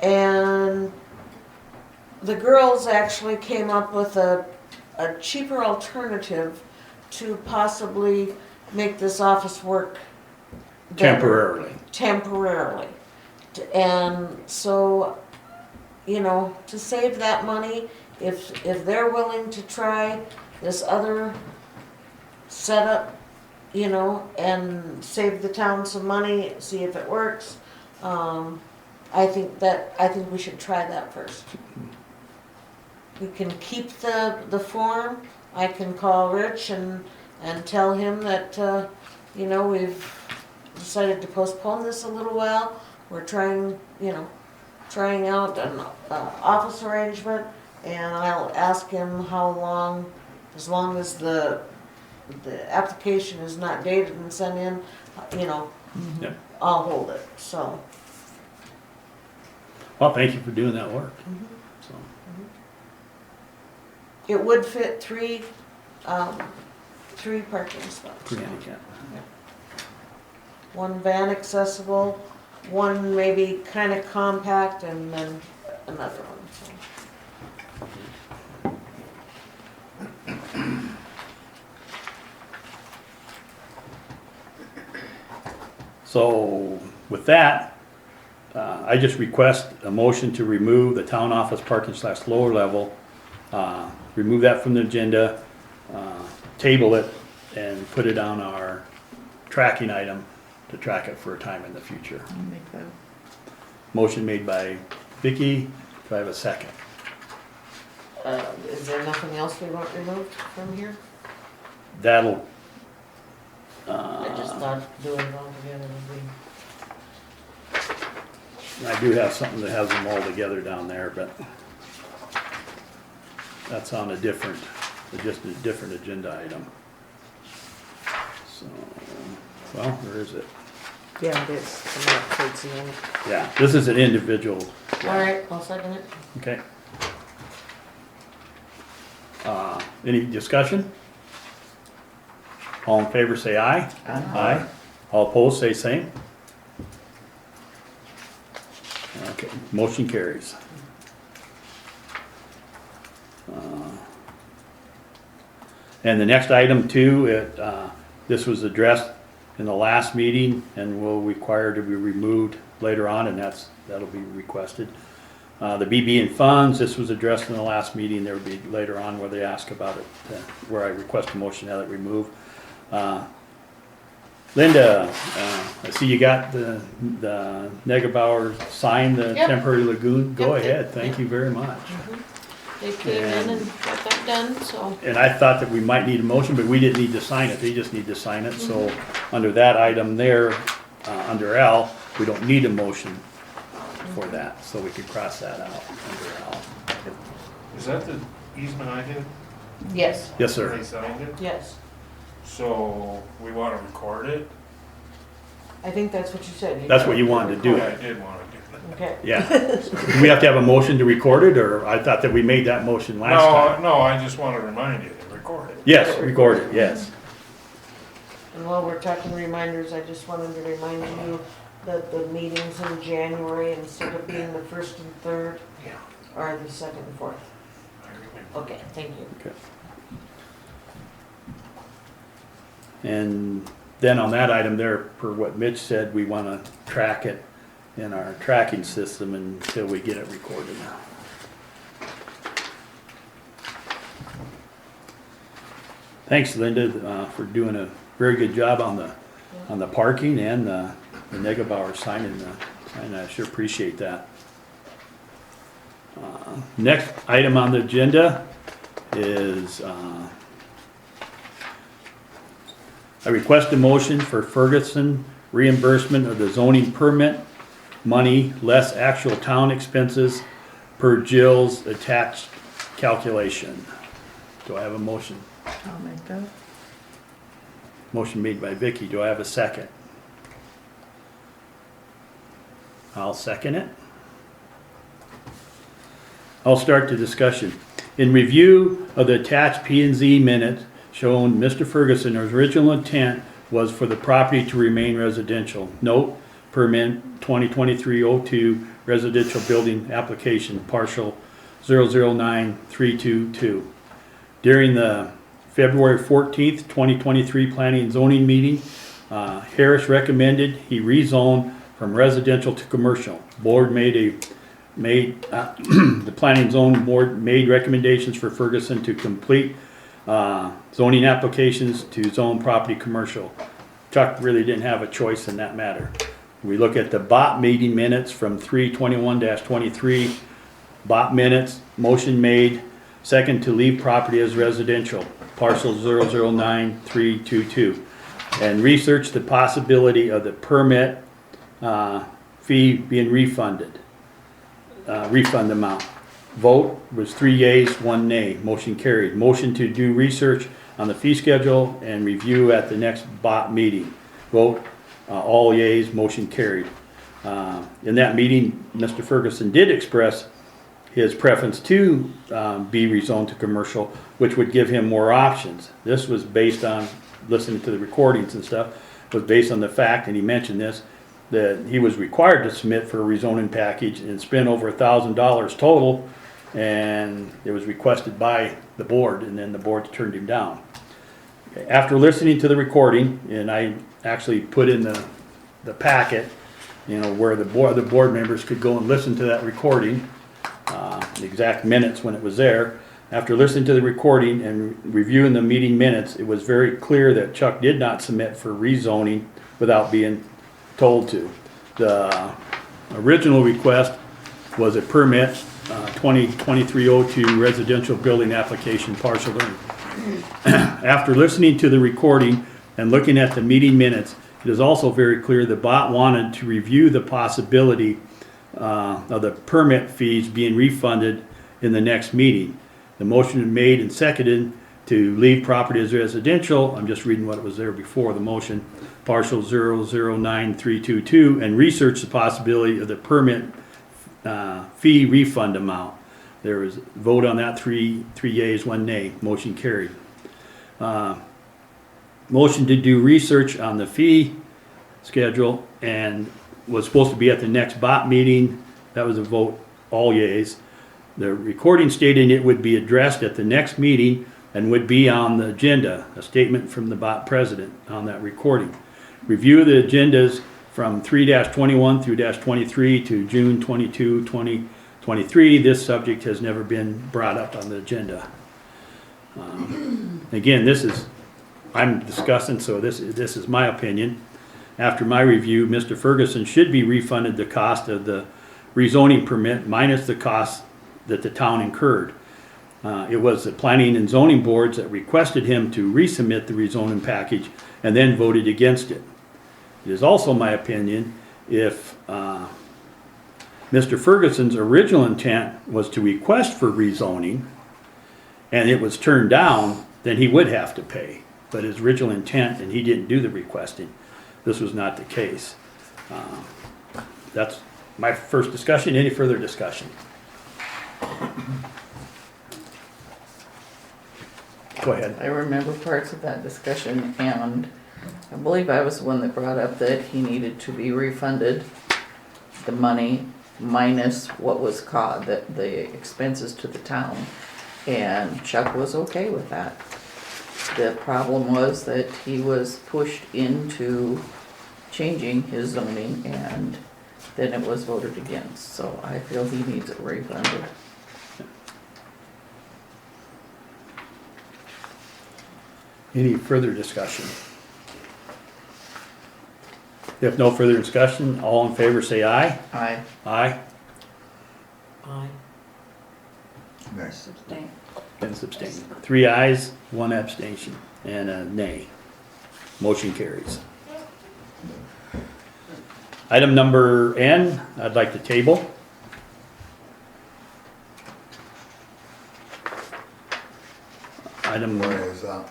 And the girls actually came up with a cheaper alternative to possibly make this office work better. Temporarily. And so, you know, to save that money, if they're willing to try this other setup, you know, and save the town some money, see if it works, I think we should try that first. We can keep the form. I can call Rich and tell him that, you know, we've decided to postpone this a little while. We're trying out an office arrangement, and I'll ask him how long, as long as the application is not dated and sent in, you know, Yep. I'll hold it, so. Well, thank you for doing that work. So, It would fit three parking spots. pre-handicap. One van accessible, one maybe kind of compact, and then another one. So with that, I just request a motion to remove the town office parking / lower level, remove that from the agenda, table it, and put it on our tracking item to track it for a time in the future. I'll make that. Motion made by Vicky. Do I have a second? Is there nothing else we want removed from here? That'll, I just thought doing it all together would be. I do have something that has them all together down there, but that's on a different agenda item. So, well, where is it? Yeah, it is, coming up towards the end. Yeah, this is an individual. All right, I'll second it. Okay. Any discussion? All in favor say aye. Aye. All opposed say same. Okay, motion carries. And the next item too, this was addressed in the last meeting and will require to be removed later on, and that'll be requested. The BB and funds, this was addressed in the last meeting. There will be later on where they ask about it, where I request a motion to have it removed. Linda, I see you got the Negebauer signed the Yep. temporary lagoon. Go Yep. ahead, thank you very much. They came in and got that done, so. And I thought that we might need a motion, but we didn't need to sign it. They just need to sign it. So under that item there, under L, we don't need a motion for that. So we could cross that out under L. Is that the easement I did? Yes, Yes, sir. They signed it? yes. So we want to record it? I think that's what you said. That's what you wanted to do. Yeah, I did want to do Okay. Yeah. Do we have to have a motion to record it, or I thought that we made that motion last time? No, I just want to remind you to record it. Yes, record it, yes. And while we're talking reminders, I just wanted to remind you that the meetings in January, instead of being the 1st and 3rd, Yeah. are the 2nd and 4th. I remember. Okay, thank you. Okay. And then on that item there, per what Mitch said, we want to track it in our tracking system until we get it recorded. Thanks, Linda, for doing a very good job on the parking and the Negabauer sign, and I sure appreciate that. Next item on the agenda is I request a motion for Ferguson reimbursement of the zoning permit money less actual town expenses per Jill's attached calculation. Do I have a motion? I'll make that. Motion made by Vicky. Do I have a second? I'll second it. I'll start the discussion. In review of the attached P&Z minutes shown, Mr. Ferguson's original intent was for the property to remain residential. Note, permit 2023-02 residential building application, partial 009322. During the February 14th, 2023 Planning and Zoning meeting, Harris recommended he rezone from residential to commercial. Board the Planning and Zoning Board made recommendations for Ferguson to complete zoning applications to zone property commercial. Chuck really didn't have a choice in that matter. We look at the BOT meeting minutes from 3/21-23. BOT minutes, motion made, second to leave property as residential, parcel 009322. And research the possibility of the permit fee being refunded, refund amount. Vote was 3 yeas, 1 nay. Motion carried. Motion to do research on the fee schedule and review at the next BOT meeting. Vote all yeas, motion carried. In that meeting, Mr. Ferguson did express his preference to be rezoned to commercial, which would give him more options. This was based on listening to the recordings and stuff, was based on the fact, and he mentioned this, that he was required to submit for a rezoning package and spend over $1,000 total, and it was requested by the board, and then the board turned him down. After listening to the recording, and I actually put in the packet, you know, where the board members could go and listen to that recording, the exact minutes when it was there. After listening to the recording and reviewing the meeting minutes, it was very clear that Chuck did not submit for rezoning without being told to. The original request was a permit, 2023-02 residential building application partial. After listening to the recording and looking at the meeting minutes, it is also very clear the BOT wanted to review the possibility of the permit fees being refunded in the next meeting. The motion was made and seconded to leave property as residential. I'm just reading what was there before the motion. Partial 009322 and research the possibility of the permit fee refund amount. There was a vote on that, 3 yeas, 1 nay. Motion carried. Motion to do research on the fee schedule and was supposed to be at the next BOT meeting. That was a vote, all yeas. The recording stating it would be addressed at the next meeting and would be on the agenda, a statement from the BOT president on that recording. Review the agendas from 3-21 through -23 to June 22, 2023. This subject has never been brought up on the agenda. Again, I'm discussing, so this is my opinion. After my review, Mr. Ferguson should be refunded the cost of the rezoning permit minus the cost that the town incurred. It was the planning and zoning boards that requested him to resubmit the rezoning package and then voted against it. It is also my opinion if Mr. Ferguson's original intent was to request for rezoning and it was turned down, then he would have to pay. But his original intent, and he didn't do the requesting, this was not the case. That's my first discussion. Any further discussion? Go ahead. I remember parts of that discussion, and I believe I was the one that brought up that he needed to be refunded the money minus what was caught, the expenses to the town. And Chuck was okay with that. The problem was that he was pushed into changing his zoning, and then it was voted against. So I feel he needs it refunded. Any further discussion? If no further discussion, all in favor say aye. Aye. Aye. Aye. Next. Abstain. And abstain. 3 ayes, 1 abstention, and a nay. Motion carries. Item number N, I'd like to table. Item, Why is that?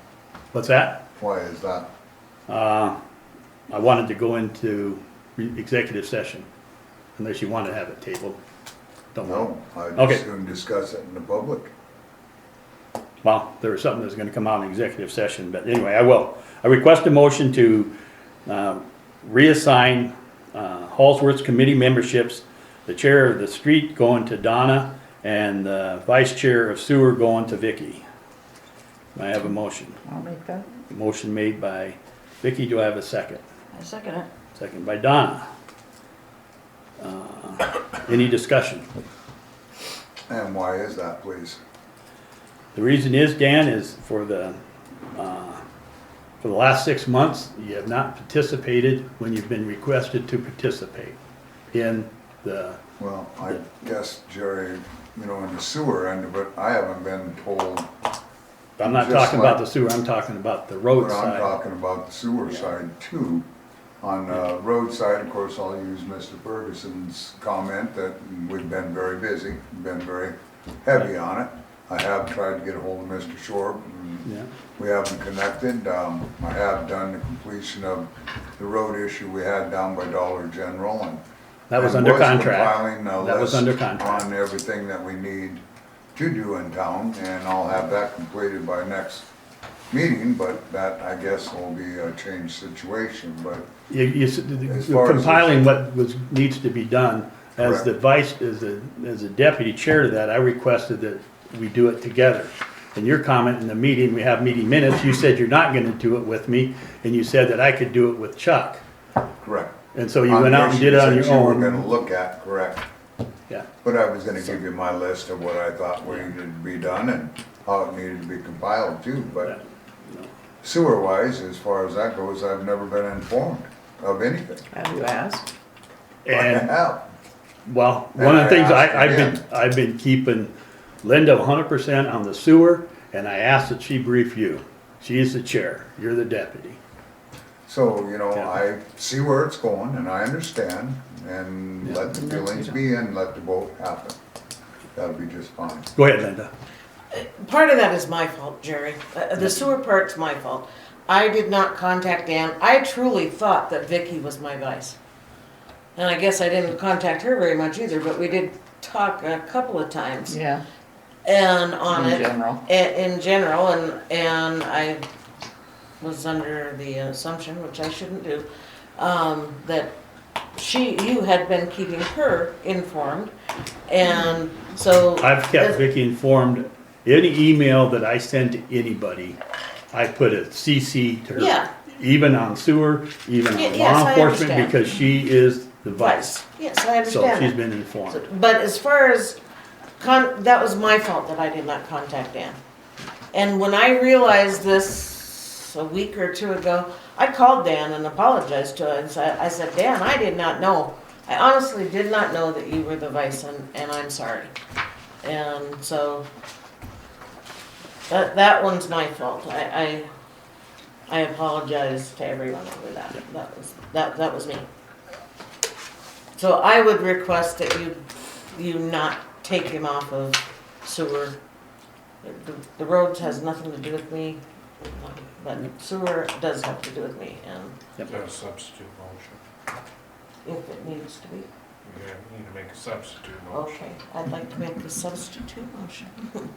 what's that? Why is that? I wanted to go into executive session, unless you want to have it tabled. Don't know. No, I'd Okay. just soon discuss it in the public. Well, there was something that's gonna come out in executive session, but anyway, I will. I request a motion to reassign Hallsworth's committee memberships, the chair of the street going to Donna, and the vice chair of sewer going to Vicky. I have a motion. I'll make that. Motion made by Vicky, do I have a second? I second it. Second by Donna. Any discussion? And why is that, please? The reason is, Dan, is for the last 6 months, you have not participated when you've been requested to participate in the, Well, I guess, Jerry, you know, in the sewer end of it, I haven't been told. I'm not Just talking about like- the sewer, I'm talking about the But road I'm side. talking about the sewer side too. On the road side, of course, I'll use Mr. Ferguson's comment that we've been very busy, been very heavy on it. I have tried to get a hold of Mr. Short, and Yeah. we haven't connected. I have done the completion of the road issue we had down by Dollar General, and That was and under contract. compiling a That was list under contract. on everything that we need to do in town, and I'll have that completed by next meeting, but that, I guess, will be a changed situation, but You're As far as compiling what needs to be done. As the Correct. as a deputy chair to that, I requested that we do it together. In your comment in the meeting, we have meeting minutes, you said you're not gonna do it with me, and you said that I could do it with Chuck. correct. And so you On went the out and did it issues on your that you were own. gonna look at, correct. Yeah, But I was gonna give you my list of what I thought needed to be done and how it needed to be compiled too, yeah, but no. sewer wise, as far as that goes, I've never been informed of anything. Have you asked? I And, have. well, And one of the I things asked I've been keeping Linda 100% on the sewer, and I asked that she brief you. She's the chair, you're the deputy. So, you know, Yeah. I see where it's going and I understand, and Yeah. let the feelings be and let the vote happen. That'll be just fine. Go ahead, Linda. Part of that is my fault, Jerry. The sewer part's my fault. I did not contact Dan. I truly thought that Vicky was my vice. And I guess I didn't contact her very much either, but we did talk a couple of times. Yeah, And on in it. general. In general, and I was under the assumption, which I shouldn't do, that you had been keeping her informed, and so. I've kept Vicky informed. Any email that I send to anybody, I put a CC to her. Yeah. Even on sewer, even on Yes, law I enforcement, understand. because she is the vice. Yes, I So understand she's that. been informed. But as far as, that was my fault that I did not contact Dan. And when I realized this a week or two ago, I called Dan and apologized to him. I said, Dan, I did not know. I honestly did not know that you were the vice, and I'm sorry. And so, that one's my fault. I apologize to everyone over that. That was me. So I would request that you not take him off of sewer. The roads has nothing to do with me, but sewer does have to do with me, and Is that a substitute motion? if it needs to be. You need to make a substitute motion. Okay, I'd like to make the substitute motion.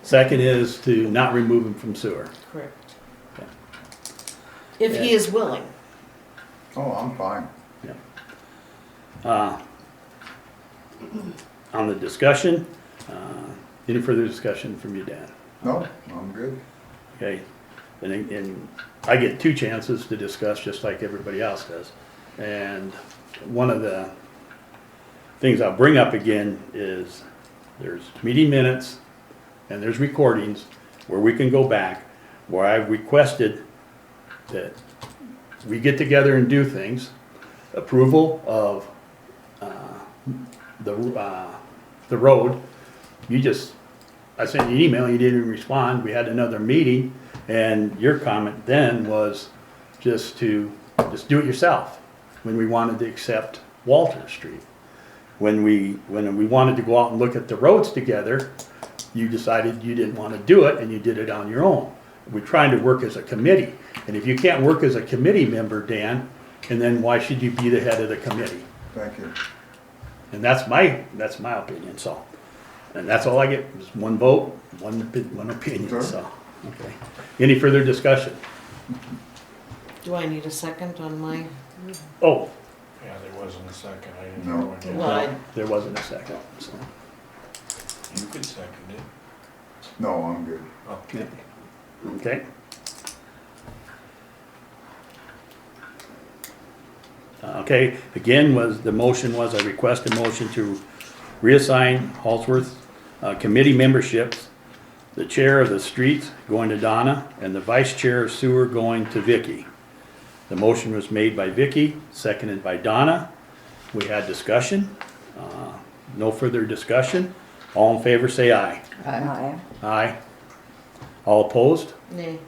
Second is to not remove him from sewer. Correct. Okay. If he is willing. Oh, I'm fine. On the discussion, any further discussion from you, Dan? No, I'm good. Okay, and I get 2 chances to discuss just like everybody else does. And one of the things I'll bring up again is there's meeting minutes and there's recordings where we can go back, where I've requested that we get together and do things. Approval of the road. I sent you an email, you didn't even respond. We had another meeting, and your comment then was just do it yourself. When we wanted to accept Walter Street, when we wanted to go out and look at the roads together, you decided you didn't want to do it, and you did it on your own. We're trying to work as a committee, and if you can't work as a committee member, Dan, and then why should you be the head of the committee? Thank you. And that's my opinion, so. And that's all I get, is one vote, one opinion, Sure. so, okay. Any further discussion? Do I need a second on my? Oh, Yeah, there wasn't a second, I didn't No. know when you. Well, I- there wasn't a second, so. You could second it. No, I'm good. Okay. Okay. Okay, again, the motion was, I request a motion to reassign Halsworth committee memberships, the chair of the streets going to Donna, and the vice chair of sewer going to Vicky. The motion was made by Vicky, seconded by Donna. We had discussion. No further discussion. All in favor, say aye. Aye. Aye. All opposed? Nay.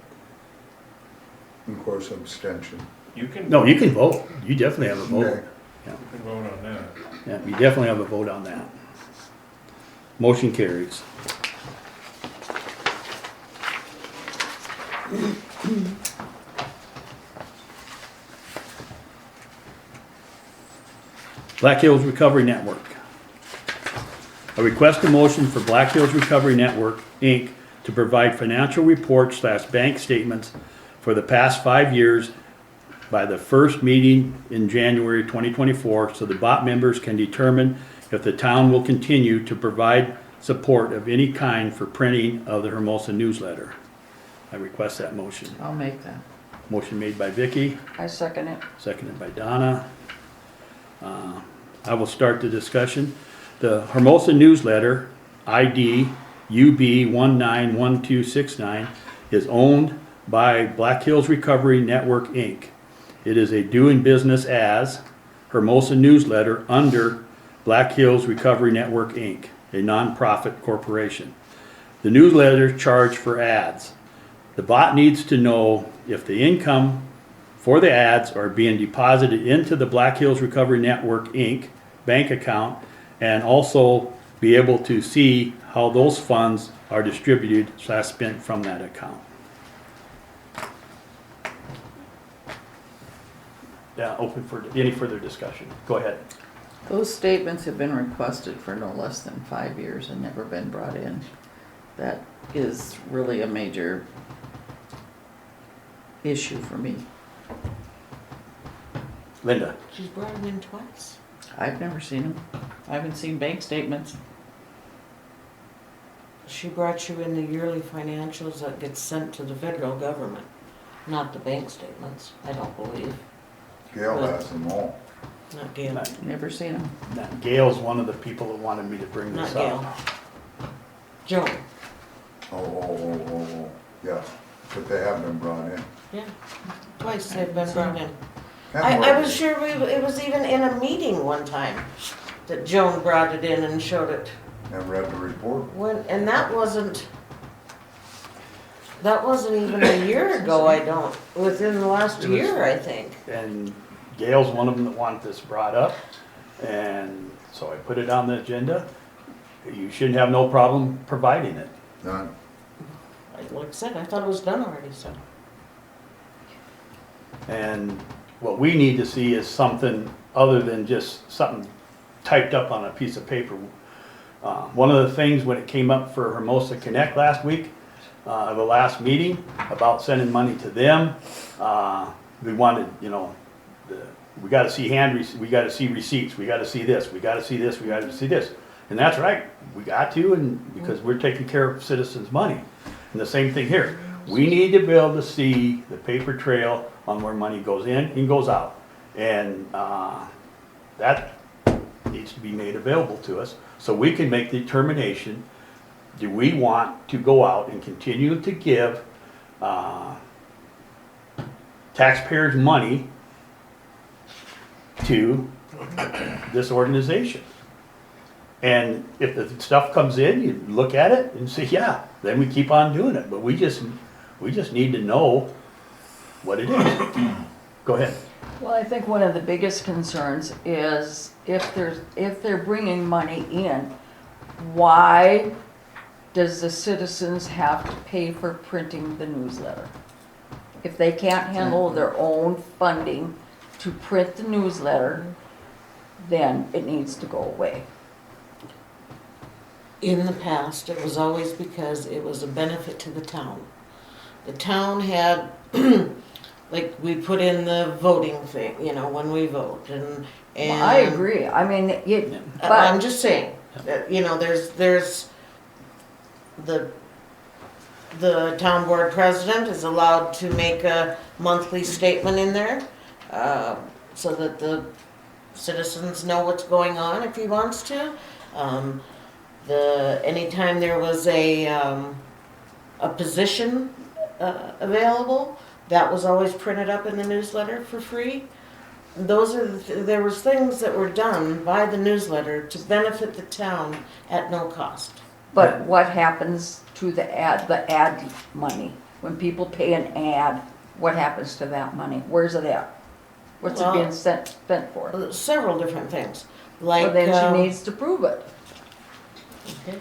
Of course, abstention. You can. No, you can vote. You definitely have a vote. Okay. You can vote on that. Yeah, you definitely have a vote on that. Motion carries. Black Hills Recovery Network. I request a motion for Black Hills Recovery Network, Inc. to provide financial reports / bank statements for the past 5 years by the first meeting in January 2024, so the BOT members can determine if the town will continue to provide support of any kind for printing of the Hermosa newsletter. I request that motion. I'll make that. Motion made by Vicky, I second it. seconded by Donna. I will start the discussion. The Hermosa newsletter, ID UB191269, is owned by Black Hills Recovery Network, Inc. It is a doing business as Hermosa newsletter under Black Hills Recovery Network, Inc., a nonprofit corporation. The newsletter charged for ads. The bot needs to know if the income for the ads are being deposited into the Black Hills Recovery Network, Inc. bank account, and also be able to see how those funds are distributed / spent from that account. Yeah, open for any further discussion. Go ahead. Those statements have been requested for no less than 5 years and never been brought in. That is really a major issue for me. Linda. She's brought him in twice. I've never seen them. I haven't seen bank statements. She brought you in the yearly financials that gets sent to the federal government, not the bank statements, I don't believe. Gail has them all. Not Gail. Never seen them. Gail's one of the people that wanted me to bring Not this Gail. up. Joan. Oh, yeah, but they have been brought in. Yeah. Twice they've been brought in. Can't I work. was sure it was even in a meeting one time that Joan brought it in and showed it. And read the report. And that wasn't even a year ago, within the last It was- year, I think. And Gail's one of them that wanted this brought up, and so I put it on the agenda. You shouldn't have no problem providing it. None. Like I said, I thought it was done already, so. And what we need to see is something other than just something typed up on a piece of paper. One of the things when it came up for Hermosa Connect last week, the last meeting, about sending money to them, we wanted, you know, we gotta see we gotta see receipts, we gotta see this, we gotta see this, we gotta see this. And that's right, we got to, and because we're taking care of citizens' money. And the same thing here, we need to be able to see the paper trail on where money goes in and goes out. And that needs to be made available to us, so we can make the determination, do we want to go out and continue to give taxpayers' money to this organization? And if the stuff comes in, you look at it and say, yeah, then we keep on doing it. But we just need to know what it is. Go ahead. Well, I think one of the biggest concerns is if they're bringing money in, why does the citizens have to pay for printing the newsletter? If they can't handle their own funding to print the newsletter, then it needs to go away. In the past, it was always because it was a benefit to the town. The town had, like, we put in the voting thing, you know, when we vote, and. Well, I agree, I mean, I'm but, just saying, that, you know, there's the town board president is allowed to make a monthly statement in there, so that the citizens know what's going on if he wants to. Anytime there was a position available, that was always printed up in the newsletter for free. There was things that were done by the newsletter to benefit the town at no cost. but what happens to the ad money? When people pay an ad, what happens to that money? Where's it at? What's it being spent for? Several different things, like. Well, then she needs to prove it. Okay.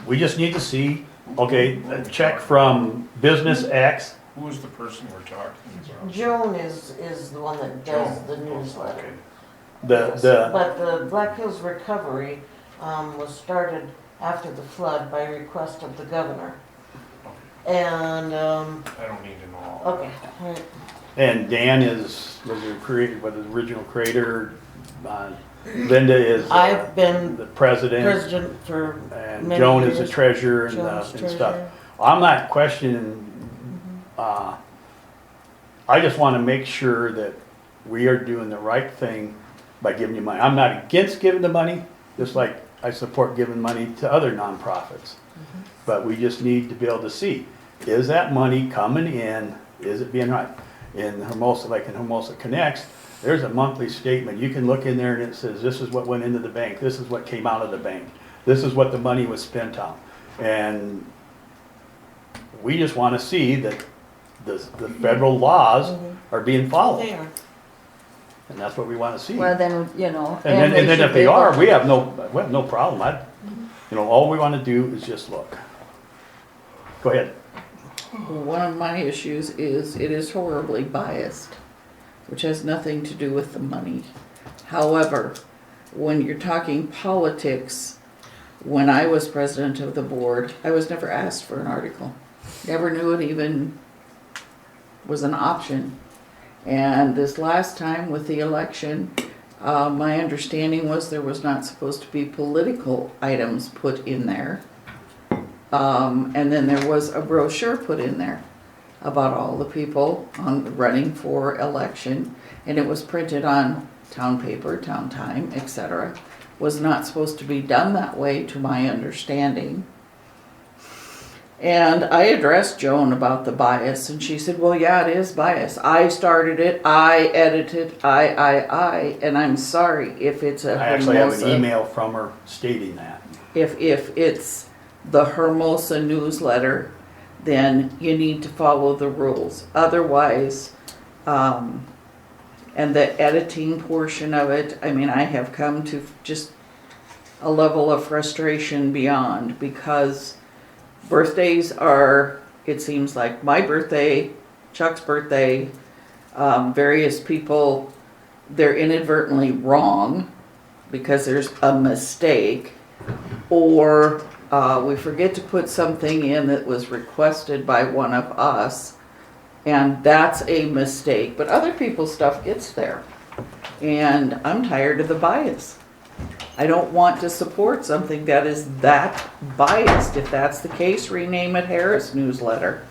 We just need to see, okay, a check from business X. Who is the person we're talking about? Joan is the one that does the newsletter. Okay. But the Black Hills Recovery was started after the flood by request of the governor. And, I don't need to know all. okay, all right. And Dan was the original creator. Linda is I've been the president. president for And many Joan is the years. treasurer and, Joan's and stuff. treasurer. I'm not questioning, I just wanna make sure that we are doing the right thing by giving you money. I'm not against giving the money, just like I support giving money to other nonprofits. But we just need to be able to see, is that money coming in, is it being right? In Hermosa, like in Hermosa Connects, there's a monthly statement. You can look in there and it says, this is what went into the bank, this is what came out of the bank, this is what the money was spent on. And we just wanna see that the federal laws are being followed. They are. And that's what we wanna see. Well, then, you know. And then should if be they are, able- we have no problem. You know, all we wanna do is just look. Go ahead. One of my issues is it is horribly biased, which has nothing to do with the money. However, when you're talking politics, when I was president of the board, I was never asked for an article. Never knew it even was an option. And this last time with the election, my understanding was there was not supposed to be political items put in there. And then there was a brochure put in there about all the people running for election, and it was printed on town paper, town time, etc. Was not supposed to be done that way, to my understanding. And I addressed Joan about the bias, and she said, well, yeah, it is bias. I started it, I edited, and I'm sorry if it's a I actually have an Hermosa- email from her stating that. if it's the Hermosa newsletter, then you need to follow the rules. Otherwise, and the editing portion of it, I mean, I have come to just a level of frustration beyond, because birthdays are, it seems like my birthday, Chuck's birthday, various people, they're inadvertently wrong. because there's a mistake, or we forget to put something in that was requested by one of us, and that's a mistake, but other people's stuff gets there. And I'm tired of the bias. I don't want to support something that is that biased. If that's the case, rename it Harris Newsletter.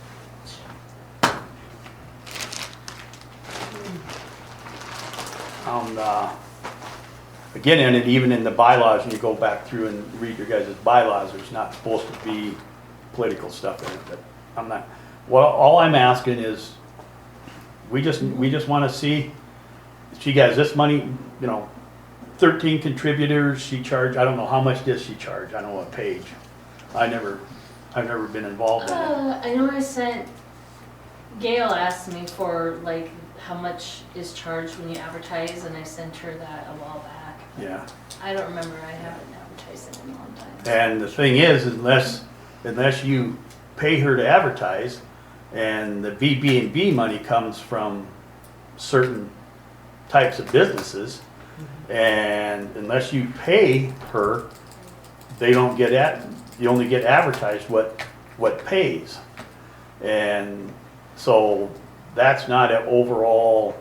Again, and even in the bylaws, and you go back through and read your guys' bylaws, there's not supposed to be political stuff in it, but I'm not, well, all I'm asking is, we just wanna see, she has this money, 13 contributors, she charged, I don't know how much does she charge, I don't know what page. I've never been involved in it. I know Gail asked me for like how much is charged when you advertise, and I sent her that a while back. Yeah. I don't remember, I haven't advertised in a long time. And the thing is, unless you pay her to advertise, and the BB&B money comes from certain types of businesses, and unless you pay her, you only get advertised what pays. And so that's not an overall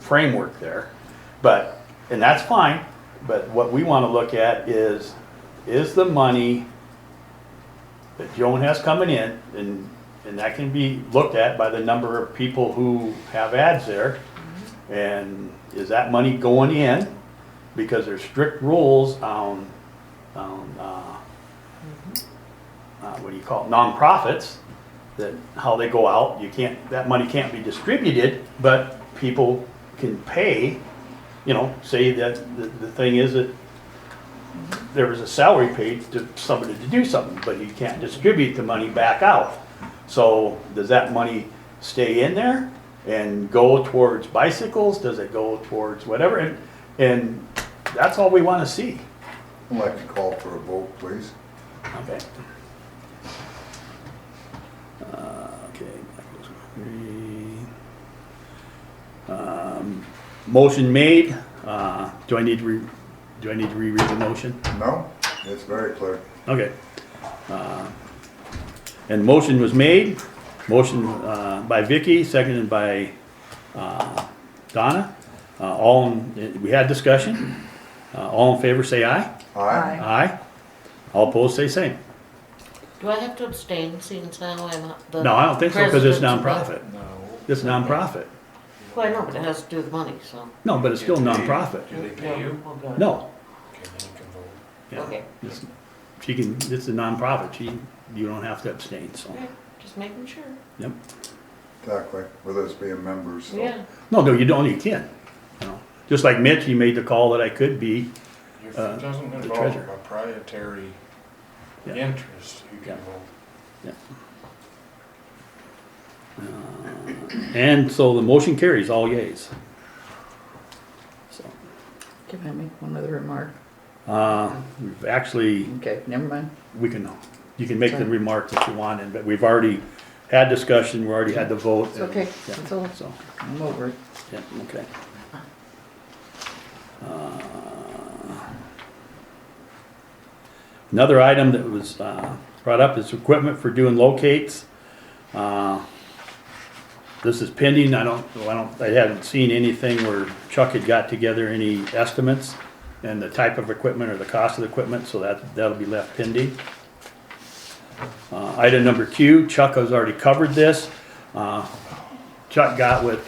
framework there. And that's fine, but what we want to look at is the money that Joan has coming in, and that can be looked at by the number of people who have ads there, and is that money going in? Because there's strict rules on what do you call it, nonprofits, that how they go out, that money can't be distributed, but people can pay. Say that the thing is that there was a salary paid to somebody to do something, but you can't distribute the money back out. So does that money stay in there and go towards bicycles? Does it go towards whatever? And that's all we want to see. I'd like to call for a vote, please. Okay. Okay. Motion made. Do I need to reread the motion? No, it's very clear. Okay. And motion was made. Motion by Vicky, seconded by Donna. We had discussion. All in favor say aye. Aye. Aye. All opposed say same. Do I have to abstain since now I'm the No, I don't think so, because it's president of nonprofit. It's nonprofit. the- Well, I know, but it has to do with money, so. No, but it's still nonprofit. Do they pay you? Oh, God. No. Okay, then you can vote. Yeah. Okay. It's a nonprofit. You don't have to abstain, so. Okay, just making sure. Yep. Exactly, with us being members, so. Yeah. No, you don't, you can. Just like Mitch, he made the call that I could be. If it doesn't the involve treasurer. a proprietary Yeah. interest, you can Yeah. vote. And so the motion carries, all yeas. So, Can I make one other remark? we've actually, Okay, never mind. you can make the remark that you want, but we've already had discussion, we already had the vote. It's okay, Yeah, it's all, so, I'm over it. yeah, okay. Another item that was brought up is equipment for doing locates. This is pending. I haven't seen anything where Chuck had got together any estimates and the type of equipment or the cost of the equipment, so that'll be left pending. Item number Q, Chuck has already covered this. Chuck got with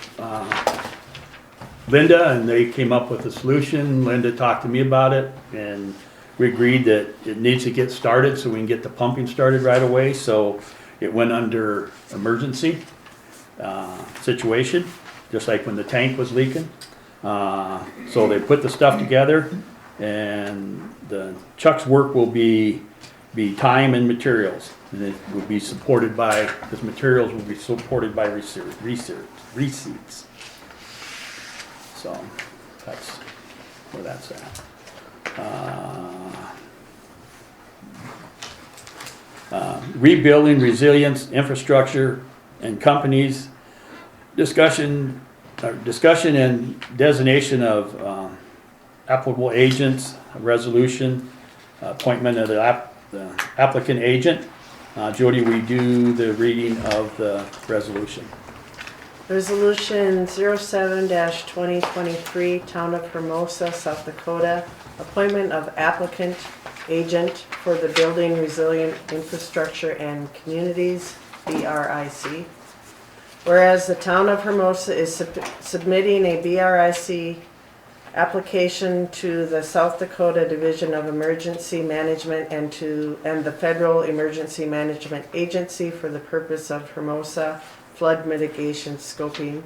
Linda and they came up with a solution. Linda talked to me about it and we agreed that it needs to get started so we can get the pumping started right away. So it went under emergency situation, just like when the tank was leaking. So they put the stuff together and Chuck's work will be time and materials. And it will be supported by, his materials will be supported by receipts. So that's where that's at. Rebuilding resilience, infrastructure, and companies. Discussion and designation of applicable agents, a resolution, appointment of the applicant agent. Jody, we do the reading of the resolution. Resolution 07-2023, Town of Hermosa, South Dakota, appointment of applicant agent for the Building Resilient Infrastructure and Communities, BRIC. Whereas the Town of Hermosa is submitting a BRIC application to the South Dakota Division of Emergency Management and the Federal Emergency Management Agency for the purpose of Hermosa flood mitigation scoping.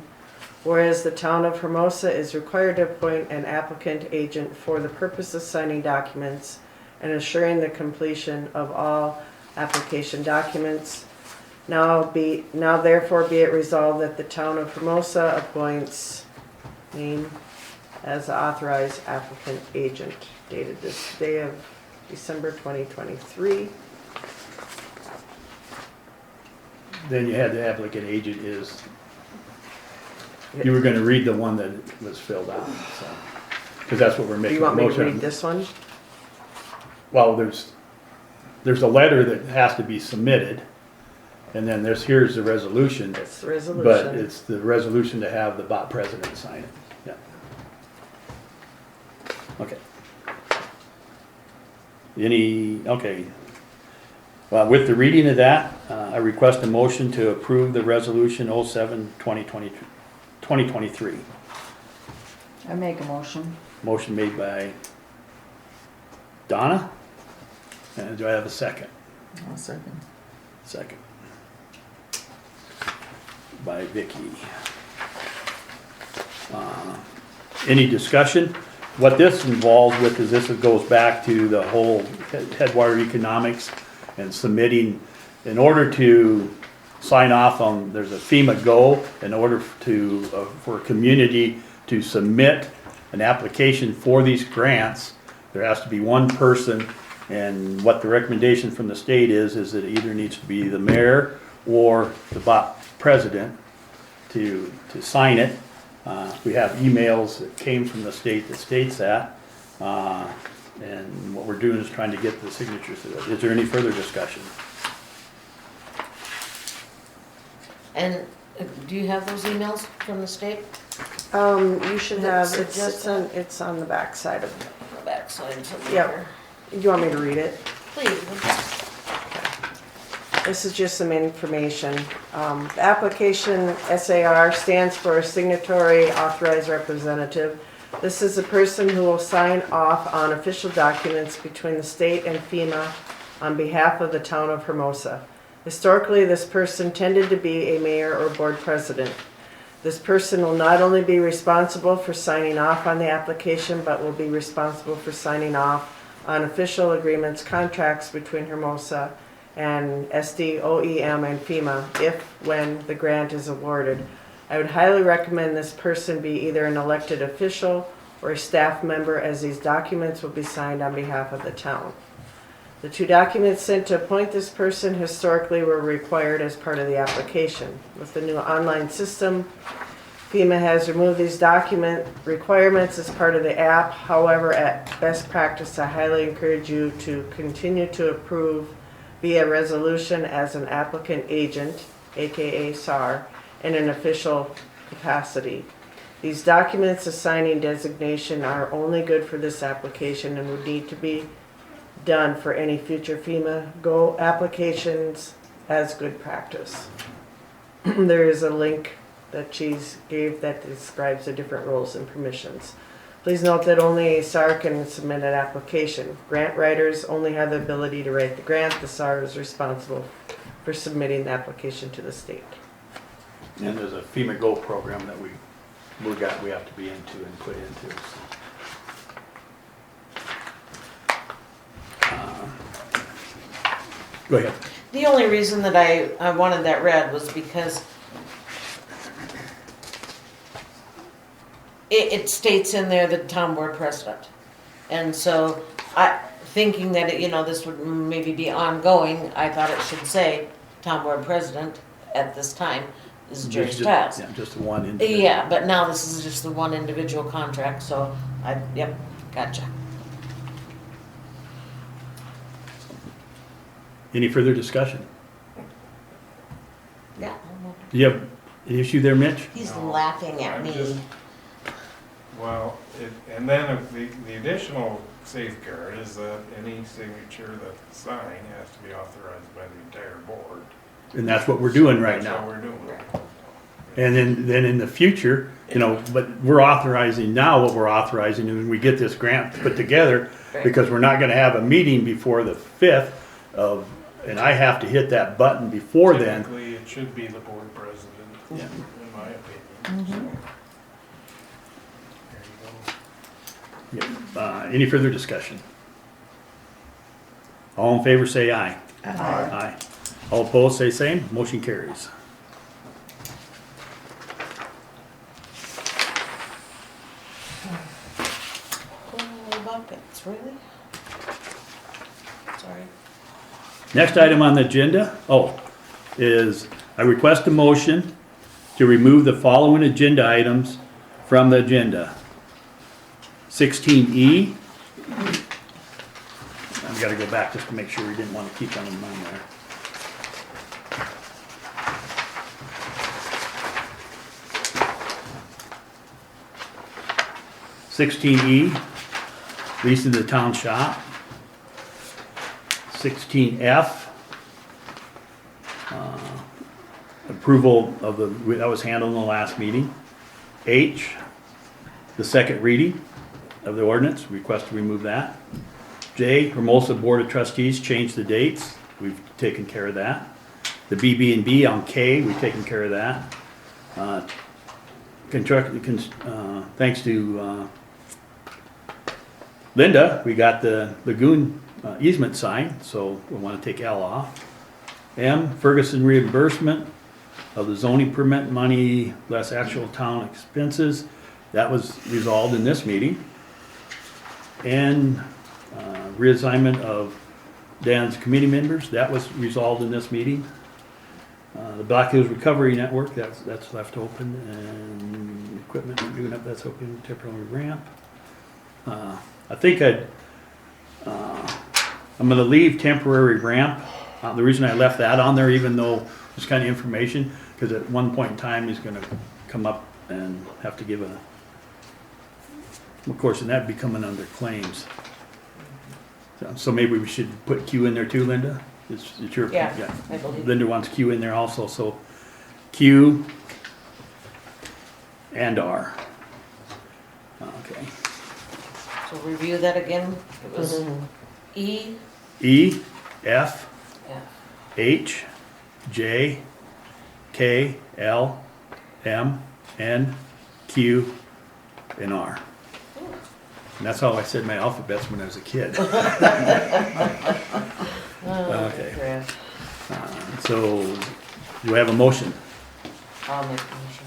Whereas the Town of Hermosa is required to appoint an applicant agent for the purpose of signing documents and assuring the completion of all application documents. Now therefore be it resolved that the Town of Hermosa appoints me as the authorized applicant agent, dated this day of December 2023. Then you had the applicant agent is, you were gonna read the one that was filled out, so. Cause that's what we're Do making you a want me to motion read on. this one? Well, there's a letter that has to be submitted, and then here's the resolution. It's the resolution. But it's the resolution to have the bot president sign it, yeah. Okay. Okay. Well, with the reading of that, I request a motion to approve the resolution 07-2023. I make a motion. Motion made by Donna. And do I have a second? I'll second. Second. By Vicky. Any discussion? What this involves with is this goes back to the whole Headwater economics and submitting, in order to sign off on, there's a FEMA Go, in order to, for a community to submit an application for these grants, there has to be one person, and what the recommendation from the state is that it either needs to be the mayor or the bot president to sign it. We have emails that came from the state that states that, and what we're doing is trying to get the signatures to it. Is there any further discussion? And do you have those emails from the state? You should have, Suggest it's on the back side of, the backside somewhere. Yep. Do you want me to read it? Please. This is just some information. The application SAR stands for Signatory Authorized Representative. This is a person who will sign off on official documents between the state and FEMA on behalf of the Town of Hermosa. Historically, this person tended to be a mayor or board president. This person will not only be responsible for signing off on the application, but will be responsible for signing off on official agreements, contracts between Hermosa and SD, OEM, and FEMA when the grant is awarded. I would highly recommend this person be either an elected official or a staff member, as these documents will be signed on behalf of the town. The two documents sent to appoint this person historically were required as part of the application. With the new online system, FEMA has removed these document requirements as part of the app. However, at best practice, I highly encourage you to continue to approve via resolution as an applicant agent, aka SAR, in an official capacity. These documents assigning designation are only good for this application and would need to be done for any future FEMA Go applications as good practice. There is a link that she gave that describes the different roles and permissions. Please note that only a SAR can submit an application. Grant writers only have the ability to write the grant. The SAR is responsible for submitting the application to the state. And there's a FEMA Go program that we have to be into and put into. Go ahead. The only reason that I wanted that read was because it states in there the town board president. And so thinking that this would maybe be ongoing, I thought it should say town board president at this time is Jerry Stiles. Yeah, just one individual. Yeah, but now this is just the one individual contract, so yep. Gotcha. Any further discussion? Yeah. Do you have an issue there, Mitch? He's laughing at I'm me. just- Well, and then the additional safeguard is that any signature that's signed has to be authorized by the entire board. And that's what we're doing right That's what now. we're doing. And then in the future, but we're authorizing now what we're authorizing, and when we get this grant put together, because we're not gonna have a meeting before the 5th of, and I have to hit that button before then. Typically, it should be the board president, Yeah. in my opinion. There you go. Any further discussion? All in favor, say aye. Aye. Aye. All opposed, say same. Motion carries. Oh, buckets, really? Sorry. Next item on the agenda, is I request a motion to remove the following agenda items from the agenda. 16E. I've got to go back just to make sure we didn't want to keep on them on there. (16E), lease of the town shop. 16F, approval of that was handled in the last meeting. H, the second reading of the ordinance, request to remove that. J, Hermosa Board of Trustees, change the dates, we've taken care of that. The BB&B on K, we've taken care of that. Thanks to Linda, we got the lagoon easement sign, so we want to take L off. M, Ferguson reimbursement of the zoning permit money less actual town expenses. That was resolved in this meeting. N, reassignment of Dan's committee members. That was resolved in this meeting. The Black Hills Recovery Network, that's left open. And equipment, doing up, that's open, temporary ramp. I think I'm gonna leave temporary ramp. The reason I left that on there, even though it's kind of information, because at one point in time, he's gonna come up and have to give of course, and that'd be coming under claims. So maybe we should put Q in there too, Linda? It's your, Yeah, I believe. Linda wants Q in there also, so Q and R. Okay. So review that again. It was E, E, F, F. H, J, K, L, M, N, Q, and R. And that's how I said my alphabets when I was a kid. Okay. Crap. So, do I have a motion? I'll make a motion.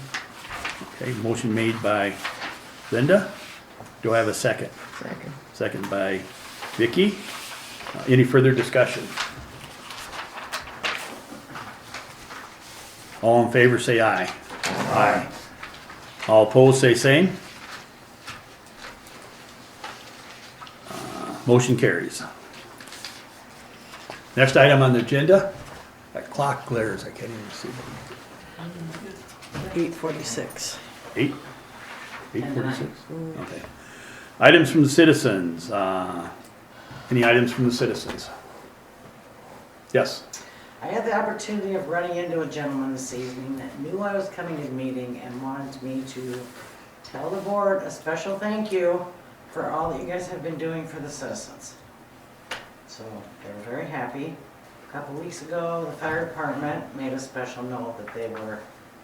Okay, motion made by Linda. Do I have a second? Second. Second by Vicky. Any further discussion? All in favor, say aye. Aye. All opposed, say same. Motion carries. Next item on the agenda, that clock glares, I can't even see. 8:46. 8:46? Okay. Items from the citizens. Any items from the citizens? Yes. I had the opportunity of running into a gentleman this evening that knew I was coming to the meeting and wanted me to tell the board a special thank you for all that you guys have been doing for the citizens. So they were very happy. A couple weeks ago, the fire department made a special note that they were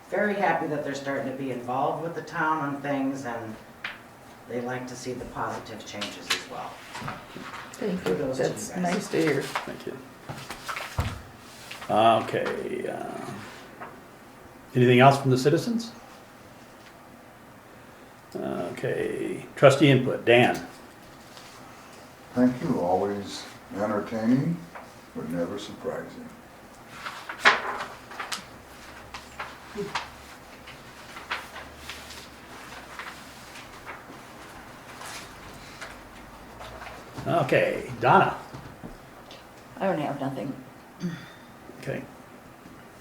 very happy that they're starting to be involved with the town on things, and they like to see the positive changes as well. Thank you. Kudos to you That's guys. nice to hear. Thank you. Okay. Anything else from the citizens? Okay. Trustee input. Dan. Thank you, always entertaining, but never surprising. Okay, Donna. I don't have nothing. Okay.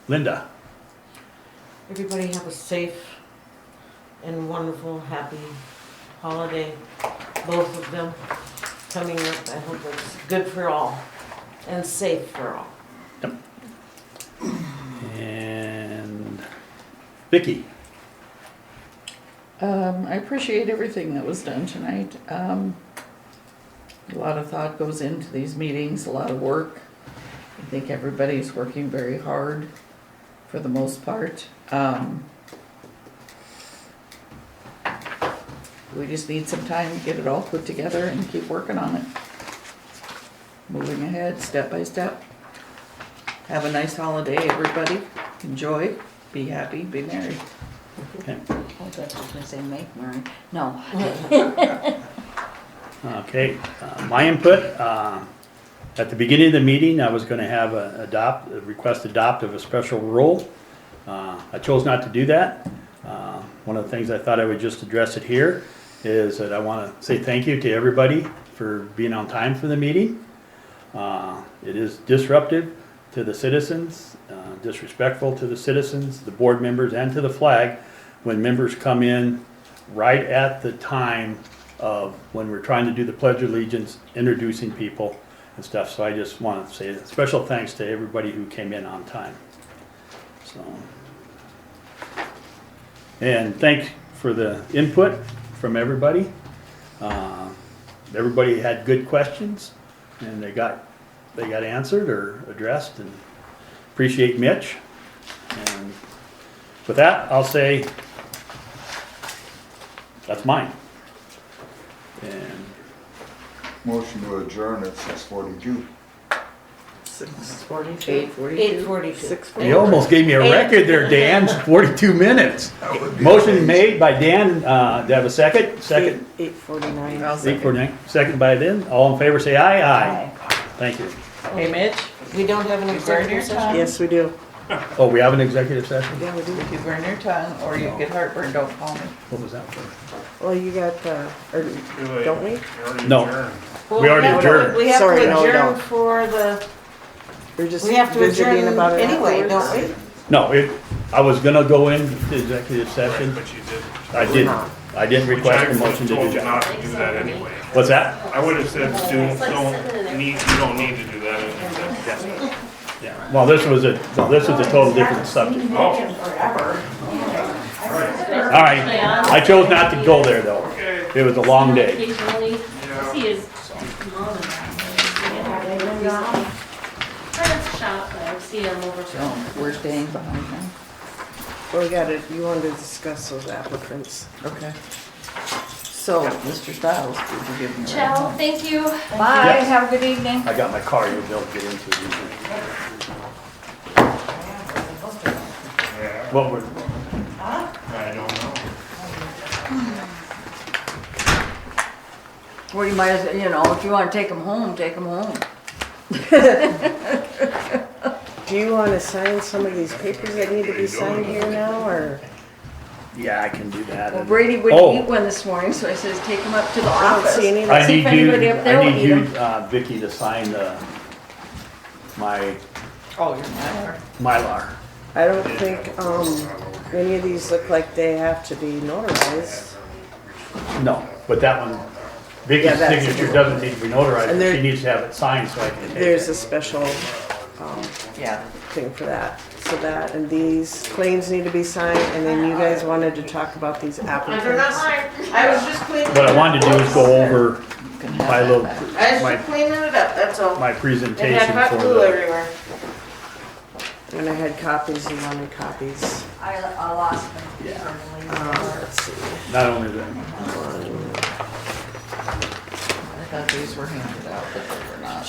Linda. Everybody have a safe and wonderful, happy holiday, both of them coming up. I hope it's good for all and safe for all. And Vicky. I appreciate everything that was done tonight. A lot of thought goes into these meetings, a lot of work. I think everybody's working very hard for the most part. We just need some time to get it all put together and keep working on it. Moving ahead, step by step. Have a nice holiday, everybody. Enjoy, be happy, be merry. Okay. I thought I was gonna say make merry. No. Okay, my input, at the beginning of the meeting, I was gonna have request adopt of a special rule. I chose not to do that. One of the things I thought I would just address it here is that I wanna say thank you to everybody for being on time for the meeting. It is disruptive to the citizens, disrespectful to the citizens, the board members, and to the flag when members come in right at the time of when we're trying to do the Pledge of Allegiance, introducing people and stuff. So I just want to say a special thanks to everybody who came in on time. So, and thanks for the input from everybody. Everybody had good questions and they got answered or addressed, and appreciate Mitch. And with that, I'll say that's mine. And Motion to adjourn at 6:42. 6:42. 8:42. you almost gave me a record there, Dan. 42 minutes. Motion made by Dan. Do I have a second? Second. 8:49. 849. Second by Dan. All in favor, say aye. Aye. Thank you. Hey Mitch, We don't have an you burn your executive session? tongue. Yes, we do. Oh, we have an executive session? Yeah, we do. If you burn your tongue or you get heartburn, don't call me. What was that for? Well, you got, or, don't we? No. We already adjourned. We have Sorry, to no, we adjourn don't. for the, We're just we have to visiting adjourn about it anyway, afterwards. don't we? No, I was gonna go into executive session. But you did. I didn't. I didn't request a motion to do Told you that. not to do that anyway. What's that? I would have said, you don't need to do that. Yeah. Well, this was a total different subject. Oh, All right. I chose not to go there though. okay. It was a long day. Occasionally, see his mom and dad. Friends shop, but I see him over. So we're staying behind them. Well, you wanted to discuss those applicants. Okay. So, Mr. Stiles, would you give me a Ciao, ride? thank you. Bye, Yes. have a good evening. I got my car. You'll be able to get into it easily. What were? I don't know. Well, you might as, if you wanna take them home, take them home. Do you want to sign some of these papers that need to be signed here now, or? Yeah, I can do that. Well, Brady wouldn't eat one this morning, so I says, take them up to the I don't office. see any. I See need if you, anybody up there I will need eat you, 'em. Vicky, to sign my Oh, you're my Mylar. I don't think, any of these look like they have to be notarized. No, but that one, Vicky's Yeah, that's- signature doesn't need to be notarized. And there- She needs to have it signed so I can take There's it. a special, Yeah. thing for that. So that, and these claims need to be signed, and then you guys wanted to talk about these They're not applicants. mine. I was just cleaning. What I wanted to do is go over You can have my that little, back. I was my, just cleaning it up, that's all. my It presentation had hot for glue the, everywhere. And I had copies, you wanted copies. I lost them. Let's see. not only that, I thought these were handed out, but they were not.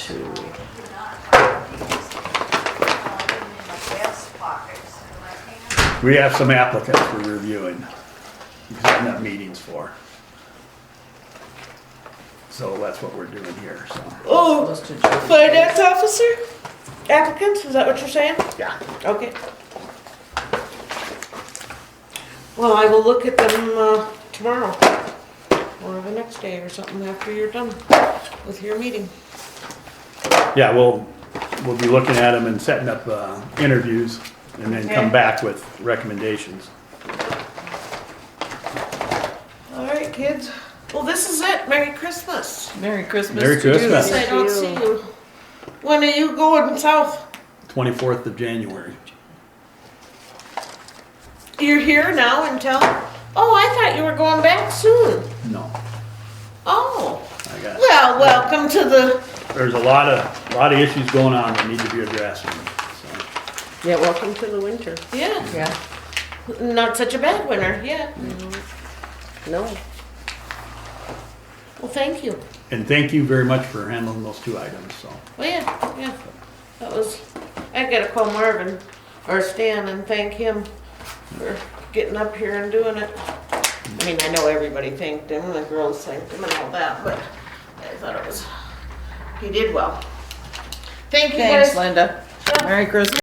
we have some applicants we're reviewing. Setting up meetings for. So that's what we're doing here, so. Oh, Supposed to do- finance officer? Applicants, is that what you're saying? Yeah. Okay. Well, I will look at them, tomorrow. Or or the next day or something after you're done with your meeting. Yeah, we'll be looking at them and setting up, interviews and then come Okay. back with recommendations. All right, kids. Well, this is it. Merry Christmas. Merry Christmas. Merry to you. Christmas. I don't see you. When are you going south? 24th of January. You're here now until, oh, I thought you were going back soon. No, Oh, I got, well, welcome to the, there's a lot of issues going on that need to be addressed. So, Yeah, welcome to the winter. yeah, Yeah. not such a bad winter, yeah. No. Well, thank you. and thank you very much for handling those 2 items, so. Well, yeah, that was, I gotta call Marvin or Stan and thank him for getting up here and doing it. I mean, I know everybody thanked him, the girls thanked him and all that, but I thought it was, he did well. Thank you Thanks, guys. Linda. Merry Christmas.